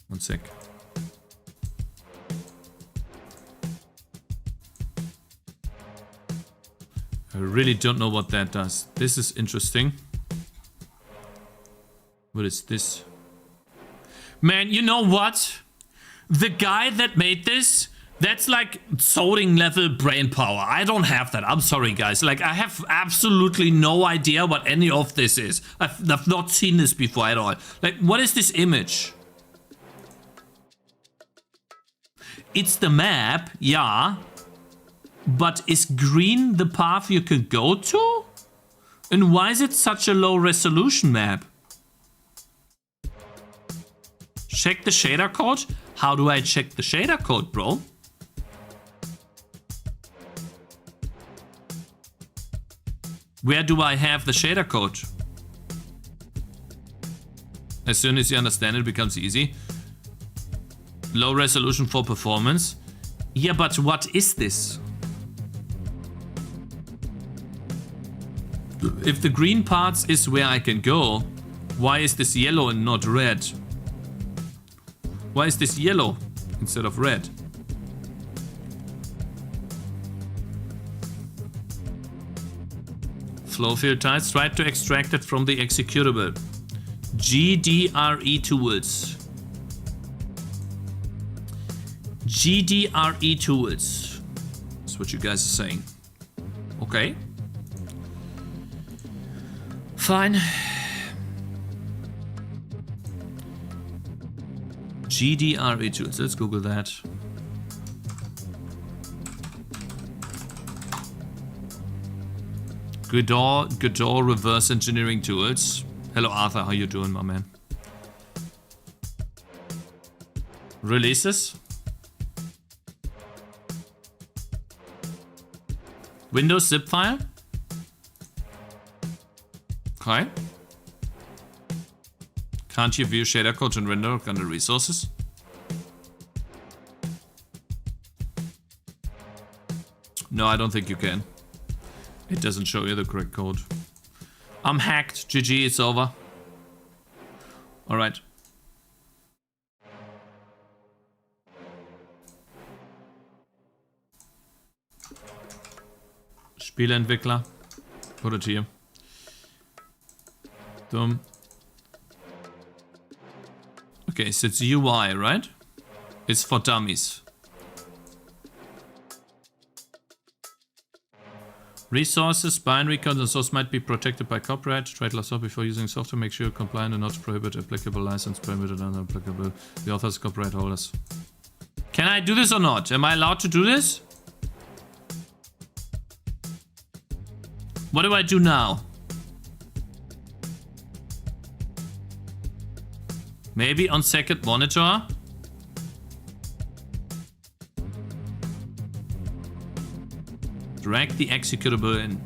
One sec. I really don't know what that does. This is interesting. What is this? Man, you know what? The guy that made this, that's like soldering level brain power. I don't have that. I'm sorry, guys. Like, I have absolutely no idea what any of this is. I've not seen this before at all. Like, what is this image? It's the map, yeah. But is green the path you could go to? And why is it such a low resolution map? Check the shader code? How do I check the shader code, bro? Where do I have the shader code? As soon as you understand it, it becomes easy. Low resolution for performance. Yeah, but what is this? If the green parts is where I can go, why is this yellow and not red? Why is this yellow instead of red? Flow field types, try to extract it from the executable. GDRE tools. GDRE tools. That's what you guys are saying. Okay. Fine. GDRE tools. Let's Google that. Godot reverse engineering tools. Hello Arthur, how you doing, my man? Releases. Windows zip file. Okay. Can't you view shader code in window under resources? No, I don't think you can. It doesn't show you the correct code. I'm hacked. GG, it's over. Alright. Spieleentwickler. Put it here. Dumm. Okay, so it's UI, right? It's for dummies. Resources, binary codes and source might be protected by copyright. Trade law before using software. Make sure you're compliant and not prohibit applicable license, permitted and unapplicable. The authors, copyright holders. Can I do this or not? Am I allowed to do this? What do I do now? Maybe on second monitor? Drag the executable in.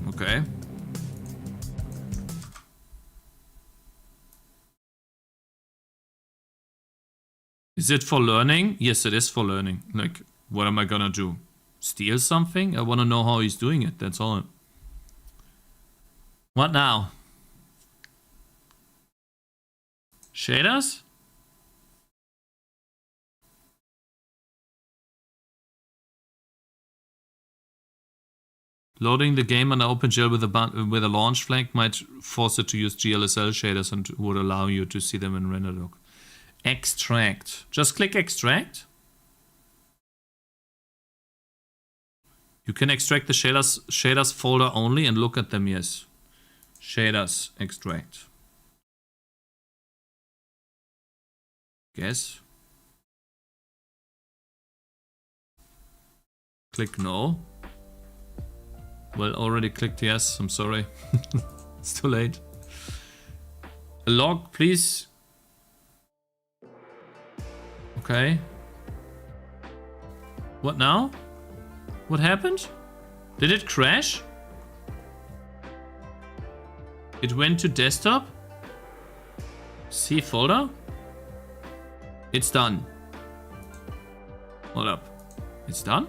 Okay. Is it for learning? Yes, it is for learning. Like, what am I gonna do? Steal something? I wanna know how he's doing it, that's all. What now? Shaders? Loading the game on OpenGL with a launch flag might force it to use GLSL shaders and would allow you to see them in render log. Extract. Just click extract. You can extract the shaders folder only and look at them, yes. Shaders, extract. Guess. Click no. Well, already clicked yes, I'm sorry. It's too late. A log, please. Okay. What now? What happened? Did it crash? It went to desktop? C folder? It's done. Hold up. It's done?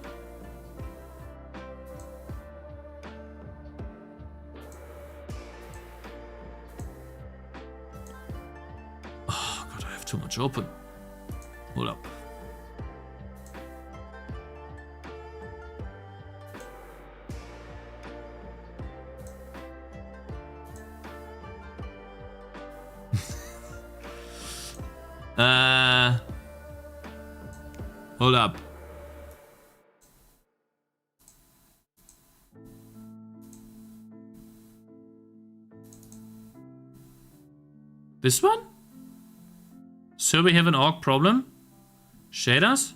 Oh god, I have too much open. Hold up. Hold up. This one? So we have an org problem? Shaders?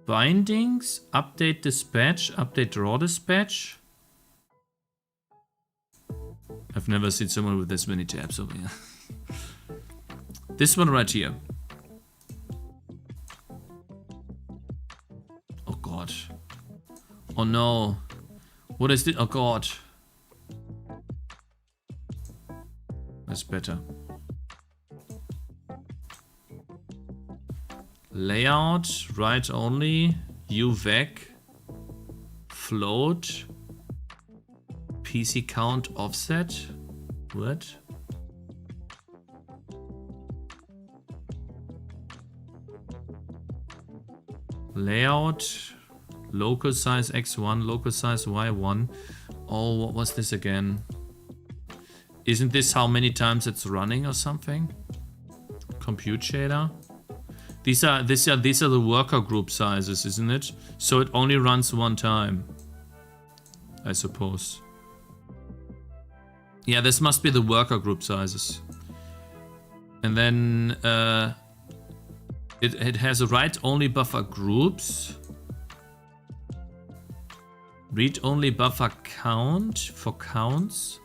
Bindings, update dispatch, update raw dispatch. I've never seen someone with this many tabs over here. This one right here. Oh god. Oh no. What is it? Oh god. That's better. Layout, write only, UVec, float, PC count offset. What? Layout, local size X1, local size Y1. Oh, what was this again? Isn't this how many times it's running or something? Compute shader. These are the worker group sizes, isn't it? So it only runs one time, I suppose. Yeah, this must be the worker group sizes. And then it has a write-only buffer groups, read-only buffer count for counts,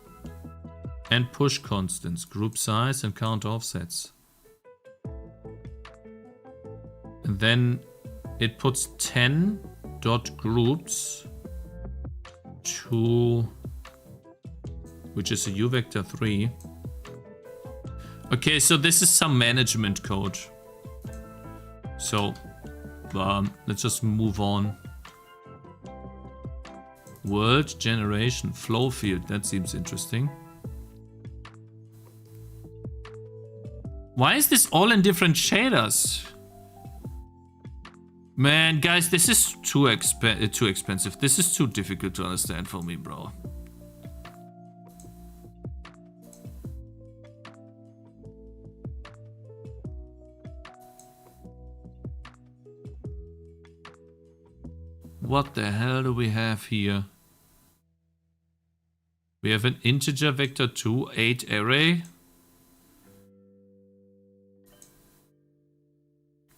and push constants, group size and count offsets. And then it puts 10 dot groups to, which is a U vector 3. Okay, so this is some management code. So let's just move on. World generation flow field, that seems interesting. Why is this all in different shaders? Man, guys, this is too expensive. This is too difficult to understand for me, bro. What the hell do we have here? We have an integer vector 2, 8 array.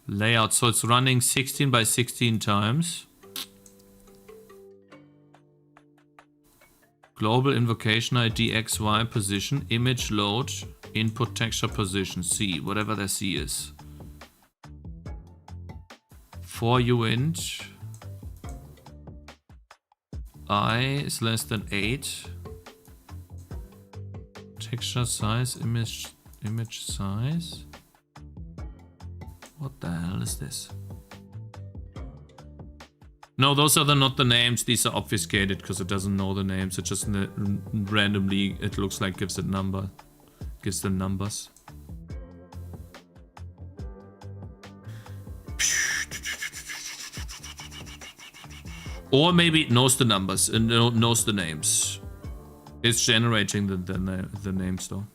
Layout, so it's running 16 by 16 times. Global invocation ID XY position, image load, input texture position, C, whatever the C is. For uint, I is less than 8. Texture size, image size. What the hell is this? No, those are not the names. These are obfuscated because it doesn't know the names. It just randomly, it looks like gives it number. Gives them numbers. Or maybe it knows the numbers and knows the names. It's generating the names though.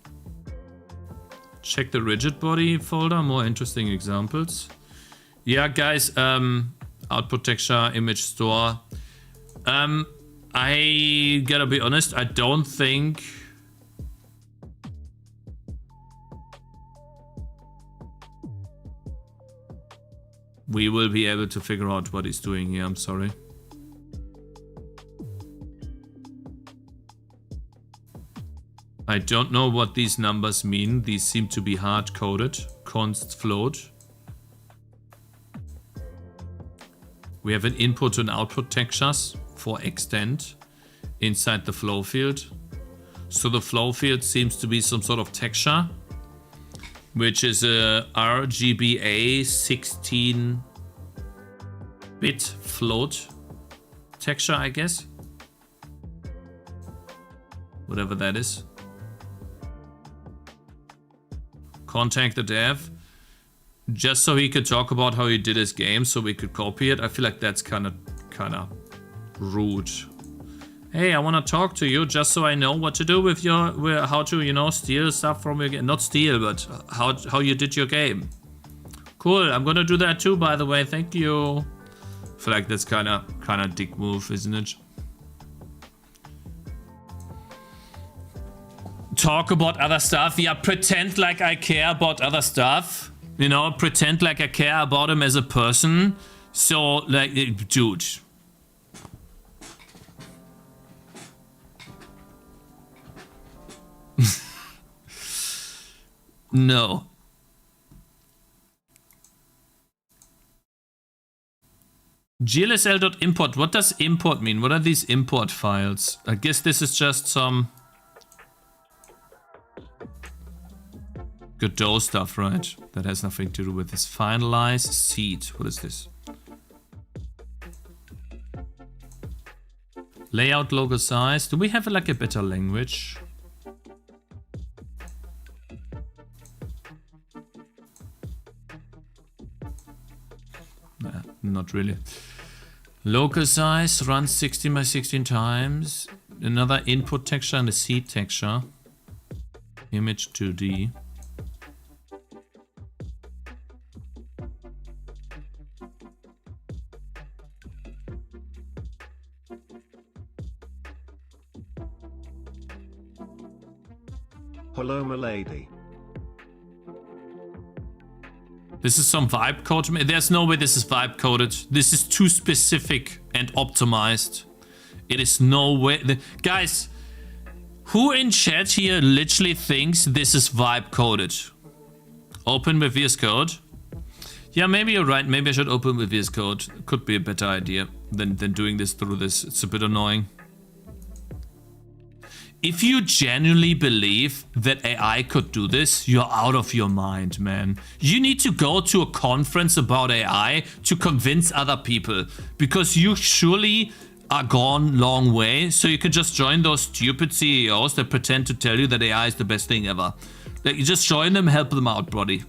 Check the rigid body folder, more interesting examples. Yeah, guys, output texture, image store. I gotta be honest, I don't think we will be able to figure out what he's doing here, I'm sorry. I don't know what these numbers mean. These seem to be hard-coded. Const float. We have an input and output textures for extent inside the flow field. So the flow field seems to be some sort of texture, which is a RGBA 16-bit float texture, I guess. Whatever that is. Contact the dev. Just so he could talk about how he did his game, so we could copy it. I feel like that's kind of rude. Hey, I want to talk to you just so I know what to do with your, how to, you know, steal stuff from your game. Not steal, but how you did your game. Cool, I'm gonna do that too, by the way. Thank you. I feel like that's kind of dick move, isn't it? Talk about other stuff. Yeah, pretend like I care about other stuff. You know, pretend like I care about him as a person. So, like, dude. No. GLSL.import. What does import mean? What are these import files? I guess this is just some Godot stuff, right? That has nothing to do with this. Finalize seed. What is this? Layout, logo size. Do we have like a better language? Nah, not really. Local size, run 16 by 16 times. Another input texture and a seed texture. Image 2D. Hello, milady. This is some vibe code. There's no way this is vibe coded. This is too specific and optimized. It is no way. Guys, who in chat here literally thinks this is vibe coded? Open with VS Code. Yeah, maybe you're right. Maybe I should open with VS Code. Could be a better idea than doing this through this. It's a bit annoying. If you genuinely believe that AI could do this, you're out of your mind, man. You need to go to a conference about AI to convince other people, because you surely are gone long way. So you can just join those stupid CEOs that pretend to tell you that AI is the best thing ever. Like, you just join them, help them out, buddy.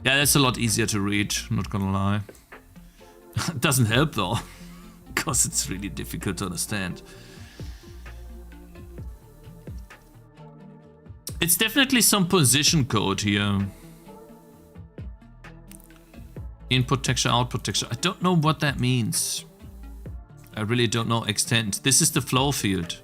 Yeah, that's a lot easier to read, I'm not gonna lie. It doesn't help though. Because it's really difficult to understand. It's definitely some position code here. Input texture, output texture. I don't know what that means. I really don't know. Extent. This is the flow field.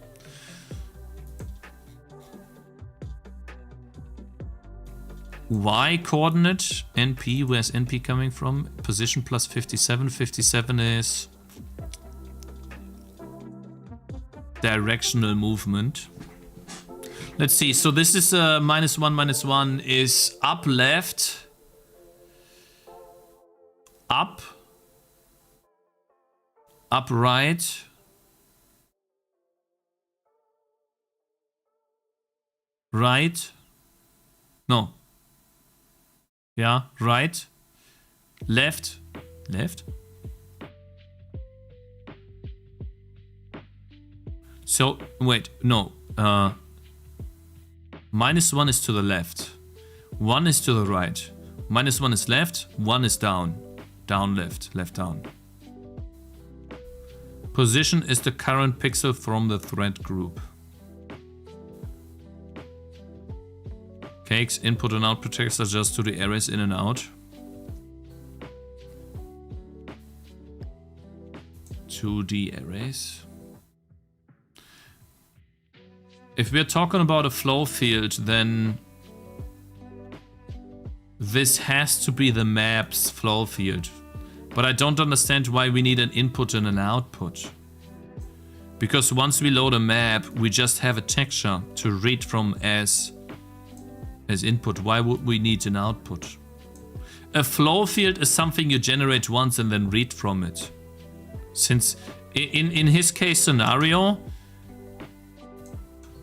Y coordinate, NP. Where's NP coming from? Position plus 57. 57 is directional movement. Let's see. So this is -1 is up left, up right, right. No. Yeah, right, left, Left? So, wait, no. -1 is to the left. 1 is to the right. -1 is left, 1 is down. Down, left, left, down. Position is the current pixel from the thread group. Cakez, input and output text adjust to the arrays in and out. 2D arrays. If we're talking about a flow field, then this has to be the map's flow field. But I don't understand why we need an input and an output. Because once we load a map, we just have a texture to read from as input. Why would we need an output? A flow field is something you generate once and then read from it. Since in his case scenario,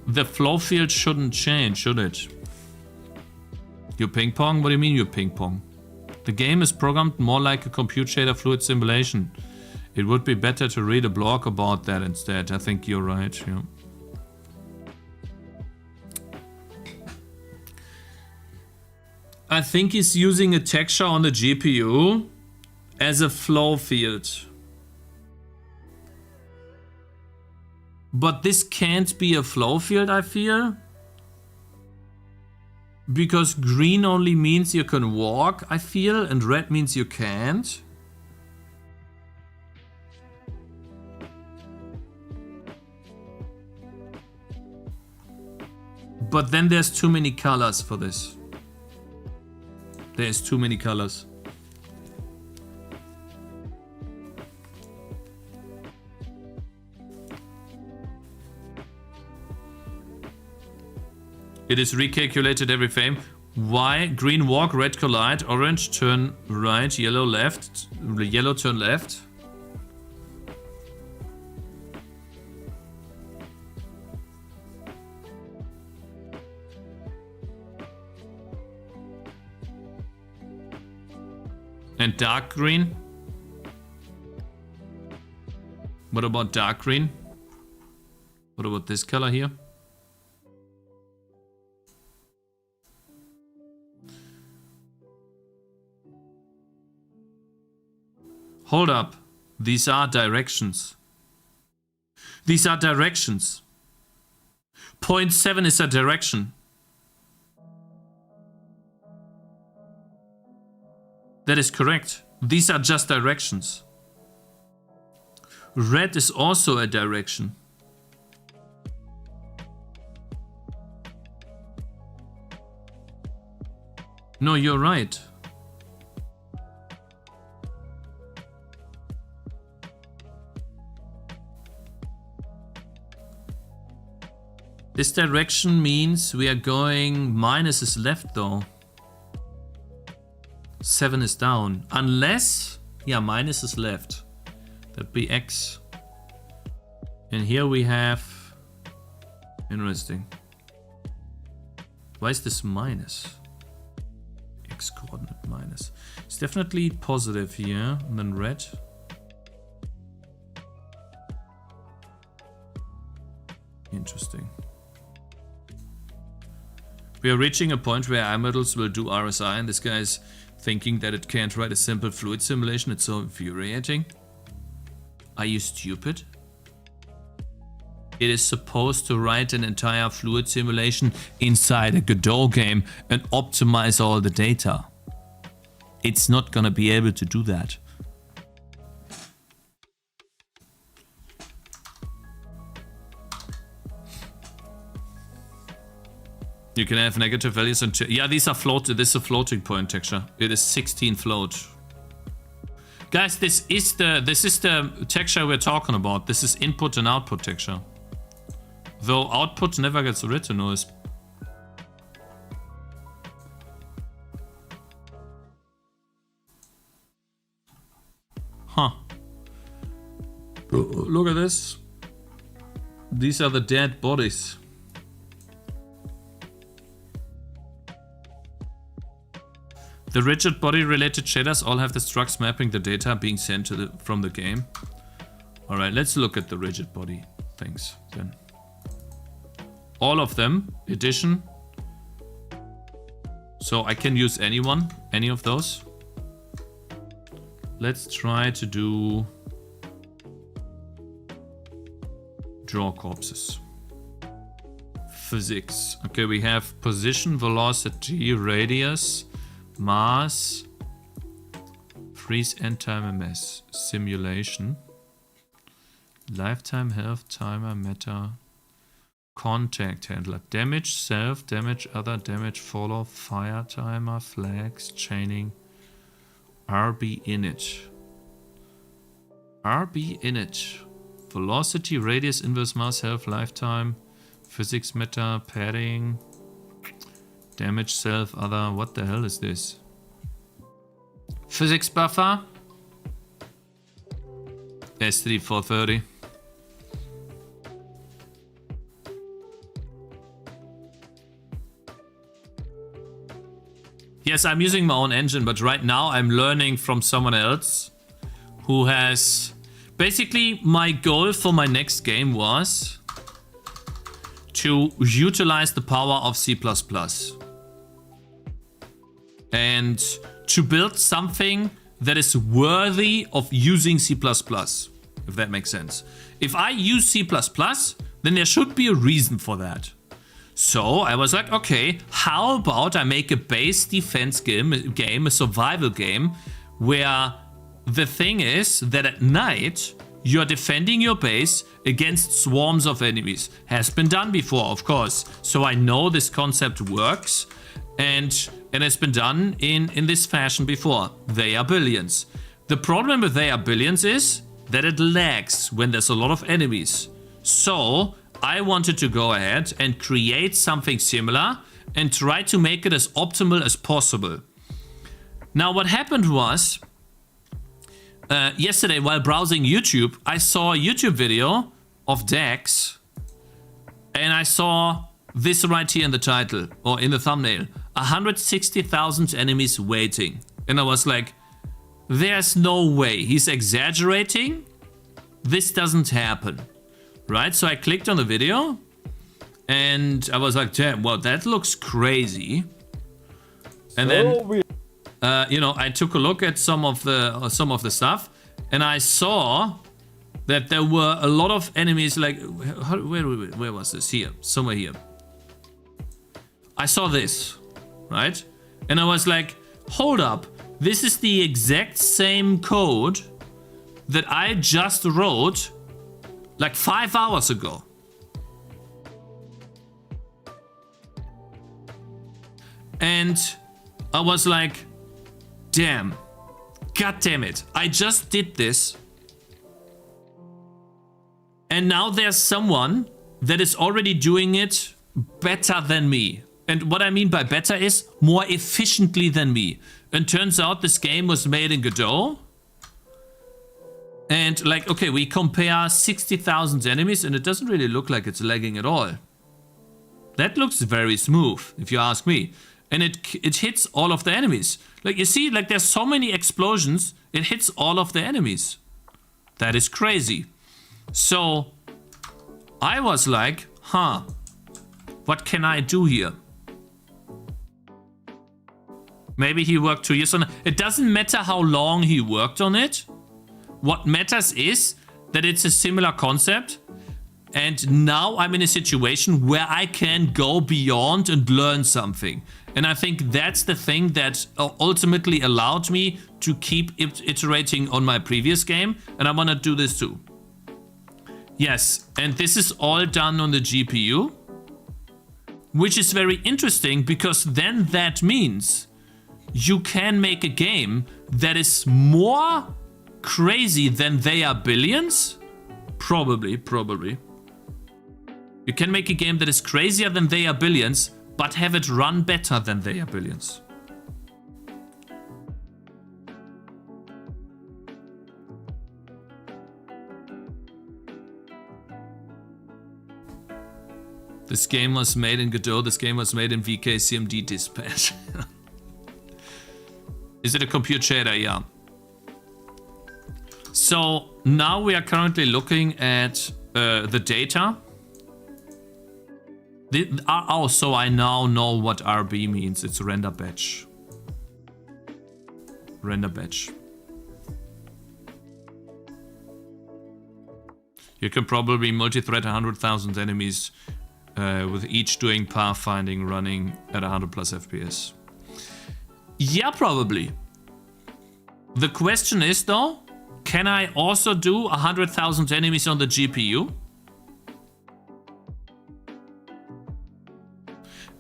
the flow field shouldn't change, should it? You ping pong? What do you mean you ping pong? The game is programmed more like a compute shader fluid simulation. It would be better to read a blog about that instead. I think you're right. Yeah. I think he's using a texture on the GPU as a flow field. But this can't be a flow field, I feel. Because green only means you can walk, I feel, and red means you can't. But then there's too many colors for this. There's too many colors. It is recalculated every frame. Why? Green walk, red collide, orange turn right, yellow left, yellow turn left. And dark green? What about dark green? What about this color here? Hold up. These are directions. These are directions. 0.7 is a direction. That is correct. These are just directions. Red is also a direction. No, you're right. This direction means we are going minus is left though. 7 is down. Unless, yeah, minus is left. That'd be X. And here we have, interesting. Why is this minus? X coordinate minus. It's definitely positive here. And then red. Interesting. We are reaching a point where iModels will do RSI and this guy is thinking that it can't write a simple fluid simulation. It's so infuriating. Are you stupid? It is supposed to write an entire fluid simulation inside a Godot game and optimize all the data. It's not gonna be able to do that. You can have negative values and yeah, these are floated. This is a floating point texture. It is 16 float. Guys, this is the texture we're talking about. This is input and output texture. Though output never gets written, or is huh. Look at this. These are the dead bodies. The rigid body related shaders all have the structs mapping the data being sent to from the game. Alright, let's look at the rigid body things then. All of them, edition. So I can use any of those. Let's try to do draw corpses. Physics. Okay, we have position, velocity, radius, mass, freeze, end time, MS, simulation, lifetime, health, timer, meta, contact handler, damage, self, damage, other, damage, follow, fire timer, flags, chaining, RB init. RB init. Velocity, radius, inverse mass, health, lifetime, physics, meta, padding, damage, self, other. What the hell is this? Physics buffer. S3 430. Yes, I'm using my own engine, but right now I'm learning from someone else who has... Basically, my goal for my next game was to utilize the power of C++ and to build something that is worthy of using C++, if that makes sense. If I use C++, then there should be a reason for that. So I was like, okay, how about I make a base defense game, a survival game, where the thing is that at night you're defending your base against swarms of enemies. Has been done before, of course. So I know this concept works, and it's been done in this fashion before. They are billions. The problem with they are billions is that it lags when there's a lot of enemies. So I wanted to go ahead and create something similar and try to make it as optimal as possible. Now what happened was, yesterday while browsing YouTube, I saw a YouTube video of Dax, and I saw this right here in the title, or in the thumbnail, 160,000 enemies waiting. And I was like, there's no way, he's exaggerating, this doesn't happen. Right, so I clicked on the video and I was like, damn, well, that looks crazy. And then, you know, I took a look at some of the stuff, and I saw that there were a lot of enemies. Like, where was this? Here, somewhere here. I saw this, right? And I was like, hold up, this is the exact same code that I just wrote like 5 hours ago. And I was like, damn, god damn it, I just did this. And now there's someone that is already doing it better than me. And what I mean by better is more efficiently than me. And turns out this game was made in Godot. And like, okay, we compare 60,000 enemies and it doesn't really look like it's lagging at all. That looks very smooth, if you ask me. And it hits all of the enemies. Like, you see, like there's so many explosions, it hits all of the enemies. That is crazy. So I was like, huh, what can I do here? Maybe he worked 2 years on it. It doesn't matter how long he worked on it. What matters is that it's a similar concept, and now I'm in a situation where I can go beyond and learn something. And I think that's the thing that ultimately allowed me to keep iterating on my previous game, and I want to do this too. Yes, and this is all done on the GPU, which is very interesting because then that means you can make a game that is more crazy than they are billions? Probably. You can make a game that is crazier than they are billions, but have it run better than they are billions. This game was made in Godot, this game was made in VK CMD Dispatch. Is it a compute shader? Yeah. So now we are currently looking at the data. So I now know what RB means. It's render batch. Render batch. You can probably multi-thread 100,000 enemies with each doing pathfinding running at 100 plus FPS. Yeah, probably. The question is though, can I also do 100,000 enemies on the GPU?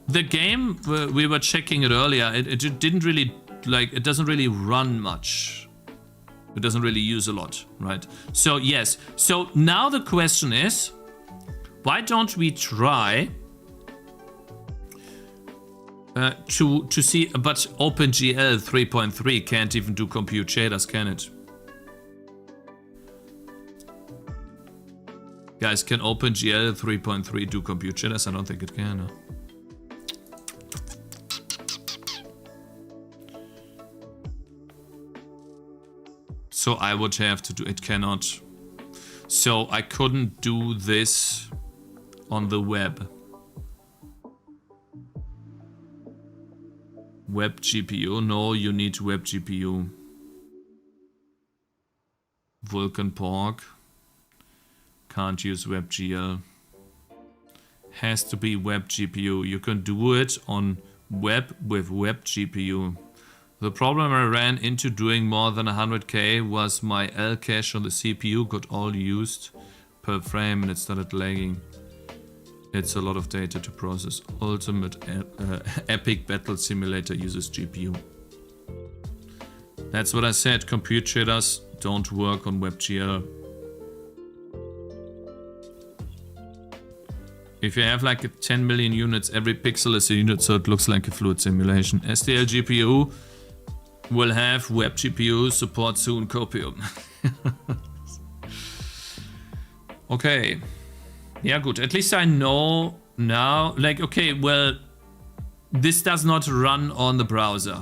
The game, we were checking it earlier, it didn't really, like, it doesn't really run much. It doesn't really use a lot, right? So yes, so now the question is, why don't we try to see, but OpenGL 3.3 can't even do compute shaders, can it? Guys, can OpenGL 3.3 do compute shaders? I don't think it can. No. So I would have to do, it cannot. So I couldn't do this on the web. Web GPU, no, you need web GPU. Vulkan Porg. Can't use WebGL. Has to be web GPU. You can do it on web with web GPU. The problem I ran into doing more than 100k was my L cache on the CPU got all used per frame and it started lagging. It's a lot of data to process. Ultimate Epic Battle Simulator uses GPU. That's what I said. Compute shaders don't work on WebGL. If you have like 10 million units, every pixel is a unit, so it looks like a fluid simulation. STL GPU will have web GPU support soon, Copium. Okay. Yeah, good. At least I know now, like, okay, well, this does not run on the browser.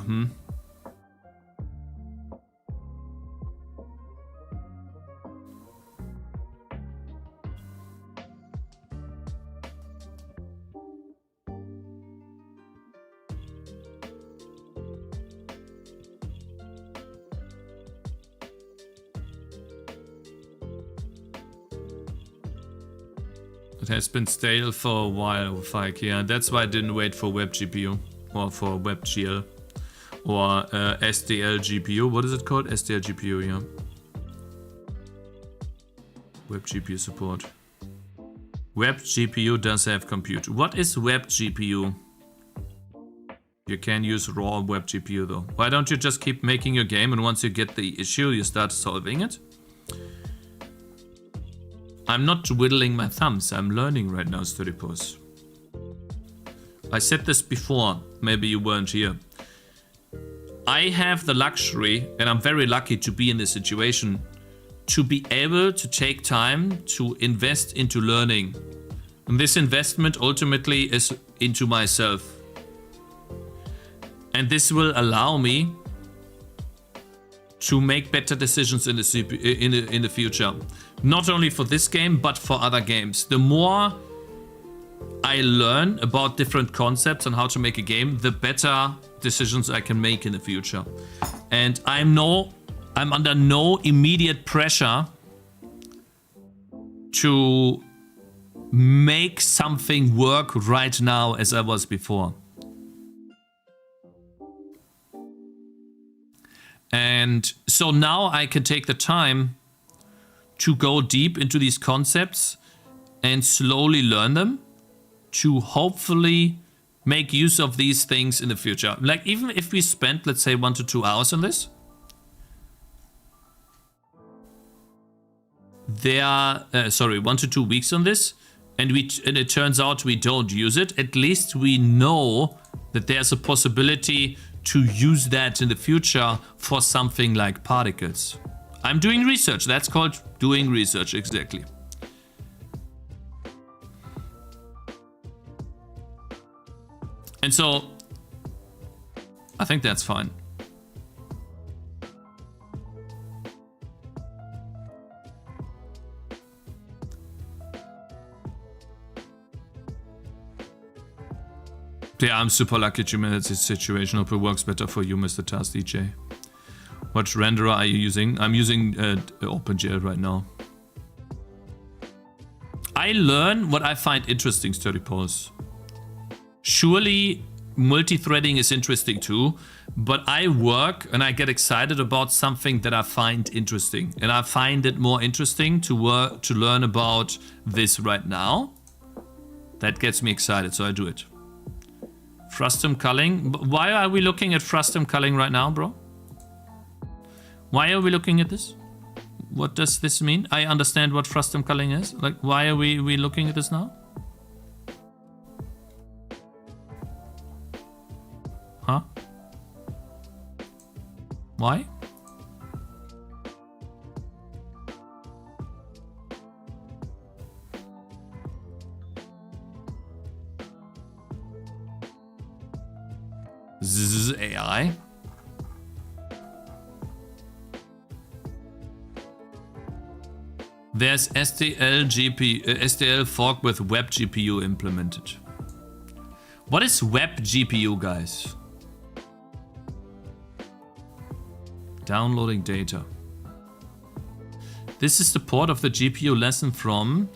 It has been stale for a while, Fike. Yeah, that's why I didn't wait for web GPU or for WebGL or STL GPU. What is it called? STL GPU, yeah. Web GPU support. Web GPU does have compute. What is web GPU? You can use raw web GPU though. Why don't you just keep making your game and once you get the issue, you start solving it? I'm not twiddling my thumbs, I'm learning right now, Studipus. I said this before, maybe you weren't here. I have the luxury, and I'm very lucky to be in this situation, to be able to take time to invest into learning. And this investment ultimately is into myself. And this will allow me to make better decisions in the future. Not only for this game, but for other games. The more I learn about different concepts and how to make a game, the better decisions I can make in the future. And I'm under no immediate pressure to make something work right now as I was before. And so now I can take the time to go deep into these concepts and slowly learn them to hopefully make use of these things in the future. Like even if we spent, let's say 1 to 2 hours on this, there are, 1 to 2 weeks on this, and it turns out we don't use it, at least we know that there's a possibility to use that in the future for something like particles. I'm doing research. That's called doing research, exactly. And so I think that's fine. Yeah, I'm super lucky to manage this situation. Hope it works better for you, Mr. Task DJ. What renderer are you using? I'm using OpenGL right now. I learn what I find interesting, Sturdy Pose. Surely multi-threading is interesting too, but I work and I get excited about something that I find interesting. And I find it more interesting to learn about this right now. That gets me excited, so I do it. Frustum culling. Why are we looking at frustum culling right now, bro? Why are we looking at this? What does this mean? I understand what frustum culling is. Like, why are we looking at this now? Huh? Why? Zzz AI. There's SDL fork with web GPU implemented. What is web GPU, guys? Downloading data. This is the port of the GPU lesson from.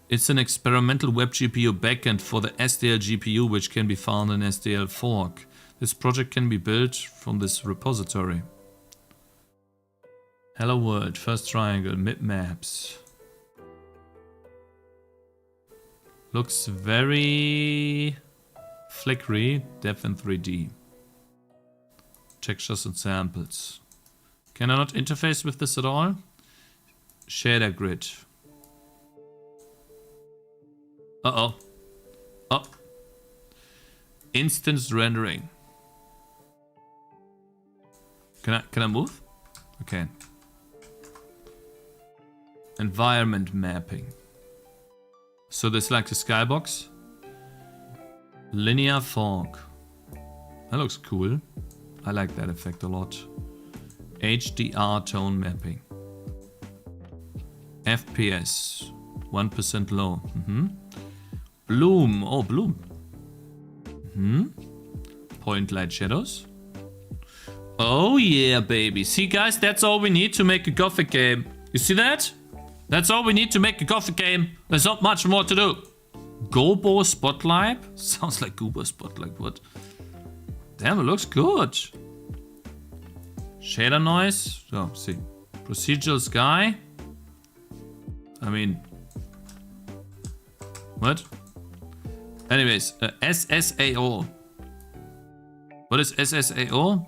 It's an experimental web GPU backend for the SDL GPU, which can be found in SDL fork. This project can be built from this repository. Hello world, first triangle, mid maps. Looks very flickery, depth in 3D. Textures and samples. Can I not interface with this at all? Shader grid. Uh-oh. Oh. Instance rendering. Can I move? Okay. Environment mapping. So this is like the skybox. Linear fog. That looks cool. I like that effect a lot. HDR tone mapping. FPS 1% low. Bloom. Oh, bloom. Point light shadows. Oh yeah, baby. See, guys, that's all we need to make a Gothic game. You see that? That's all we need to make a Gothic game. There's not much more to do. Gobo Spotlight? Sounds like Goober Spotlight. What? Damn, it looks good. Shader noise. So, see. Procedural sky. I mean... What? Anyways, SSAO. What is SSAO?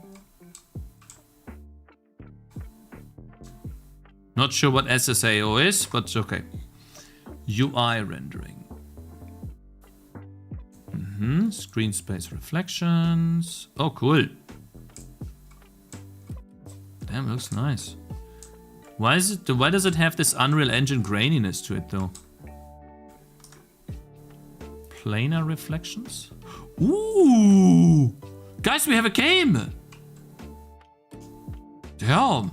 Not sure what SSAO is, but okay. UI rendering. Screen space reflections. Oh, cool. Damn, it looks nice. Why does it have this Unreal Engine graininess to it though? Planar reflections? Ooh! Guys, we have a game! Damn!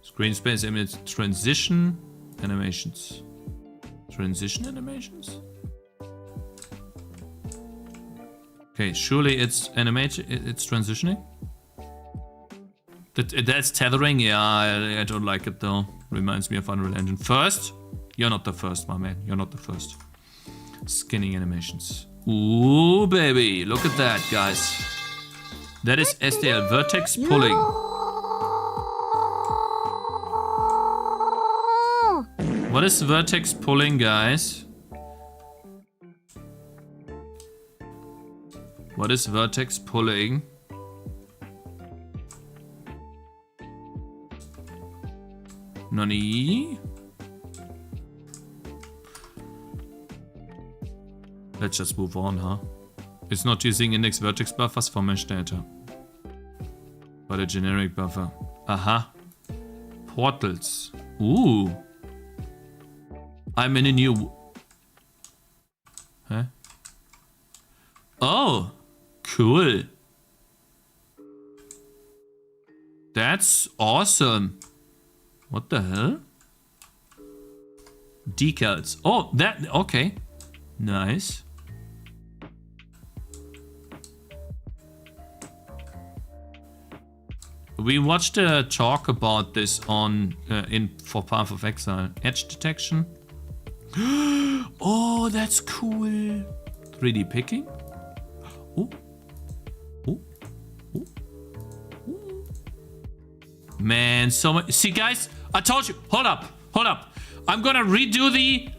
Screen space image transition animations. Transition animations? Okay, surely it's animated, it's transitioning? That's tethering? Yeah, I don't like it though. Reminds me of Unreal Engine. First? You're not the first, my man. You're not the first. Skinning animations. Ooh, baby. Look at that, guys. That is SDL vertex pulling. What is vertex pulling, guys? What is vertex pulling? Nani? Let's just move on, huh? It's not using index vertex buffers for mesh data, but a generic buffer. Aha. Portals. Ooh. I'm in a new... Huh? Oh. Cool. That's awesome. What the hell? Decals. Oh, that... Okay. Nice. We watched a talk about this on for Path of Exile. Edge detection. Oh, that's cool. 3D picking. Oh. Oh. Oh. Oh. Man, so much. See, guys, I told you. Hold up. Hold up. I'm gonna redo the.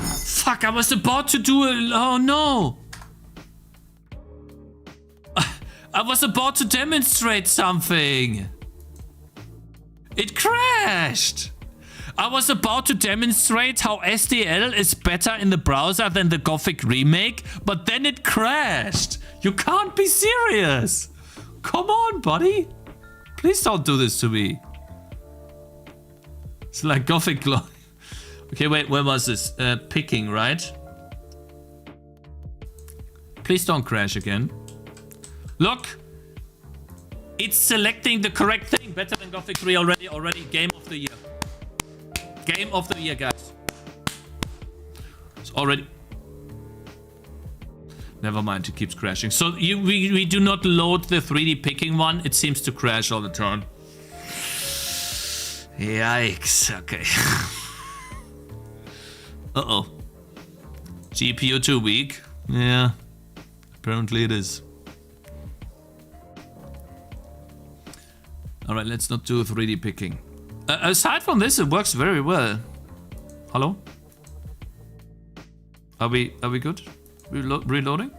Fuck, I was about to do it. Oh no. I was about to demonstrate something. It crashed. I was about to demonstrate how SDL is better in the browser than the Gothic remake, but then it crashed. You can't be serious. Come on, buddy. Please don't do this to me. It's like Gothic glory. Okay, wait, where was this? Picking, right? Please don't crash again. Look! It's selecting the correct thing. Better than Gothic 3 already. Already game of the year. Game of the year, guys. It's already... Never mind, it keeps crashing. So we do not load the 3D picking one. It seems to crash all the time. Yikes. Okay. Uh-oh. GPU too weak? Yeah. Apparently it is. Alright, let's not do 3D picking. Aside from this, it works very well. Hello? Are we good? Reloading?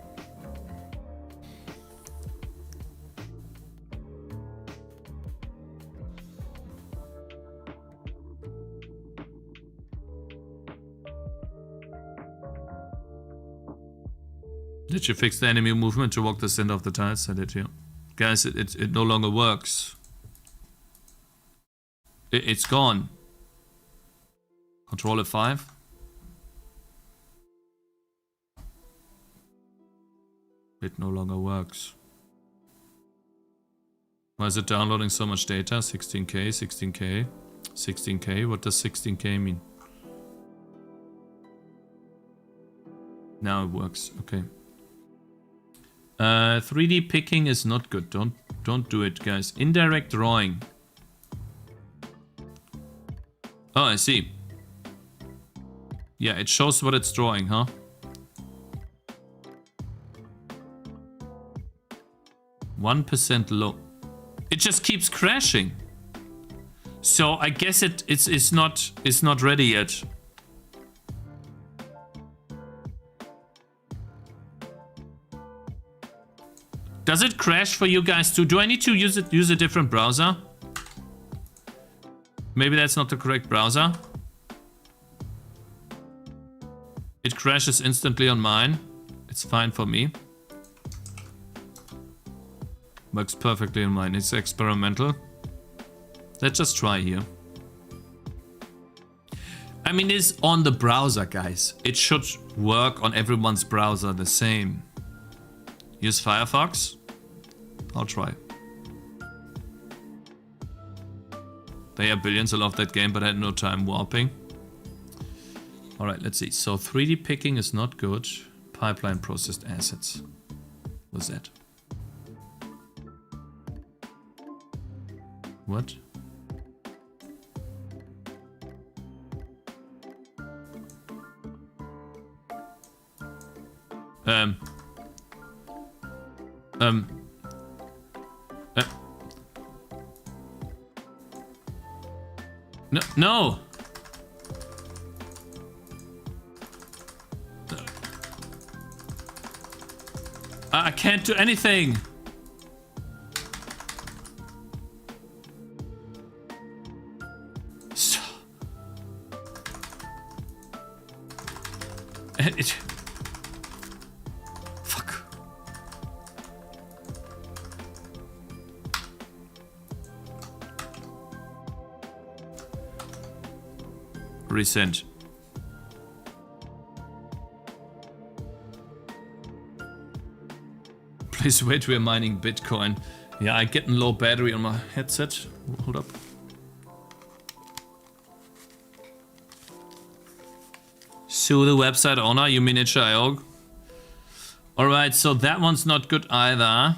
Did you fix the enemy movement to walk the center of the tiles? I did, yeah. Guys, it no longer works. It's gone. Control F5. It no longer works. Why is it downloading so much data? 16K, 16K, 16K. What does 16K mean? Now it works. Okay. 3D picking is not good. Don't do it, guys. Indirect drawing. Oh, I see. Yeah, it shows what it's drawing, huh? %1 low. It just keeps crashing. So I guess it's not ready yet. Does it crash for you guys too? Do I need to use a different browser? Maybe that's not the correct browser. It crashes instantly on mine. It's fine for me. Works perfectly on mine. It's experimental. Let's just try here. I mean, it's on the browser, guys. It should work on everyone's browser the same. Use Firefox. I'll try. They are billions. I love that game, but I had no time warping. Alright, let's see. So 3D picking is not good. Pipeline processed assets. What's that? What? No. I can't do anything. So... Fuck. Resend. Please wait, we're mining Bitcoin. Yeah, I get a low battery on my headset. Hold up. Sue the website owner, you mean itch.io? Alright, so that one's not good either.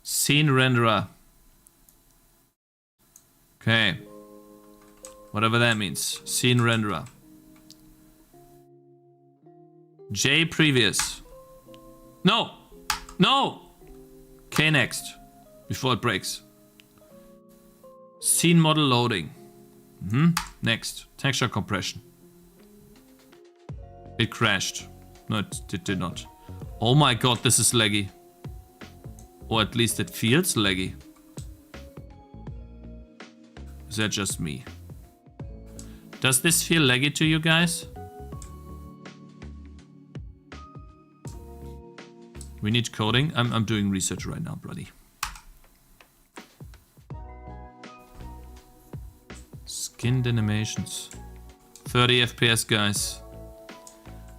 Scene renderer. Okay. Whatever that means. Scene renderer. J previous. No! No! K next. Before it breaks. Scene model loading. Next. Texture compression. It crashed. No, it did not. Oh my god, this is laggy. Or at least it feels laggy. Is that just me? Does this feel laggy to you guys? We need coding. I'm doing research right now, bloody. Skinned animations. 30 FPS, guys.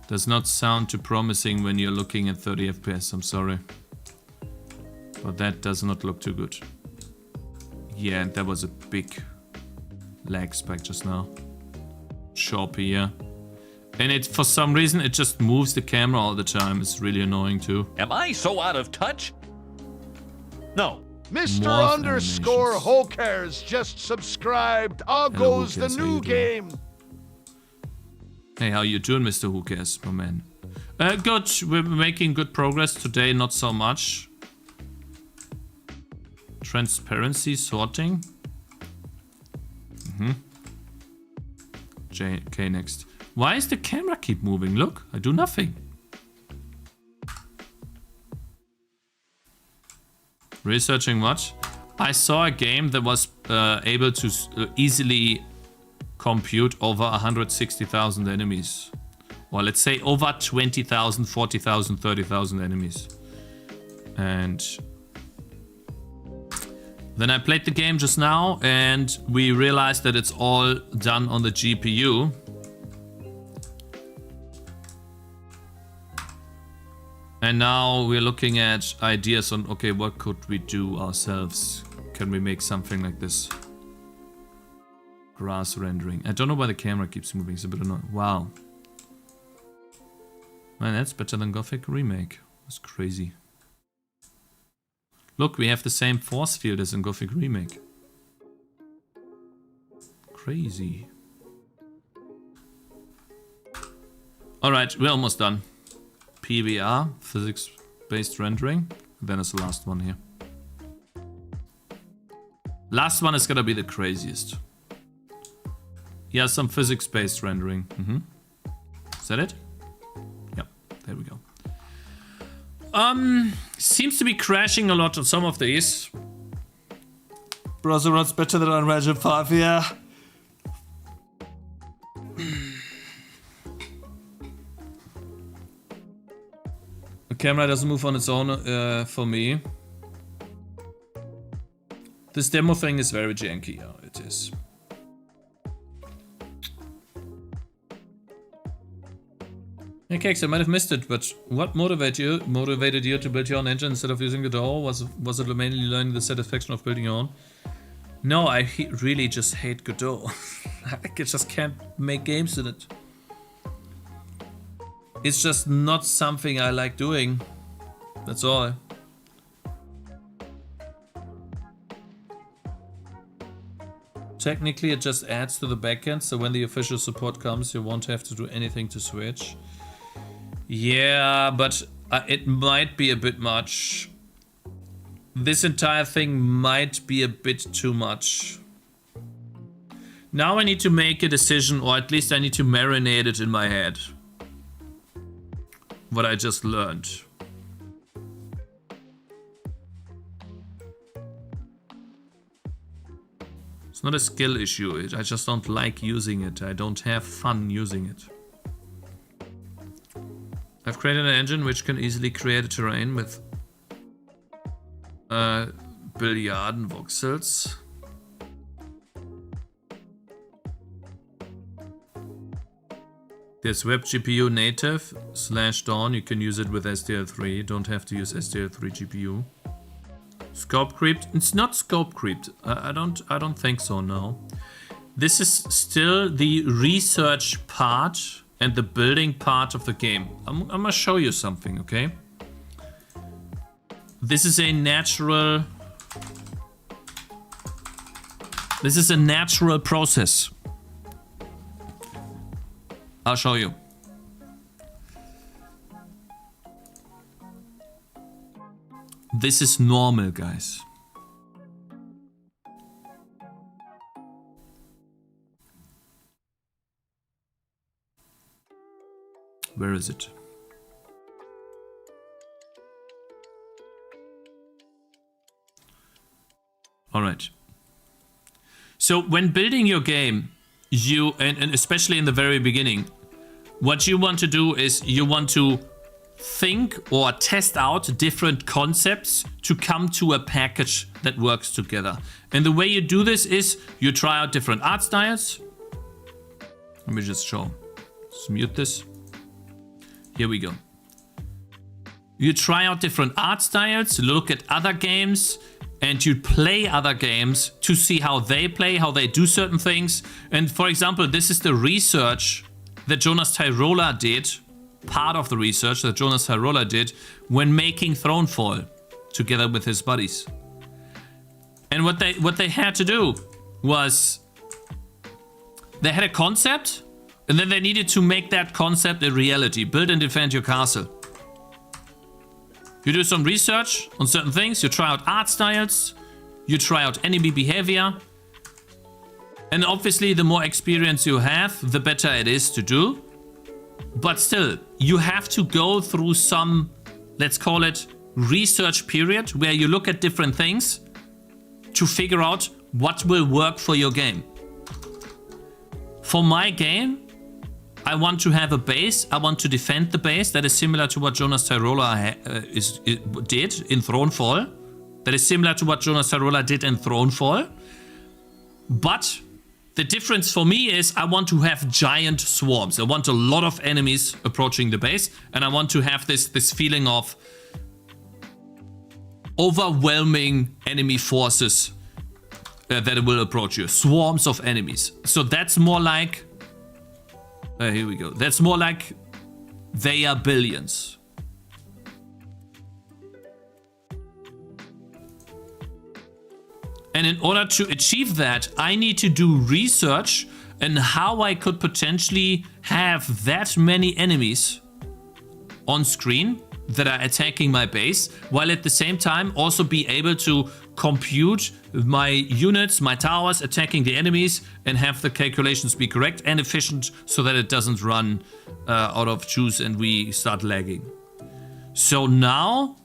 Does not sound too promising when you're looking at 30 FPS, I'm sorry. But that does not look too good. Yeah, and that was a big lag spike just now. Sharp here. And it, for some reason, it just moves the camera all the time. It's really annoying too. Am I so out of touch? No. Mr. Morph underscore animations. Who Cares just subscribed. All Hello, goes Who the Cares, how new you doing? game. Hey, how you doing, Mr. Who Cares, my man? Good. We're making good progress today. Not so much. Transparency sorting. K next. Why is the camera keep moving? Look, I do nothing. Researching what? I saw a game that was able to easily compute over 160,000 enemies. Or let's say over 20,000, 40,000, 30,000 enemies. And then I played the game just now and we realized that it's all done on the GPU. And now we're looking at ideas on, okay, what could we do ourselves? Can we make something like this? Grass rendering. I don't know why the camera keeps moving, it's a bit annoying. Wow. Man, that's better than Gothic Remake. That's crazy. Look, we have the same force field as in Gothic Remake. Crazy. Alright, we're almost done. PBR, physics-based rendering. And then it's the last one here. Last one is gonna be the craziest. Yeah, some physics-based rendering. Is that it? Yep, there we go. Seems to be crashing a lot on some of these. Browser runs better than Unreal Engine 5, yeah. The camera doesn't move on its own for me. This demo thing is very janky, yeah, it is. Hey Cakez, I might have missed it, but what motivated you to build your own engine instead of using the DAW? Was it mainly learning the satisfaction of building your own? No, I really just hate Godot. I just can't make games in it. It's just not something I like doing. That's all. Technically, it just adds to the backend, so when the official support comes, you won't have to do anything to switch. Yeah, but it might be a bit much. This entire thing might be a bit too much. Now I need to make a decision, or at least I need to marinate it in my head. What I just learned. It's not a skill issue, I just don't like using it. I don't have fun using it. I've created an engine which can easily create a terrain with billiarden voxels. There's web GPU native /Dawn. You can use it with SDL3. You don't have to use SDL3 GPU. Scope creeped? It's not scope creeped. I don't think so. No. This is still the research part and the building part of the game. I'm gonna show you something, okay? This is a natural process. I'll show you. This is normal, guys. Where is it? All right. So when building your game, and especially in the very beginning, what you want to do is you want to think or test out different concepts to come to a package that works together. And the way you do this is you try out different art styles. Let me just show. Let's mute this. Here we go. You try out different art styles, look at other games, and you play other games to see how they play, how they do certain things. And for example, this is the research that Jonas Tyrola did, part of the research that Jonas Tyrola did when making Thronefall together with his buddies. And what they had to do was they had a concept, and then they needed to make that concept a reality. Build and defend your castle. You do some research on certain things, you try out art styles, you try out enemy behavior. And obviously the more experience you have, the better it is to do. But still, you have to go through some, let's call it, research period where you look at different things to figure out what will work for your game. For my game, I want to have a base. I want to defend the base. That is similar to what Jonas Tyrola did in Thronefall. That is similar to what Jonas Tyrola did in Thronefall. But the difference for me is I want to have giant swarms. I want a lot of enemies approaching the base. And I want to have this feeling of overwhelming enemy forces that will approach you. Swarms of enemies. So that's more like... here we go. That's more like they are billions. And in order to achieve that, I need to do research on how I could potentially have that many enemies on screen that are attacking my base, while at the same time also be able to compute my units, my towers attacking the enemies, and have the calculations be correct and efficient so that it doesn't run out of juice and we start lagging. So now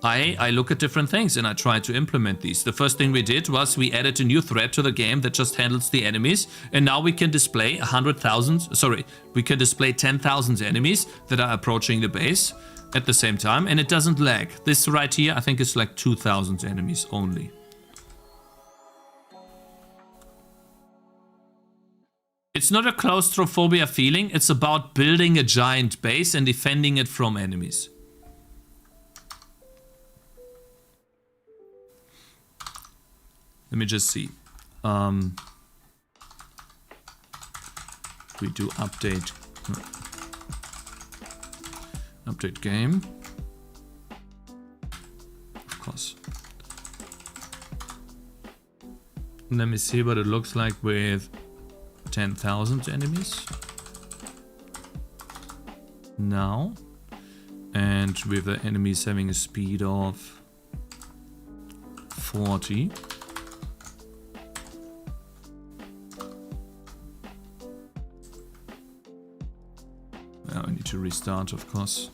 I look at different things and I try to implement these. The first thing we did was we added a new thread to the game that just handles the enemies, and now we can display 10,000 enemies that are approaching the base at the same time, and it doesn't lag. This right here, I think it's like 2,000 enemies only. It's not a claustrophobia feeling, it's about building a giant base and defending it from enemies. Let me just see. We do update game. Of course. Let me see what it looks like with 10,000 enemies. Now. And with the enemies having a speed of 40. I need to restart, of course.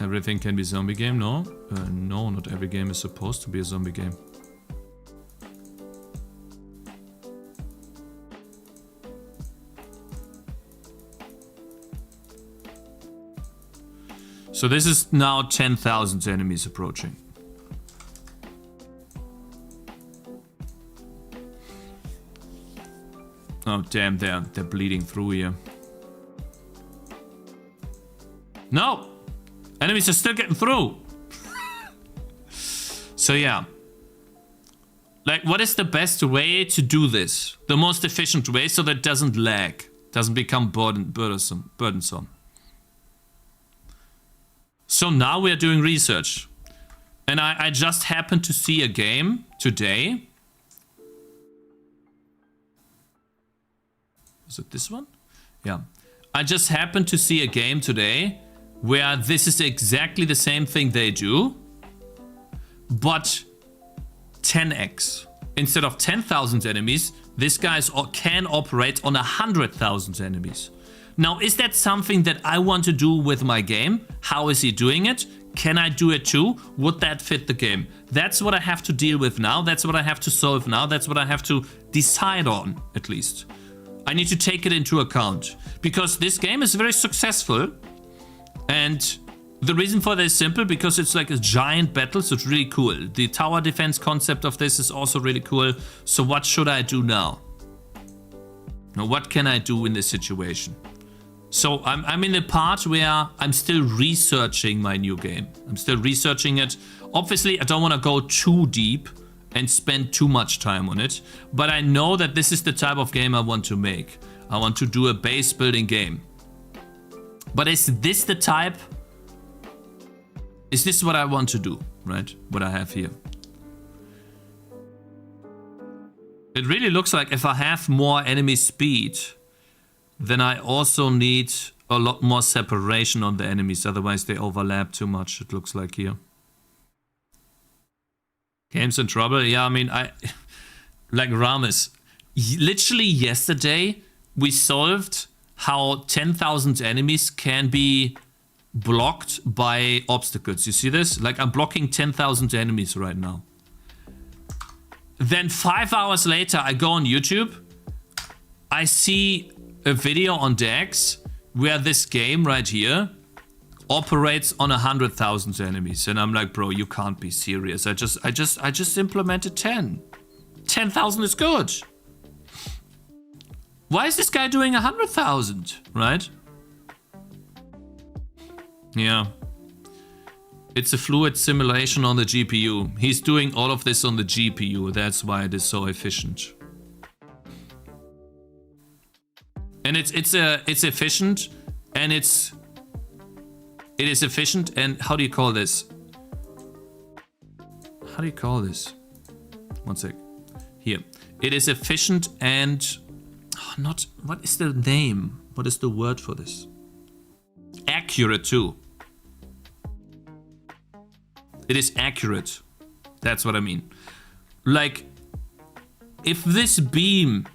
Everything can be zombie game? No? No, not every game is supposed to be a zombie game. So this is now 10,000 enemies approaching. Oh damn, they're bleeding through here. No! Enemies are still getting through! So yeah. Like, what is the best way to do this? The most efficient way so that it doesn't lag, doesn't become burdensome. So now we're doing research. And I just happened to see a game today. Was it this one? Yeah. I just happened to see a game today where this is exactly the same thing they do, but 10x. Instead of 10,000 enemies, this guy can operate on 100,000 enemies. Now, is that something that I want to do with my game? How is he doing it? Can I do it too? Would that fit the game? That's what I have to deal with now. That's what I have to solve now. That's what I have to decide on, at least. I need to take it into account because this game is very successful. And the reason for that is simple, because it's like a giant battle, so it's really cool. The tower defense concept of this is also really cool. So what should I do now? Now, what can I do in this situation? So I'm in the part where I'm still researching my new game. I'm still researching it. Obviously, I don't want to go too deep and spend too much time on it. But I know that this is the type of game I want to make. I want to do a base building game. But is this the type? Is this what I want to do, right? What I have here. It really looks like if I have more enemy speed, then I also need a lot more separation on the enemies. Otherwise they overlap too much, it looks like here. Game's in trouble. Yeah, I mean, like Ramis. Literally yesterday, we solved how 10,000 enemies can be blocked by obstacles. You see this? Like, I'm blocking 10,000 enemies right now. Then 5 hours later, I go on YouTube. I see a video on Dex where this game right here operates on 100,000 enemies. And I'm like, bro, you can't be serious. I just implemented 10. 10,000 is good. Why is this guy doing 100,000, right? Yeah. It's a fluid simulation on the GPU. He's doing all of this on the GPU. That's why it is so efficient. And it's efficient, and it is efficient, and how do you call this? How do you call this? One sec. Here. It is efficient and not, what is the name? What is the word for this? Accurate too. It is accurate. That's what I mean. Like, if this beam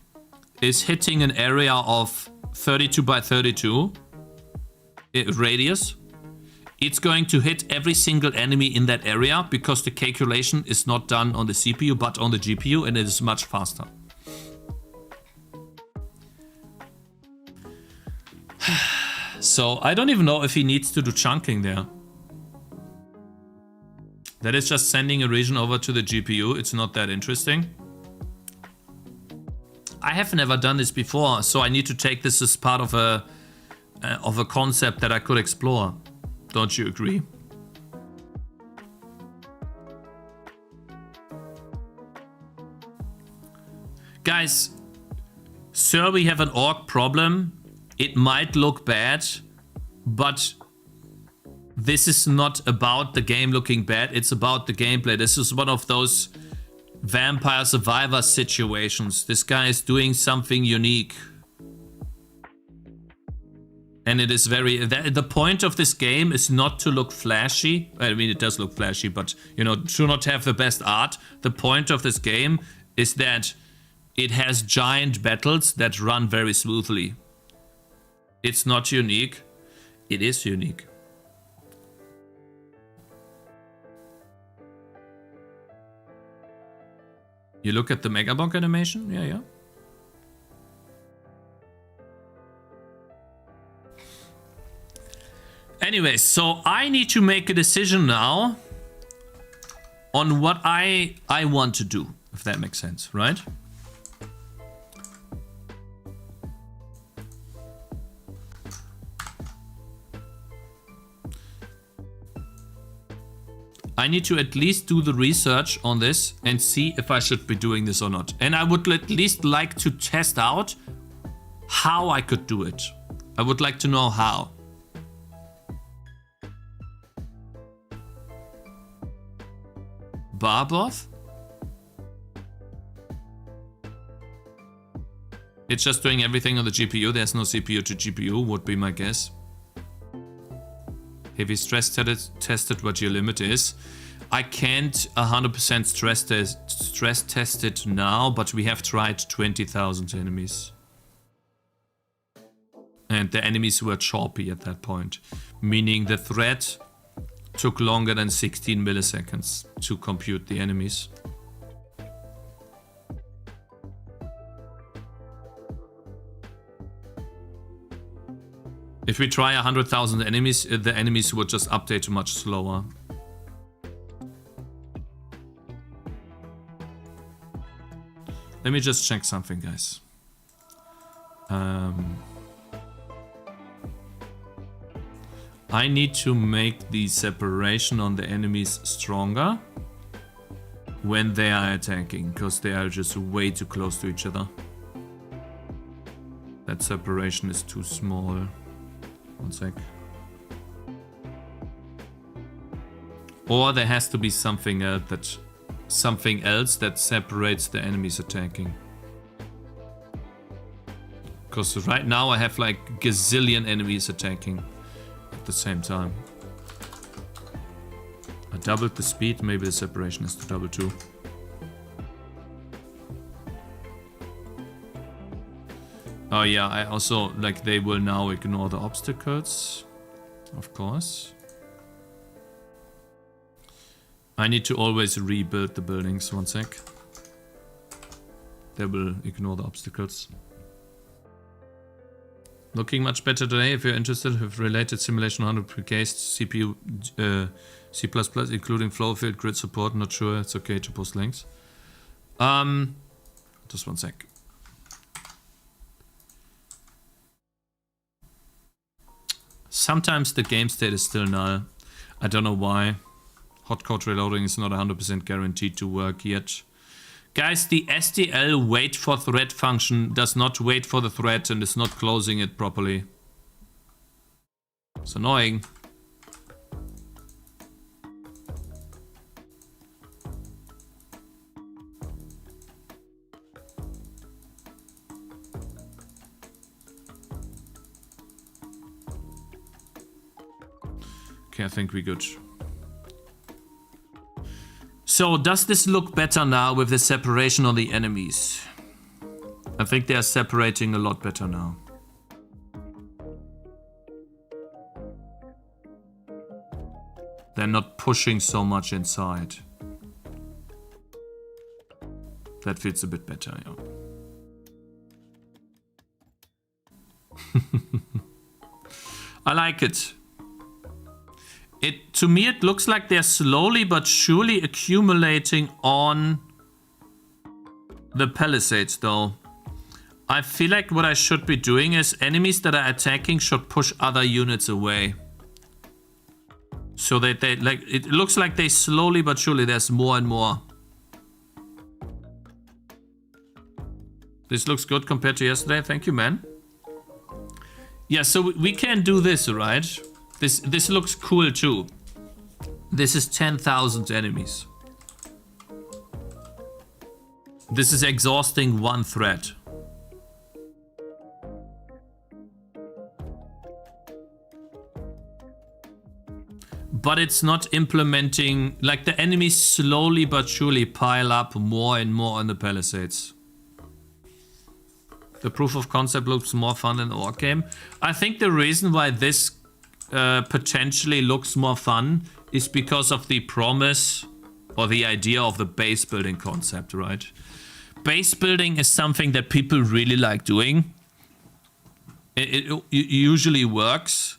is hitting an area of 32 by 32 radius, it's going to hit every single enemy in that area because the calculation is not done on the CPU but on the GPU, and it is much faster. So I don't even know if he needs to do chunking there. That is just sending a region over to the GPU. It's not that interesting. I have never done this before, so I need to take this as part of a concept that I could explore. Don't you agree? Guys, sir, we have an orc problem. It might look bad, but this is not about the game looking bad. It's about the gameplay. This is one of those Vampire Survivor situations. This guy is doing something unique. And it is very... The point of this game is not to look flashy. I mean, it does look flashy, but, you know, to not have the best art. The point of this game is that it has giant battles that run very smoothly. It's not unique. It is unique. You look at the Megabonk animation? Yeah. Anyway, so I need to make a decision now on what I want to do, if that makes sense, right? I need to at least do the research on this and see if I should be doing this or not. And I would at least like to test out how I could do it. I would like to know how. Barbov? It's just doing everything on the GPU. There's no CPU to GPU, would be my guess. Have you stress tested what your limit is? I can't 100% stress test it now, but we have tried 20,000 enemies. And the enemies were choppy at that point. Meaning the thread took longer than 16 milliseconds to compute the enemies. If we try 100,000 enemies, the enemies would just update much slower. Let me just check something, guys. I need to make the separation on the enemies stronger when they are attacking, because they are just way too close to each other. That separation is too small. One sec. Or there has to be something else that separates the enemies attacking. Because right now I have like gazillion enemies attacking at the same time. I doubled the speed, maybe the separation has to double too. Oh yeah, I also, like, they will now ignore the obstacles, of course. I need to always rebuild the buildings, one sec. They will ignore the obstacles. Looking much better today. If you're interested with related simulation 100K CPU, C++, including flow field grid support, not sure it's okay to post links. Just one sec. Sometimes the game state is still null. I don't know why. Hotcode reloading is not 100% guaranteed to work yet. Guys, the SDL wait for thread function does not wait for the thread and is not closing it properly. It's annoying. Okay, I think we're good. So, does this look better now with the separation on the enemies? I think they are separating a lot better now. They're not pushing so much inside. That feels a bit better, yeah. I like it. To me, it looks like they're slowly but surely accumulating on the palisades, though. I feel like what I should be doing is enemies that are attacking should push other units away. So that they, like, it looks like they slowly but surely, there's more and more. This looks good compared to yesterday. Thank you, man. Yeah, so we can do this, right? This looks cool too. This is 10,000 enemies. This is exhausting one thread. But it's not implementing, like, the enemies slowly but surely pile up more and more on the palisades. The proof of concept looks more fun than the orc game. I think the reason why this potentially looks more fun is because of the promise or the idea of the base building concept, right? Base building is something that people really like doing. It usually works.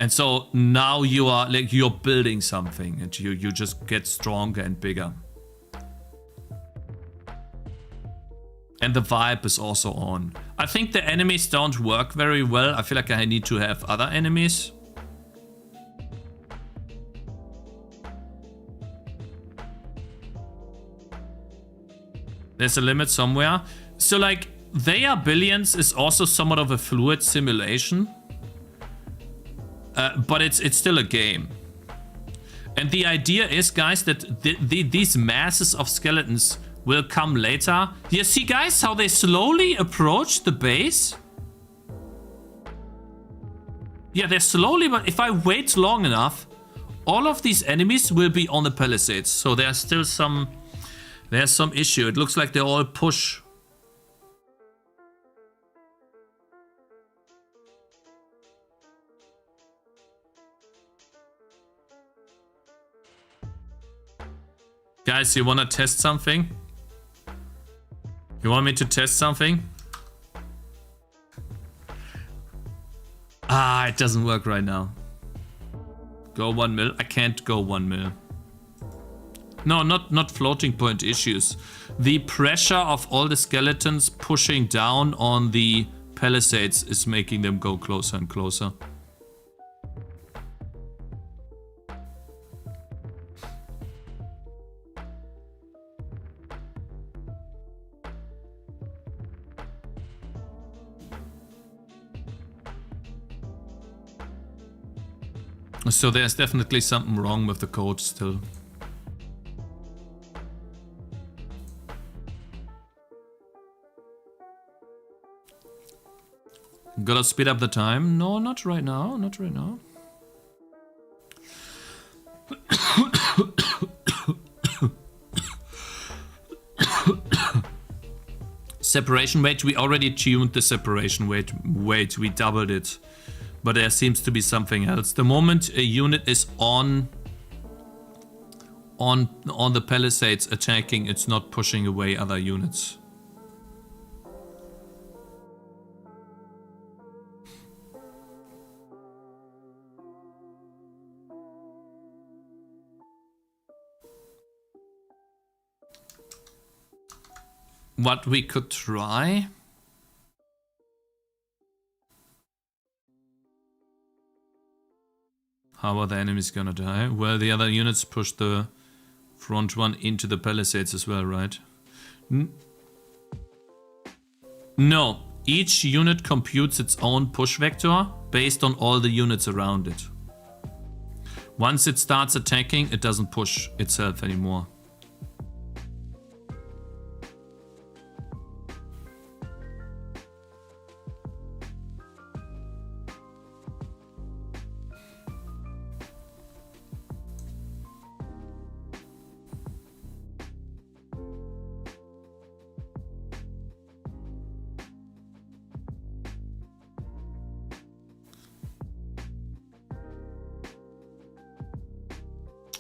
And so now you are like, you're building something and you just get stronger and bigger. And the vibe is also on. I think the enemies don't work very well. I feel like I need to have other enemies. There's a limit somewhere. So like, They Are Billions is also somewhat of a fluid simulation. But it's still a game. And the idea is, guys, that these masses of skeletons will come later. You see, guys, how they slowly approach the base? Yeah, they're slowly, but if I wait long enough, all of these enemies will be on the palisades. So there's still some issue. It looks like they all push. Guys, you wanna test something? You want me to test something? Ah, it doesn't work right now. Go 1 mil? I can't go 1 mil. No, not floating point issues. The pressure of all the skeletons pushing down on the palisades is making them go closer and closer. So there's definitely something wrong with the code still. Gotta speed up the time. No, not right now. Not right now. Separation weight. We already tuned the separation weight. We doubled it. But there seems to be something else. The moment a unit is on the palisades attacking, it's not pushing away other units. What we could try. How are the enemies gonna die? Well, the other units push the front one into the palisades as well, right? No, each unit computes its own push vector based on all the units around it. Once it starts attacking, it doesn't push itself anymore.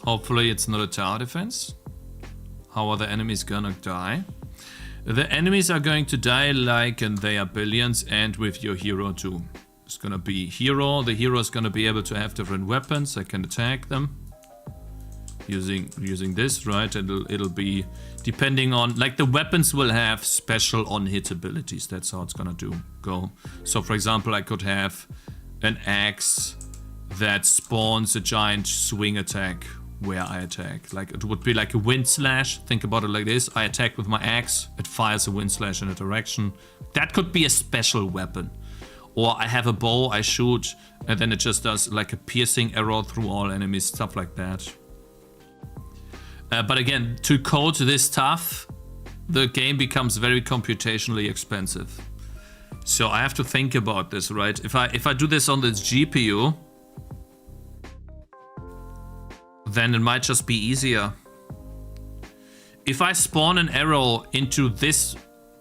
Hopefully it's not a tower defense. How are the enemies gonna die? The enemies are going to die like in They Are Billions and with your hero too. It's gonna be hero. The hero is gonna be able to have different weapons. I can attack them using this, right? It'll be depending on, like, the weapons will have special on-hit abilities. That's how it's gonna go. So for example, I could have an axe that spawns a giant swing attack where I attack. Like, it would be like a wind slash. Think about it like this. I attack with my axe, it fires a wind slash in a direction. That could be a special weapon. Or I have a bow, I shoot, and then it just does like a piercing arrow through all enemies, stuff like that. But again, to code this stuff, the game becomes very computationally expensive. So I have to think about this, right? If I do this on this GPU, then it might just be easier. If I spawn an arrow into this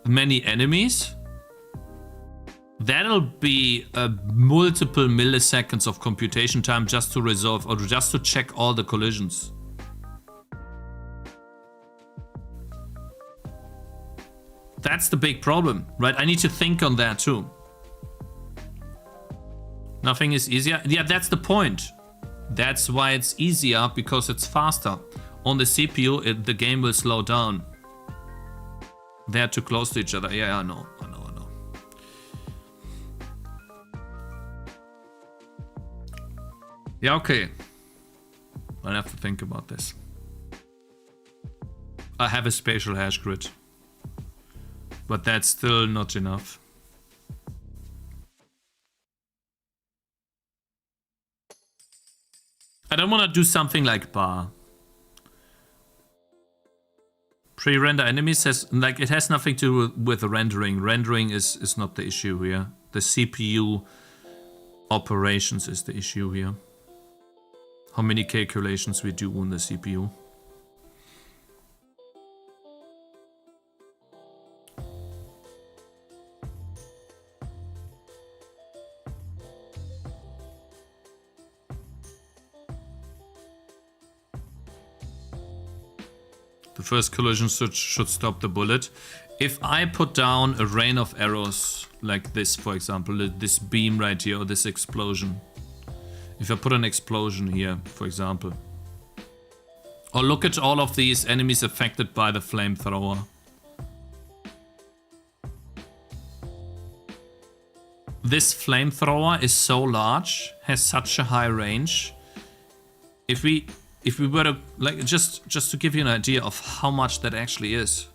many enemies, that'll be multiple milliseconds of computation time just to resolve or just to check all the collisions. That's the big problem, right? I need to think on that too. Nothing is easier. Yeah, that's the point. That's why it's easier, because it's faster. On the CPU, the game will slow down. They're too close to each other. Yeah, I know. Yeah, okay. I'll have to think about this. I have a spatial hash grid. But that's still not enough. I don't want to do something like bar. Pre-render enemies has, like, it has nothing to do with the rendering. Rendering is not the issue here. The CPU operations is the issue here. How many calculations we do on the CPU. The first collision should stop the bullet. If I put down a rain of arrows like this, for example, this beam right here, or this explosion. If I put an explosion here, for example. Or look at all of these enemies affected by the flamethrower. This flamethrower is so large, has such a high range. If we were to, like, just to give you an idea of how much that actually is.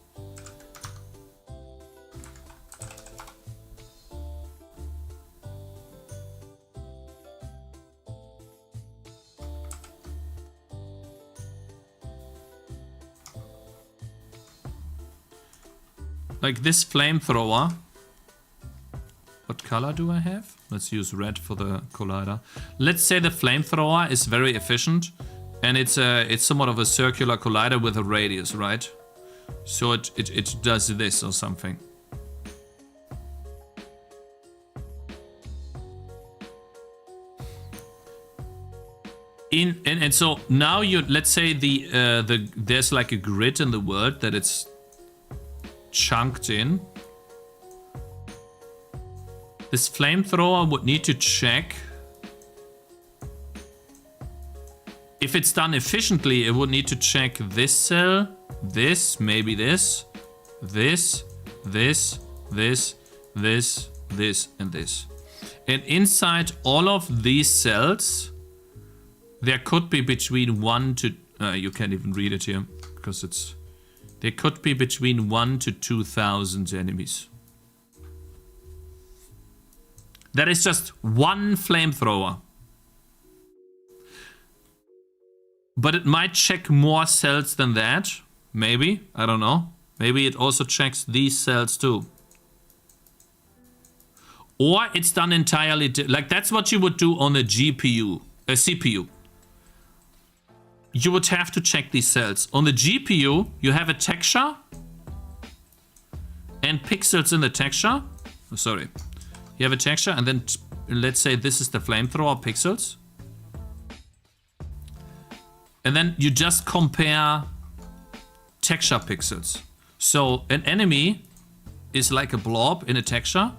Like this flamethrower. What color do I have? Let's use red for the collider. Let's say the flamethrower is very efficient. And it's somewhat of a circular collider with a radius, right? So it does this or something. And so now let's say there's like a grid in the world that it's chunked in. This flamethrower would need to check. If it's done efficiently, it would need to check this cell, this, maybe this, this, this, this, this, this, and this. And inside all of these cells, there could be between 1 to... you can't even read it here, because it's... There could be between 1 to 2,000 enemies. That is just one flamethrower. But it might check more cells than that. Maybe. I don't know. Maybe it also checks these cells too. Or it's done entirely... Like, that's what you would do on a GPU. A CPU. You would have to check these cells. On the GPU, you have a texture. And pixels in the texture. Oh, sorry. You have a texture and then... Let's say this is the flamethrower pixels. And then you just compare texture pixels. So an enemy is like a blob in a texture.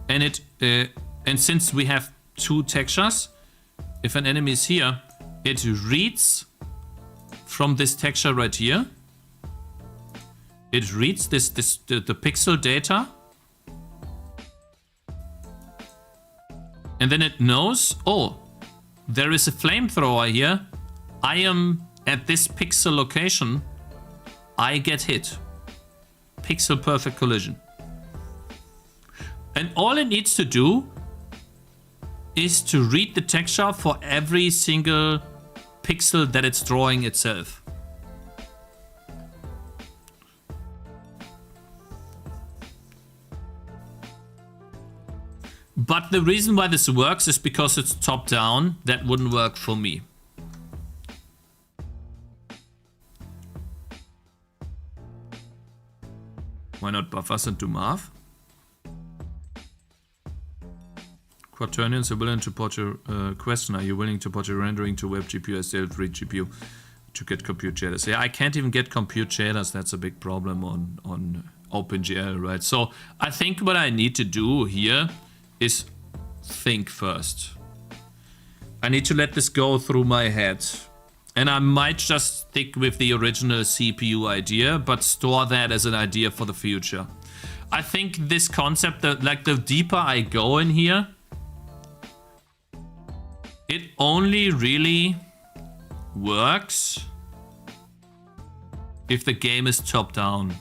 And and since we have two textures, if an enemy is here, it reads from this texture right here. It reads the pixel data. And then it knows, oh, there is a flamethrower here. I am at this pixel location. I get hit. Pixel perfect collision. And all it needs to do is to read the texture for every single pixel that it's drawing itself. But the reason why this works is because it's top down. That wouldn't work for me. Why not buffers and do math? Quaternions are willing to port your question. Are you willing to port your rendering to web GPU as L3 GPU to get compute shaders? Yeah, I can't even get compute shaders. That's a big problem on OpenGL, right? So I think what I need to do here is think first. I need to let this go through my head. And I might just stick with the original CPU idea, but store that as an idea for the future. I think this concept, that like the deeper I go in here, it only really works if the game is top down.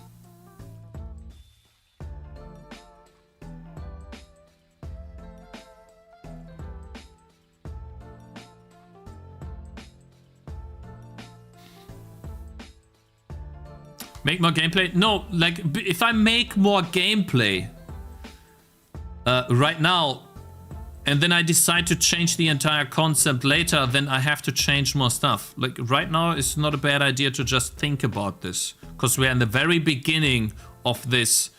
Make more gameplay? No, like, if I make more gameplay right now, and then I decide to change the entire concept later, then I have to change more stuff. Like, right now, it's not a bad idea to just think about this. Because we're in the very beginning of this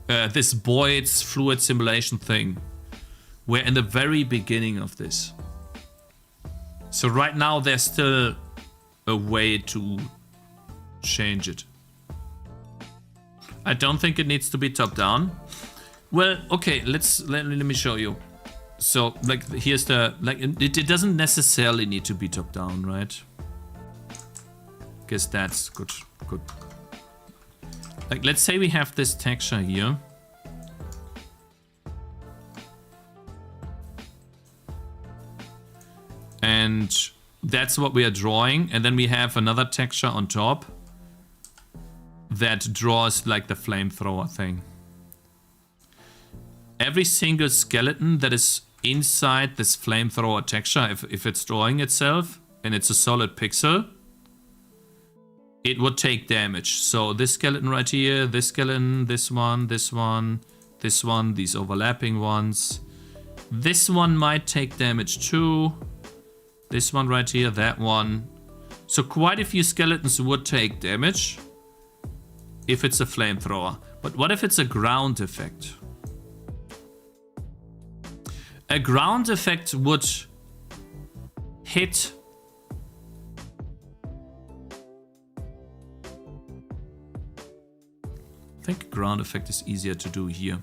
this Boyd's fluid simulation thing. We're in the very beginning of this. So right now, there's still a way to change it. I don't think it needs to be top down. Well, okay, let me show you. So, like, here's the, like, it doesn't necessarily need to be top down, right? Guess that's good. Like, let's say we have this texture here. And that's what we are drawing. And then we have another texture on top that draws, like, the flamethrower thing. Every single skeleton that is inside this flamethrower texture, if it's drawing itself and it's a solid pixel, it would take damage. So this skeleton right here, this skeleton, this one, this one, this one, these overlapping ones. This one might take damage too. This one right here, that one. So quite a few skeletons would take damage if it's a flamethrower. But what if it's a ground effect? A ground effect would hit I think ground effect is easier to do here,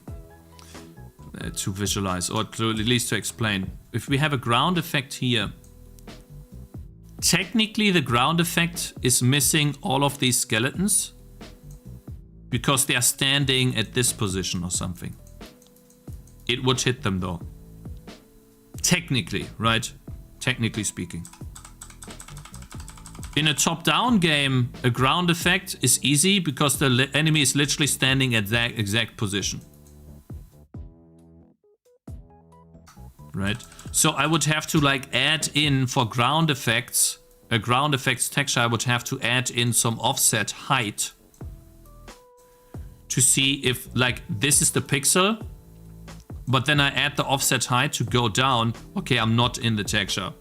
to visualize, or to, at least to explain. If we have a ground effect here, technically the ground effect is missing all of these skeletons because they are standing at this position or something. It would hit them though. Technically, right? Technically speaking. In a top-down game, a ground effect is easy because the enemy is literally standing at that exact position. Right? So I would have to, like, add in for ground effects, a ground effects texture, I would have to add in some offset height to see if, like, this is the pixel, but then I add the offset height to go down. Okay, I'm not in the texture.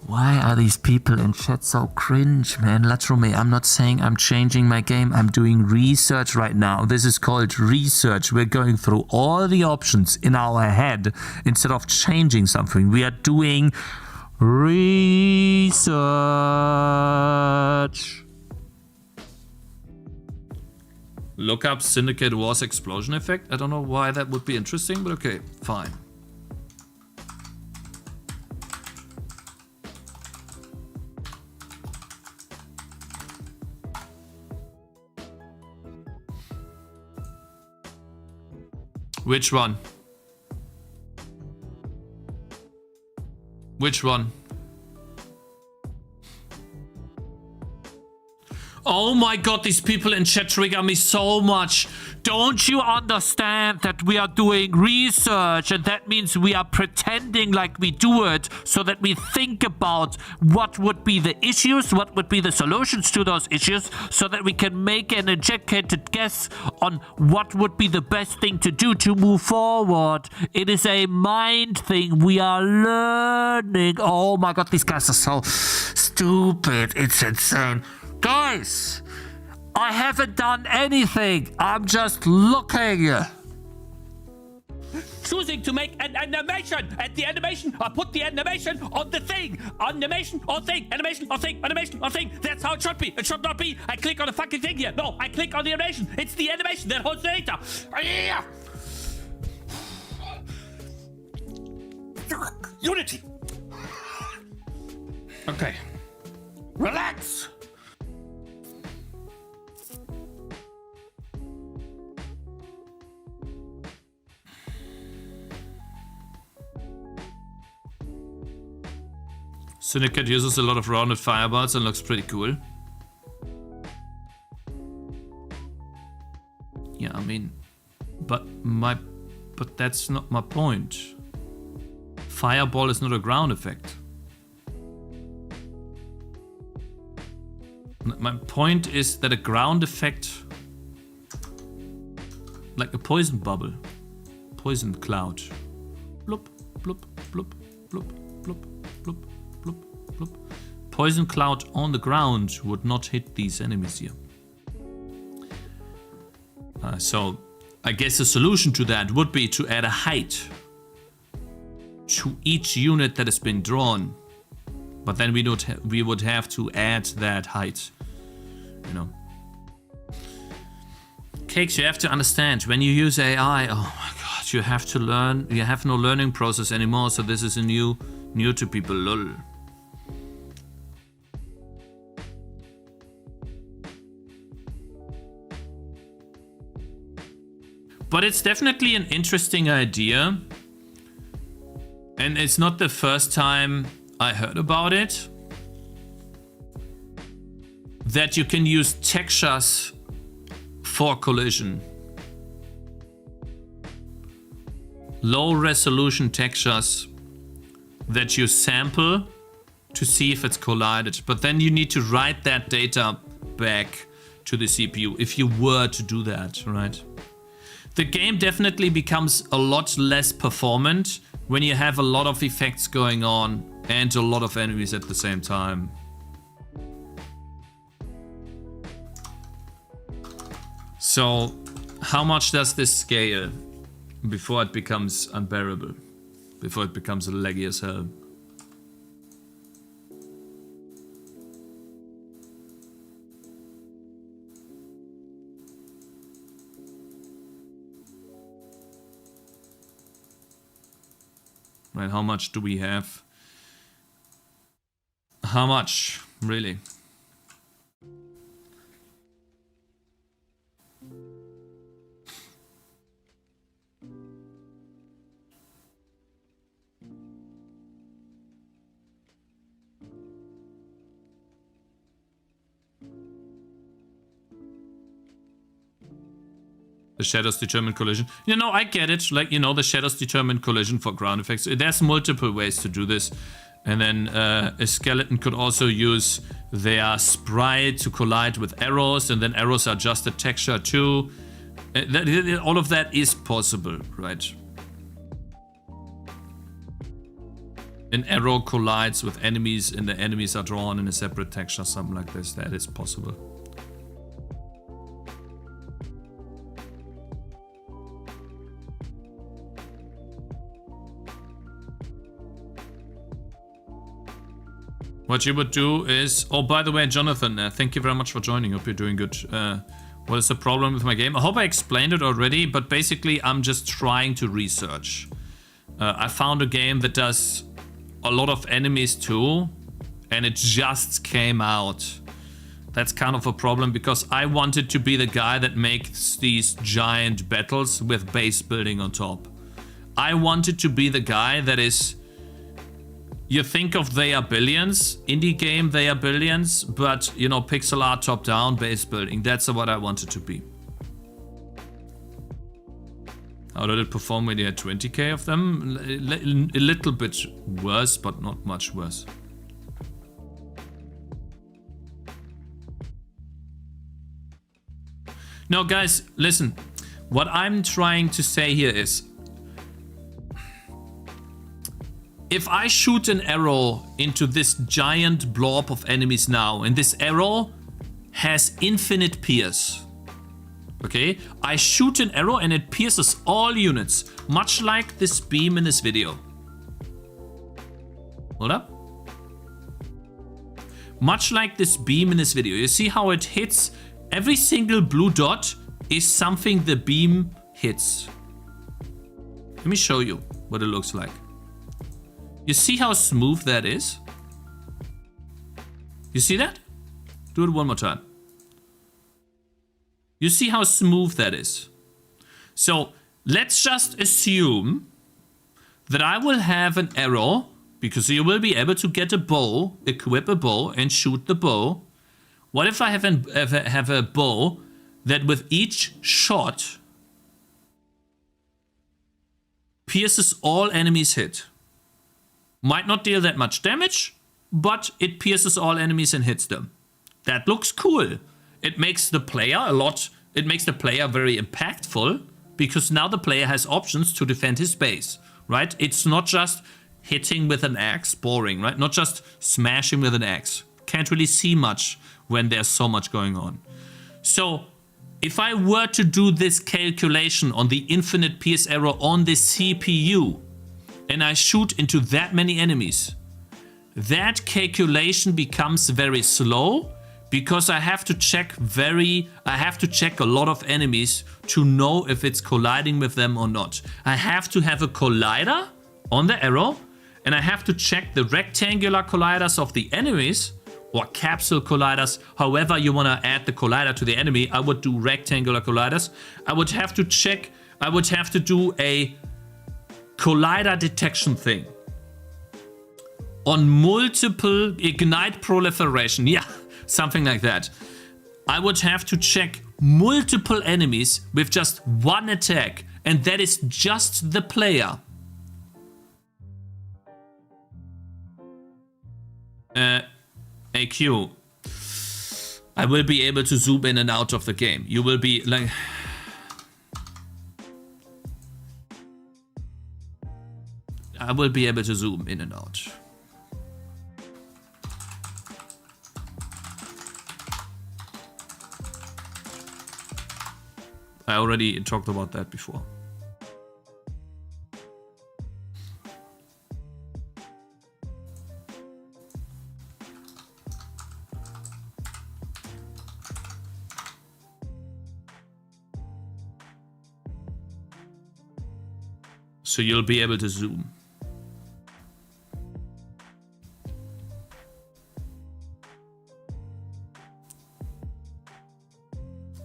Why are these people in chat so cringe, man? Latrome, I'm not saying I'm changing my game. I'm doing research right now. This is called research. We're going through all the options in our head instead of changing something. We are doing research. Look up Syndicate Wars explosion effect. I don't know why that would be interesting, but okay, fine. Which one? Which one? Oh my god, these people in chat trigger me so much. Don't you understand that we are doing research, and that means we are pretending like we do it so that we think about what would be the issues, what would be the solutions to those issues, so that we can make an educated guess on what would be the best thing to do to move forward. It is a mind thing. We are learning. Oh my god, these guys are so stupid. It's insane. Guys, I haven't done anything. I'm just looking. Choosing to make an animation. At the animation, I put the animation on the thing. Animation on thing. Animation on thing. Animation on thing. That's how it should be. It should not be. I click on the fucking thing here. No, I click on the animation. It's the animation that holds the data. Unity. Okay. Relax. Syndicate uses a lot of rounded fireballs and looks pretty cool. Yeah, I mean, but my But that's not my point. Fireball is not a ground effect. My point is that a ground effect, like a poison bubble, poison cloud, bloop, bloop, bloop, bloop, bloop, bloop, bloop, bloop. Poison cloud on the ground would not hit these enemies here. So I guess the solution to that would be to add a height to each unit that has been drawn. But then we would have to add that height, you know. Cakez, you have to understand, when you use AI, oh my god, you have to learn, you have no learning process anymore, so this is a new to people, lol. But it's definitely an interesting idea. And it's not the first time I heard about it. That you can use textures for collision. Low resolution textures that you sample to see if it's collided. But then you need to write that data back to the CPU if you were to do that, right? The game definitely becomes a lot less performant when you have a lot of effects going on and a lot of enemies at the same time. So, how much does this scale before it becomes unbearable? Before it becomes laggy as hell? Right, how much do we have? How much, really? The shadows determine collision. You know, I get it. Like, you know, the shadows determine collision for ground effects. There's multiple ways to do this. And then a skeleton could also use their sprite to collide with arrows. And then arrows are just a texture too. All of that is possible, right? An arrow collides with enemies and the enemies are drawn in a separate texture, something like this. That is possible. What you would do is... Oh, by the way, Jonathan, thank you very much for joining. Hope you're doing good. What is the problem with my game? I hope I explained it already, but basically I'm just trying to research. I found a game that does a lot of enemies too, and it just came out. That's kind of a problem because I wanted to be the guy that makes these giant battles with base building on top. I wanted to be the guy that is... You think of They Are Billions, indie game They Are Billions, but, you know, pixel art top-down base building. That's what I wanted to be. How did it perform when you had 20k of them? A little bit worse, but not much worse. No, guys, listen. What I'm trying to say here is... If I shoot an arrow into this giant blob of enemies now, and this arrow has infinite pierce, okay? I shoot an arrow and it pierces all units, much like this beam in this video. Hold up. Much like this beam in this video. You see how it hits? Every single blue dot is something the beam hits. Let me show you what it looks like. You see how smooth that is? You see that? Do it one more time. You see how smooth that is? So let's just assume that I will have an arrow, because you will be able to get a bow, equip a bow and shoot the bow. What if I have a bow that with each shot pierces all enemies hit. Might not deal that much damage, but it pierces all enemies and hits them. That looks cool. It makes the player very impactful, because now the player has options to defend his base, right? It's not just hitting with an axe, boring, right? Not just smashing with an axe. Can't really see much when there's so much going on. So if I were to do this calculation on the infinite pierce arrow on the CPU, and I shoot into that many enemies, that calculation becomes very slow, because I have to check a lot of enemies to know if it's colliding with them or not. I have to have a collider on the arrow, and I have to check the rectangular colliders of the enemies, or capsule colliders, however you want to add the collider to the enemy. I would do rectangular colliders. I would have to do a collider detection thing on multiple ignite proliferation. Yeah, something like that. I would have to check multiple enemies with just one attack, and that is just the player. AQ. I will be able to zoom in and out of the game. You will be like... I will be able to zoom in and out. I already talked about that before. So you'll be able to zoom.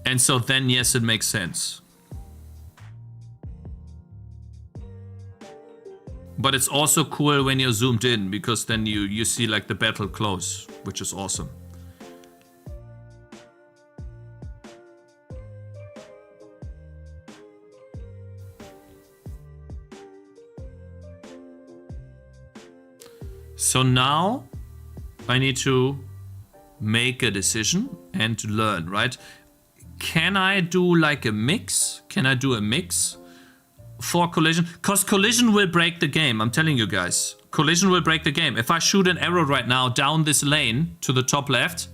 And so then, yes, it makes sense. But it's also cool when you're zoomed in, because then you see like the battle close, which is awesome. So now I need to make a decision and learn, right? Can I do like a mix? Can I do a mix for collision? Because collision will break the game, I'm telling you guys. Collision will break the game. If I shoot an arrow right now down this lane to the top left,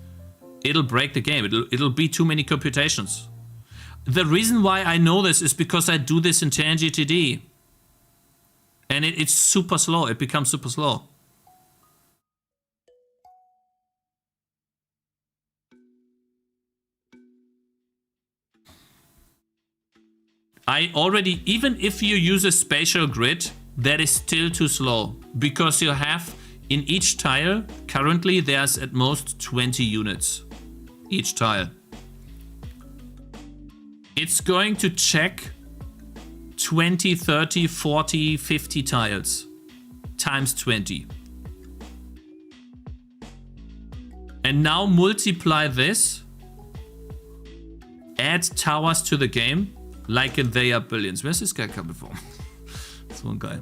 it'll break the game. It'll be too many computations. The reason why I know this is because I do this in Tangy TD. And it's super slow. It becomes super slow. I already, even if you use a spatial grid, that is still too slow, because you have in each tile, currently there's at most 20 units each tile. It's going to check 20, 30, 40, 50 tiles times 20. And now multiply this, add towers to the game, like they are billions. Where's this guy coming from? This one guy.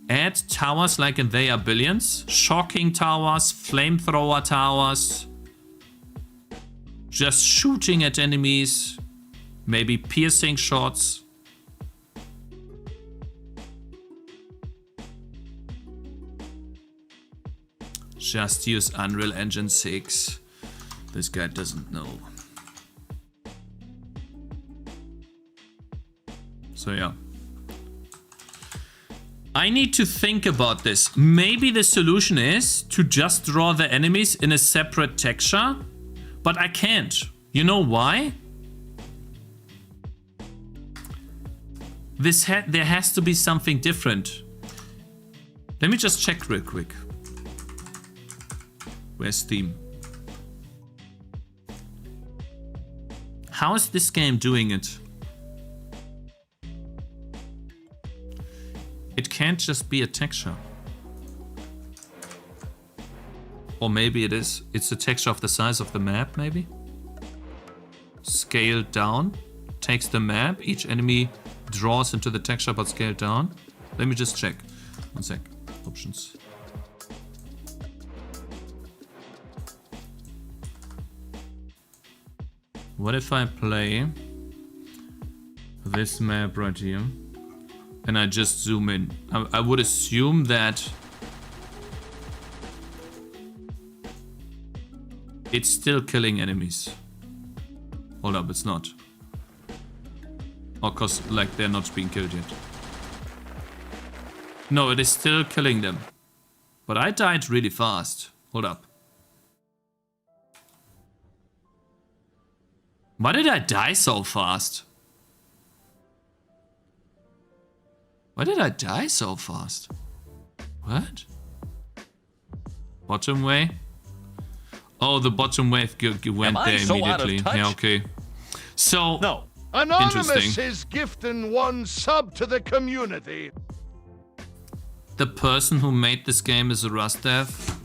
Add towers like they are billions. Shocking towers, flamethrower towers. Just shooting at enemies. Maybe piercing shots. Just use Unreal Engine 6. This guy doesn't know. So yeah. I need to think about this. Maybe the solution is to just draw the enemies in a separate texture, but I can't. You know why? There has to be something different. Let me just check real quick. Where's Steam? How is this game doing it? It can't just be a texture. Or maybe it is. It's a texture of the size of the map, maybe? Scaled down. Takes the map. Each enemy draws into the texture but scaled down? Let me just check. One sec. Options. What if I play this map right here and I just zoom in? I would assume that it's still killing enemies. Hold up, it's not. Or cause like they're not being killed yet. No, it is still killing them. But I died really fast. Hold up. Why did I die so fast? Why did I die so fast? What? Bottom way? Oh, the bottom wave went there immediately. Yeah, okay. So, No. Anonymous interesting. is gifting 1 sub to the community. The person who made this game is a Rust dev.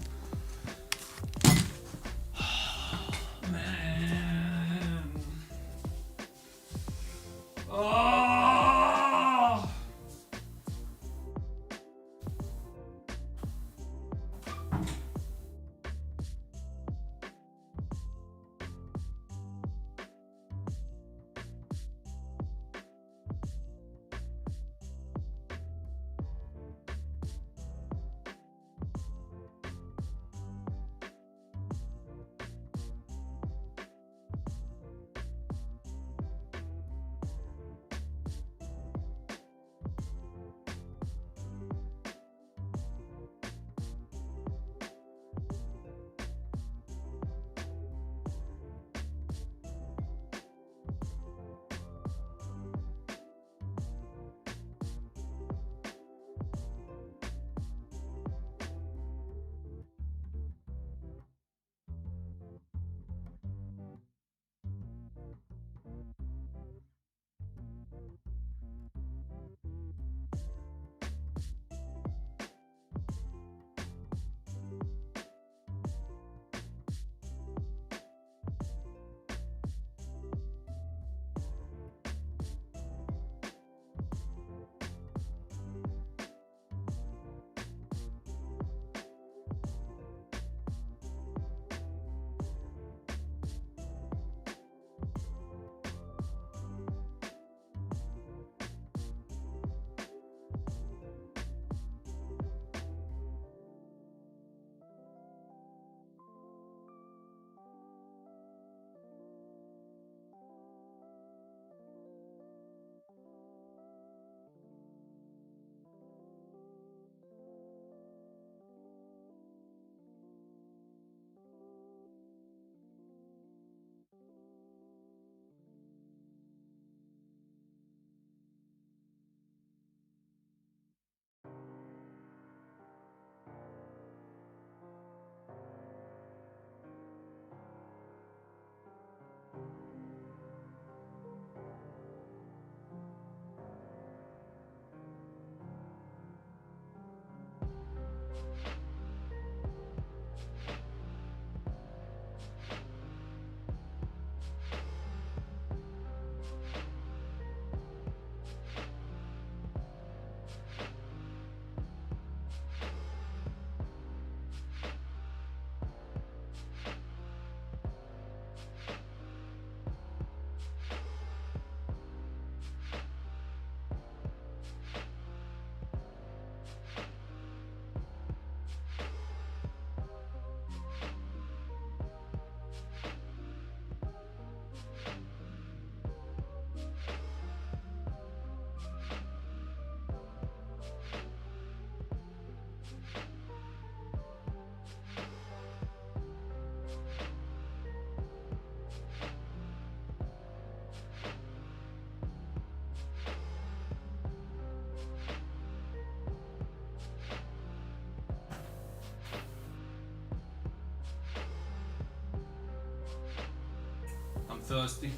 thirsty.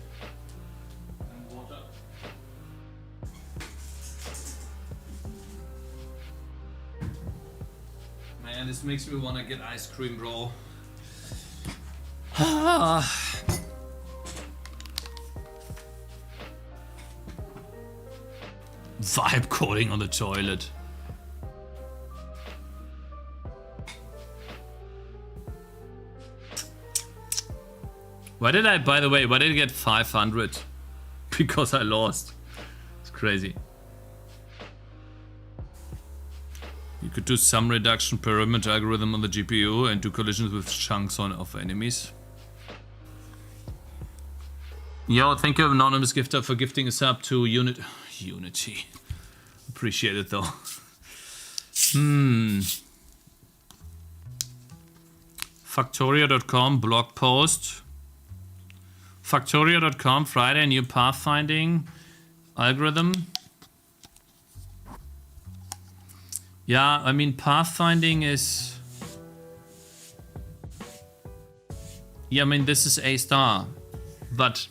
And water. Man, this makes me want to get ice cream, bro. vibe coding on the toilet. Why did I, by the way, why did I get 500? Because I lost. It's crazy. You could do some reduction perimeter algorithm on the GPU and do collisions with chunks of enemies. Yo, thank you, anonymous gifter, for gifting a sub to Unity. Appreciate it though. Factorio.com blog post. Factorio.com Friday, new pathfinding algorithm. Yeah, I mean, pathfinding is... Yeah, I mean, this is A star, but...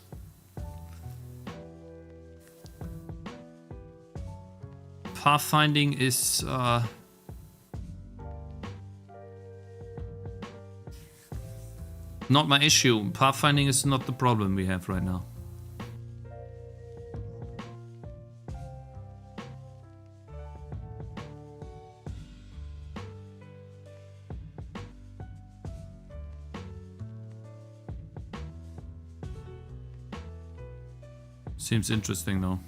Pathfinding is... not my issue. Pathfinding is not the problem we have right now. Seems interesting though.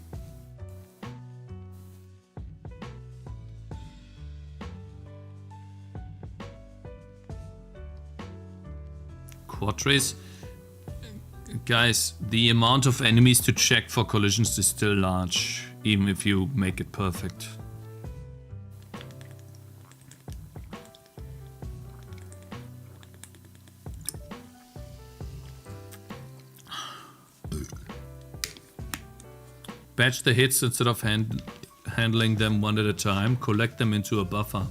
Quadtrace. Guys, the amount of enemies to check for collisions is still large, even if you make it perfect. Batch the hits instead of handling them one at a time. Collect them into a buffer.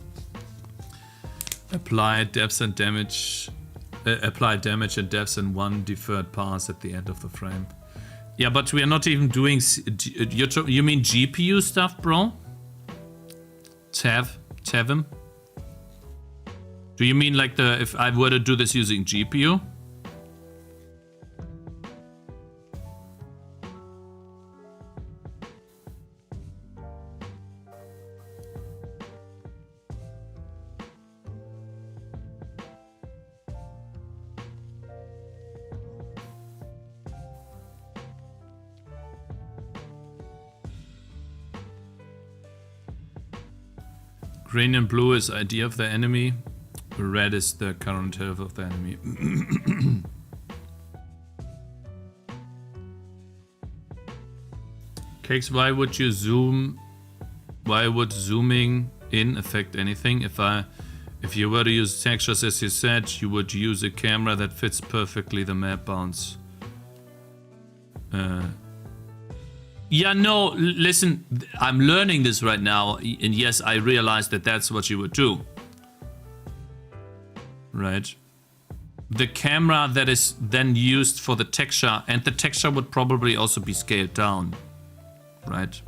Apply depths and damage. Apply damage and depths in one deferred pass at the end of the frame. Yeah, but we are not even doing... You mean GPU stuff, bro? Tavim? Do you mean like if I were to do this using GPU? Green and blue is ID of the enemy. Red is the current health of the enemy. Cakez, why would you zoom? Why would zooming in affect anything? If you were to use textures as you said, you would use a camera that fits perfectly the map bounds. Yeah, no, listen, I'm learning this right now, and yes, I realize that that's what you would do. Right? The camera that is then used for the texture, and the texture would probably also be scaled down. Right?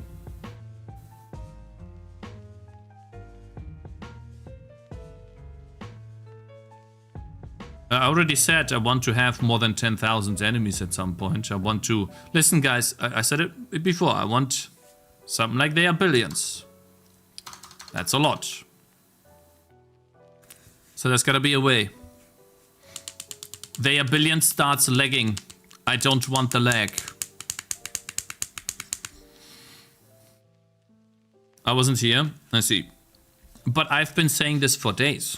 I already said I want to have more than 10,000 enemies at some point. I want to... Listen, guys, I said it before. I want something like they are billions. That's a lot. So there's gotta be a way. They are billions starts lagging. I don't want the lag. I wasn't here. I see. But I've been saying this for days.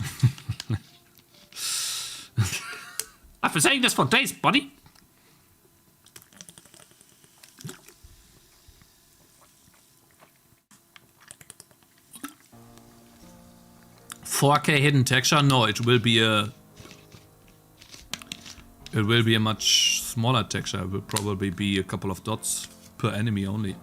I've been saying this for days, buddy. $4K hidden texture? No, it will be a much smaller texture. It will probably be a couple of dots per enemy only.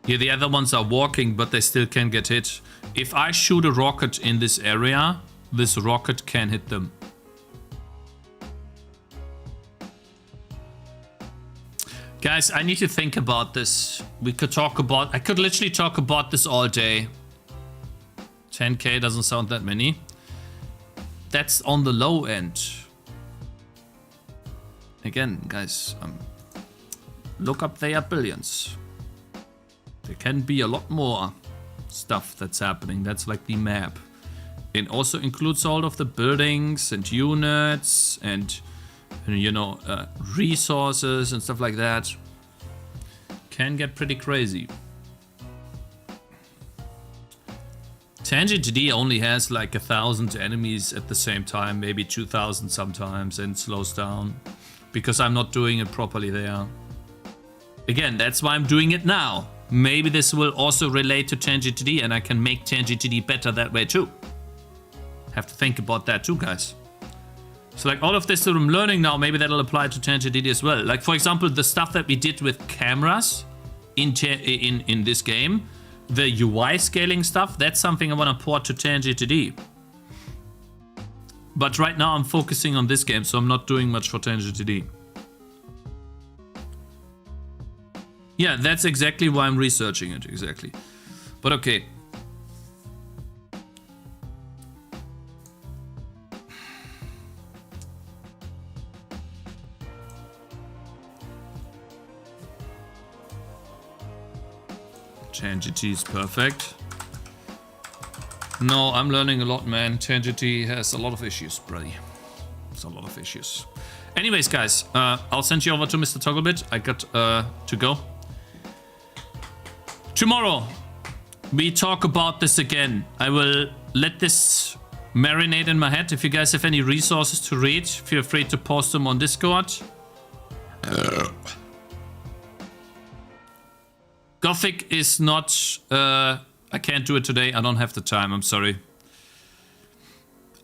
Here the other ones are walking, but they still can get hit. If I shoot a rocket in this area, this rocket can hit them. Guys, I need to think about this. I could literally talk about this all day. 10K doesn't sound that many. That's on the low end. again, guys, look up their billions. There can be a lot more stuff that's happening. That's like the map. It also includes all of the buildings and units and, you know, resources and stuff like that. Can get pretty crazy. Tangy 2D only has like 1,000 enemies at the same time, maybe 2,000 sometimes, and slows down because I'm not doing it properly there. Again, that's why I'm doing it now. Maybe this will also relate to Tangy 2D and I can make Tangy 2D better that way too. Have to think about that too, guys. So like all of this that I'm learning now, maybe that'll apply to Tangy 2D as well. Like for example, the stuff that we did with cameras in this game, the UI scaling stuff, that's something I want to port to Tangy 2D. But right now I'm focusing on this game, so I'm not doing much for Tangy 2D. Yeah, that's exactly why I'm researching it, exactly. But okay. Tangy 2D is perfect. No, I'm learning a lot, man. Tangy 2D has a lot of issues, buddy. It's a lot of issues. Anyways, guys, I'll send you over to Mr. Togglebit. I got to go. Tomorrow, we talk about this again. I will let this marinate in my head. If you guys have any resources to read, feel free to post them on Discord. Gothic is not... I can't do it today. I don't have the time. I'm sorry.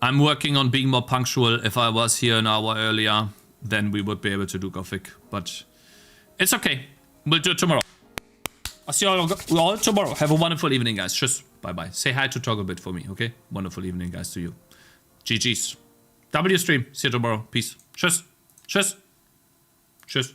I'm working on being more punctual. If I was here an hour earlier, then we would be able to do Gothic. But it's okay. We'll do it tomorrow. I'll see you all tomorrow. Have a wonderful evening, guys. Tschüss. Bye-bye. Say hi to Togglebit for me, okay? Wonderful evening, guys, to you. GG's. W stream. See you tomorrow. Peace. Tschüss. Tschüss. Tschüss.